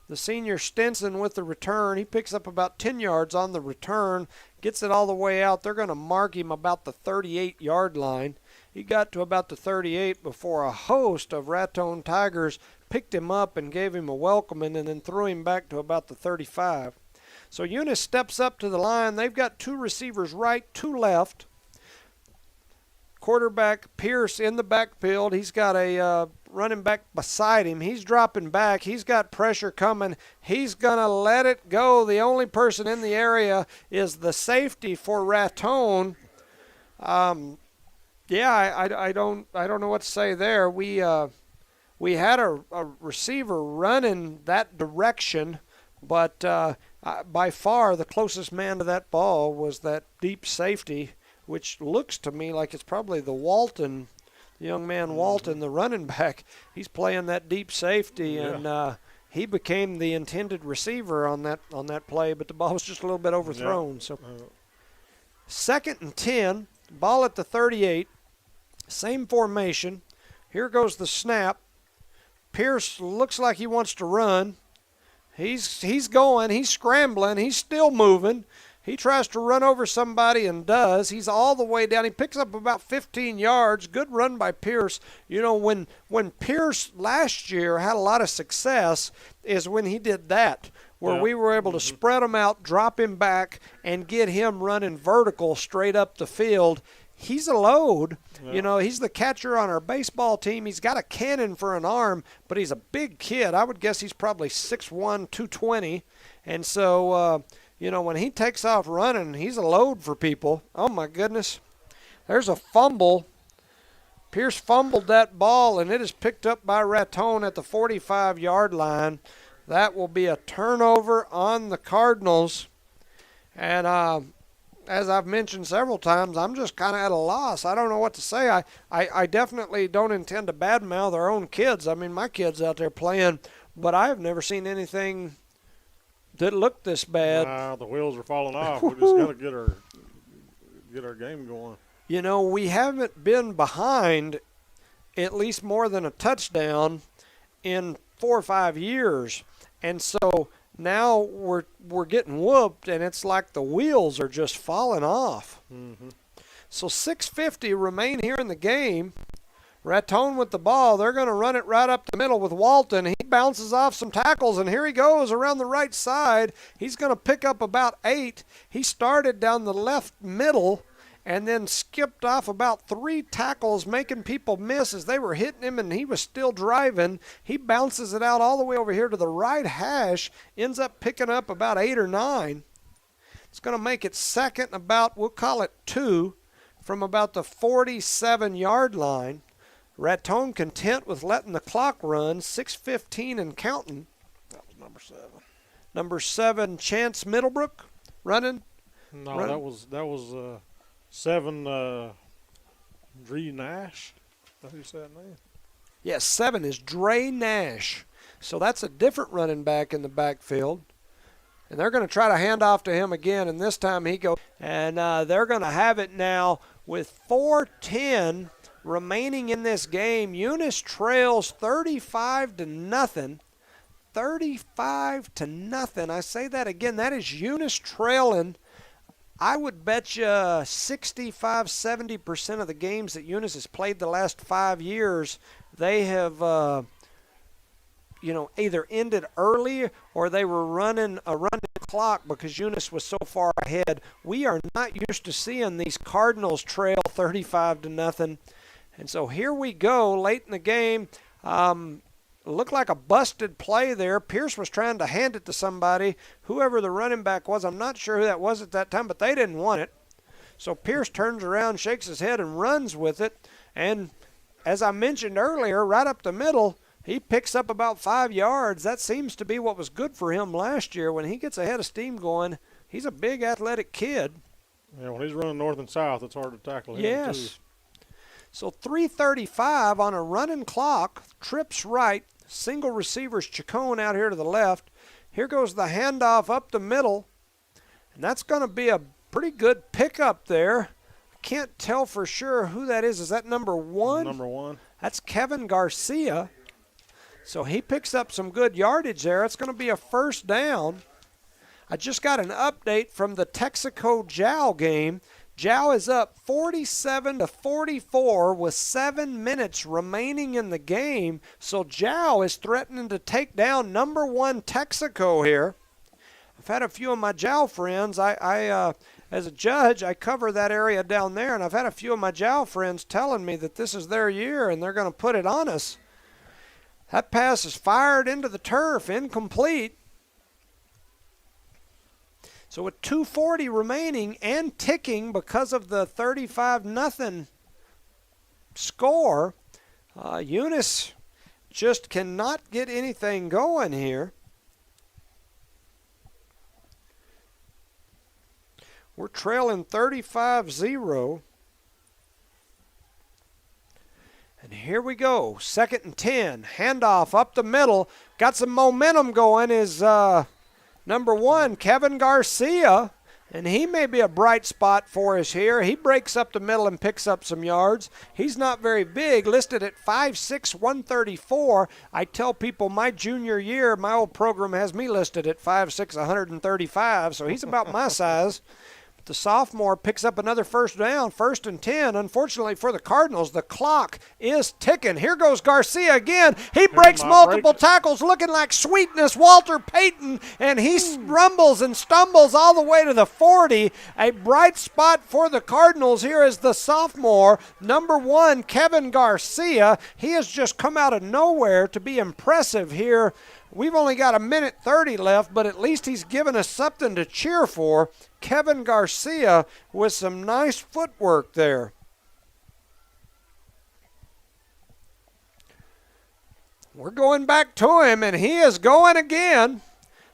S1: The senior Stinson with the return. He picks up about 10 yards on the return, gets it all the way out. They're going to mark him about the 38-yard line. He got to about the 38 before a host of Raton Tigers picked him up and gave him a welcoming and then threw him back to about the 35. So Eunice steps up to the line. They've got 2 receivers right, 2 left. Quarterback Pierce in the backfield. He's got a running back beside him. He's dropping back. He's got pressure coming. He's going to let it go. The only person in the area is the safety for Raton. I don't know what to say there. We had a receiver running that direction, but by far the closest man to that ball was that deep safety, which looks to me like it's probably the young man Walton, the running back. He's playing that deep safety, and he became the intended receiver on that play, but the ball was just a little bit overthrown. So 2nd and 10, ball at the 38, same formation. Here goes the snap. Pierce looks like he wants to run. He's going. He's scrambling. He's still moving. He tries to run over somebody and does. He's all the way down. He picks up about 15 yards. Good run by Pierce. You know, when Pierce last year had a lot of success is when he did that, where we were able to spread him out, drop him back, and get him running vertical straight up the field. He's a load. You know, he's the catcher on our baseball team. He's got a cannon for an arm, but he's a big kid. I would guess he's probably 6'1", 220. And so, when he takes off running, he's a load for people. Oh, my goodness. There's a fumble Pierce fumbled that ball, and it is picked up by Raton at the 45-yard line. That will be a turnover on the Cardinals. And as I've mentioned several times, I'm just kind of at a loss. I don't know what to say. I definitely don't intend to badmouth our own kids. I mean, my kid's out there playing, but I've never seen anything that looked this bad.
S2: The wheels are falling off. We just got to get our game going.
S1: You know, we haven't been behind at least more than a touchdown in 4 or 5 years. And so now we're getting whooped, and it's like the wheels are just falling off.
S2: Mm-hmm.
S1: So 6:50 remain here in the game. Raton with the ball. They're going to run it right up the middle with Walton. He bounces off some tackles, and here he goes around the right side. He's going to pick up about 8. He started down the left middle and then skipped off about 3 tackles, making people miss as they were hitting him, and he was still driving. He bounces it out all the way over here to the right hash, ends up picking up about 8 or 9. It's going to make it second about, we'll call it 2, from about the 47-yard line. Raton content with letting the clock run, 6:15 and counting.
S2: That was number 7.
S1: Number 7, Chance Middlebrook, running.
S2: No, that was 7, Dre Nash. Is that who you said name?
S1: Yes, 7 is Dre Nash. So that's a different running back in the backfield. And they're going to try to hand off to him again, and this time he goes. And they're going to have it now with 4:10 remaining in this game. Eunice trails 35-0. 35-0. I say that again. That is Eunice trailing. I would bet you 65-70% of the games that Eunice has played the last 5 years, they have, either ended early or they were running a running clock because Eunice was so far ahead. We are not used to seeing these Cardinals trail 35-0. And so here we go late in the game. Looked like a busted play there. Pierce was trying to hand it to somebody. Whoever the running back was, I'm not sure who that was at that time, but they didn't want it. So Pierce turns around, shakes his head, and runs with it. And as I mentioned earlier, right up the middle, he picks up about 5 yards. That seems to be what was good for him last year. When he gets a head of steam going, he's a big athletic kid.
S2: Yeah, when he's running north and south, it's hard to tackle him,
S1: yes.
S2: too.
S1: So 3:35 on a running clock, trips right, single receivers Chacon out here to the left. Here goes the handoff up the middle, and that's going to be a pretty good pickup there. I can't tell for sure who that is. Is that number 1?
S2: Number 1.
S1: That's Kevin Garcia. So he picks up some good yardage there. It's going to be a first down. I just got an update from the Texaco Jow game. Jow is up 47-44 with 7 minutes remaining in the game. So Jow is threatening to take down number 1 Texaco here. I've had a few of my Jow friends. I as a judge, I cover that area down there, and I've had a few of my Jow friends telling me that this is their year and they're going to put it on us. That pass is fired into the turf, incomplete. So with 2:40 remaining and ticking because of the 35-0 score, Eunice just cannot get anything going here. We're trailing 35-0. And here we go, 2nd and 10. Handoff up the middle. Got some momentum going is number 1, Kevin Garcia, and he may be a bright spot for us here. He breaks up the middle and picks up some yards. He's not very big, listed at 5'6", 134. I tell people my junior year, my old program has me listed at 5'6", 135, so he's about my size. The sophomore picks up another first down, 1st and 10. Unfortunately for the Cardinals, the clock is ticking. Here goes Garcia again. He breaks multiple tackles looking like sweetness, Walter Payton, and he rumbles and stumbles all the way to the 40. A bright spot for the Cardinals here is the sophomore, number 1, Kevin Garcia. He has just come out of nowhere to be impressive here. We've only got 1:30 left, but at least he's given us something to cheer for. Kevin Garcia with some nice footwork there. We're going back to him, and he is going again.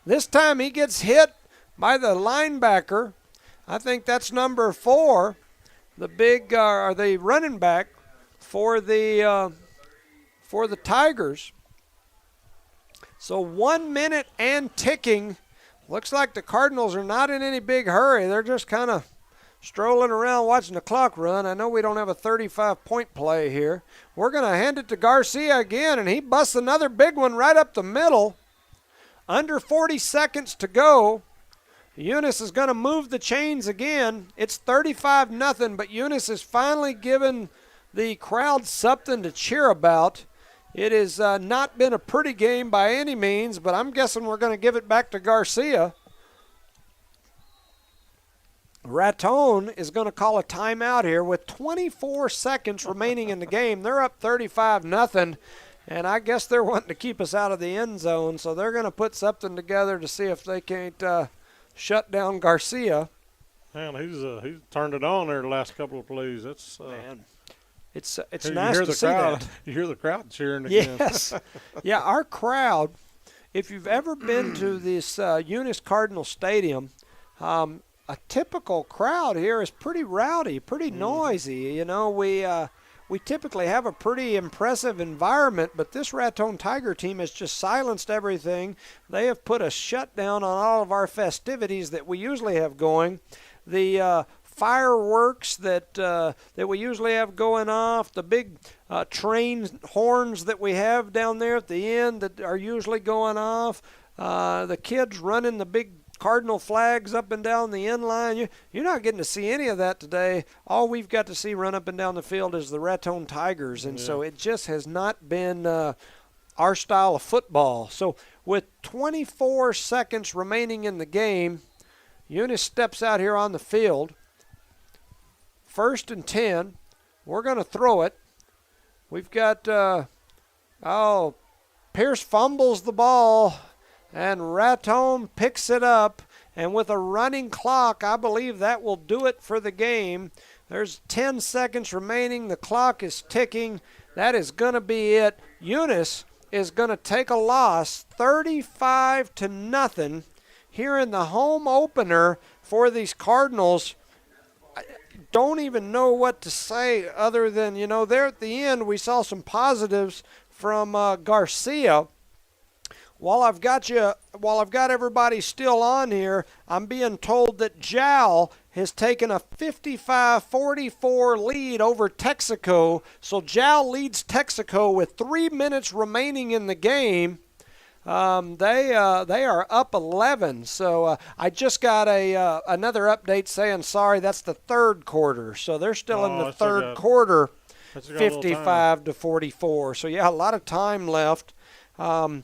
S1: This time he gets hit by the linebacker. I think that's number 4, the big or the running back for the Tigers. So 1 minute and ticking. Looks like the Cardinals are not in any big hurry. They're just kind of strolling around watching the clock run. I know we don't have a 35-point play here. We're going to hand it to Garcia again, and he busts another big one right up the middle. Under 40 seconds to go. Eunice is going to move the chains again. It's 35-0, but Eunice has finally given the crowd something to cheer about. It has not been a pretty game by any means, but I'm guessing we're going to give it back to Garcia. Raton is going to call a timeout here with 24 seconds remaining in the game. They're up 35-0, and I guess they're wanting to keep us out of the end zone, so they're going to put something together to see if they can't shut down Garcia.
S2: Man, he's turned it on there the last couple of plays. That's
S1: man. It's nice to see that.
S2: You hear the crowd cheering again.
S1: Yes. Yeah, our crowd, if you've ever been to this Eunice Cardinal Stadium, a typical crowd here is pretty rowdy, pretty noisy. You know, we typically have a pretty impressive environment, but this Raton Tiger team has just silenced everything. They have put a shutdown on all of our festivities that we usually have going. The fireworks that we usually have going off, the big train horns that we have down there at the end that are usually going off, the kids running the big Cardinal flags up and down the end line. You're not getting to see any of that today. All we've got to see run up and down the field is the Raton Tigers, and so it just has not been our style of football. So with 24 seconds remaining in the game, Eunice steps out here on the field. 1st and 10. We're going to throw it. We've got, Pierce fumbles the ball, and Raton picks it up. And with a running clock, I believe that will do it for the game. There's 10 seconds remaining. The clock is ticking. That is going to be it. Eunice is going to take a loss, 35-0, here in the home opener for these Cardinals. Don't even know what to say other than, there at the end we saw some positives from Garcia. While I've got everybody still on here, I'm being told that Jowl has taken a 55-44 lead over Texaco. So Jowl leads Texaco with 3 minutes remaining in the game. They are up 11. So I just got another update saying, sorry, that's the third quarter. So they're still in the third quarter, 55-44. So, yeah, a lot of time left. Jowl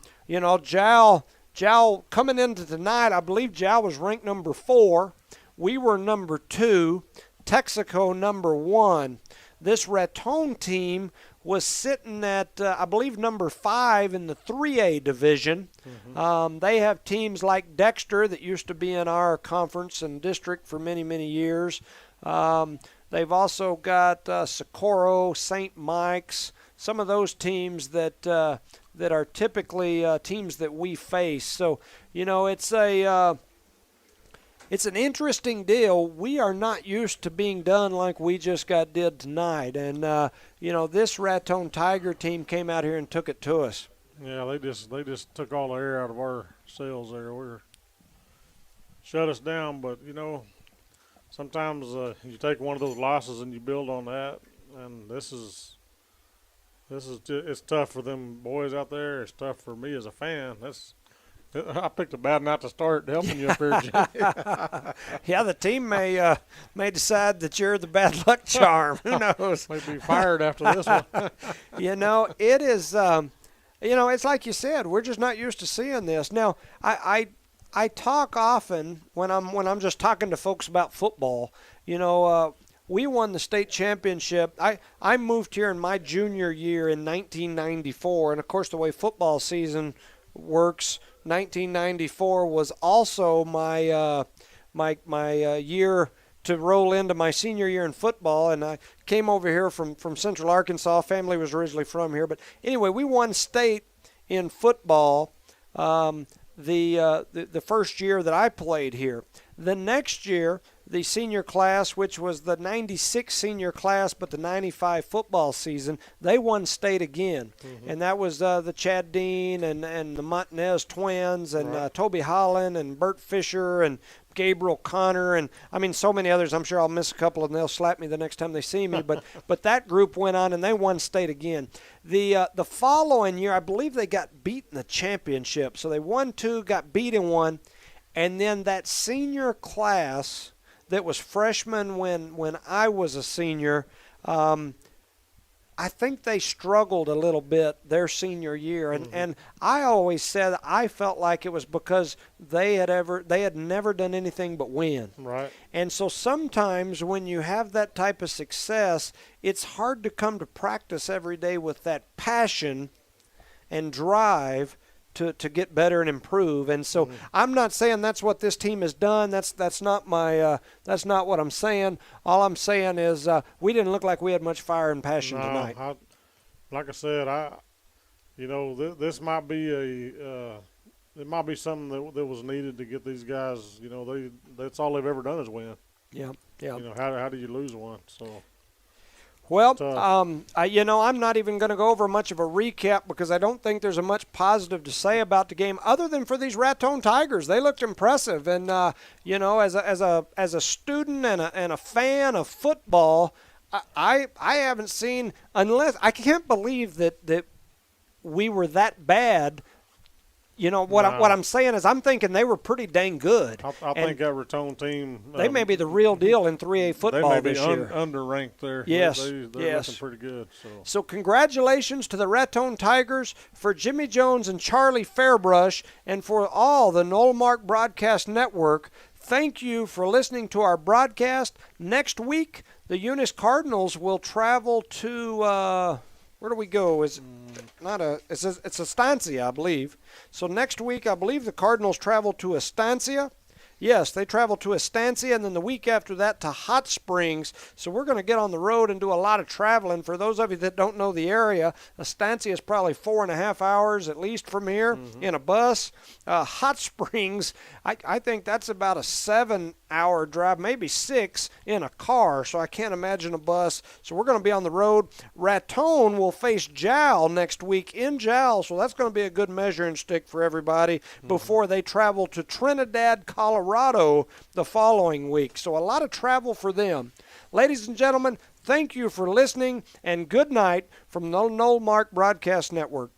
S1: coming into tonight, I believe Jowl was ranked number 4. We were number 2. Texaco number 1. This Raton team was sitting at, I believe, number 5 in the 3A division. Mm-hmm. They have teams like Dexter that used to be in our conference and district for many, many years. They've also got Socorro, St. Mike's, some of those teams that are typically teams that we face. So, it's an interesting deal. We are not used to being done like we just did tonight. And, this Raton Tiger team came out here and took it to us.
S2: Yeah, they just took all the air out of our sails there. Shut us down. But, sometimes you take one of those losses and you build on that. And it's tough for them boys out there. It's tough for me as a fan. I picked a bad night to start helping you up here, Jay.
S1: Yeah, the team may decide that you're the bad luck charm. Who knows?
S2: Might be fired after this one.
S1: It is. It's like you said. We're just not used to seeing this. Now, I talk often when I'm just talking to folks about football. We won the state championship. I moved here in my junior year in 1994, and of course the way football season works, 1994 was also my year to roll into my senior year in football, and I came over here from Central Arkansas. Family was originally from here, but anyway, we won state in football the first year that I played here. The next year, the senior class, which was the 96 senior class but the 95 football season, they won state again. And that was the Chad Dean and the Montanez twins and Toby Holland and Bert Fisher and Gabriel Connor, and I mean so many others. I'm sure I'll miss a couple and they'll slap me the next time they see me. But that group went on and they won state again. The following year, I believe they got beat in the championship. So they won 2, got beat in 1, and then that senior class that was freshmen when I was a senior, I think they struggled a little bit their senior year, and I always said I felt like it was because they had never done anything but win.
S2: Right.
S1: And so sometimes when you have that type of success, it's hard to come to practice every day with that passion and drive to get better and improve. And so I'm not saying that's what this team has done. That's not what I'm saying. All I'm saying is we didn't look like we had much fire and passion tonight.
S2: Like I said, this might be it might be something that was needed to get these guys. That's all they've ever done is win.
S1: Yeah.
S2: How do you lose one? So.
S1: Well, I'm not even going to go over much of a recap because I don't think there's much positive to say about the game other than for these Raton Tigers. They looked impressive, and as a student and a fan of football, I haven't seen, unless I can't believe that we were that bad. What I'm saying is I'm thinking they were pretty dang good.
S2: I think that Raton team.
S1: They may be the real deal in 3A football this year.
S2: They may be underranked there.
S1: Yes,
S2: they're
S1: yes.
S2: looking pretty good.
S1: So congratulations to the Raton Tigers, for Jimmy Jones and Charlie Fairbrush, and for all the Knollmark Broadcast Network. Thank you for listening to our broadcast. Next week, the Eunice Cardinals will travel to where do we go? It's Estancia, I believe. So next week, I believe the Cardinals travel to Estancia. Yes, they travel to Estancia, and then the week after that to Hot Springs. So we're going to get on the road and do a lot of traveling. For those of you that don't know the area, Estancia is probably 4.5 hours at least from here in a bus. Hot Springs, I think that's about a 7-hour drive, maybe 6 in a car. So I can't imagine a bus. So we're going to be on the road. Raton will face Jowl next week in Jowl. So that's going to be a good measuring stick for everybody before they travel to Trinidad, Colorado the following week. So a lot of travel for them. Ladies and gentlemen, thank you for listening, and good night from the Knollmark Broadcast Network.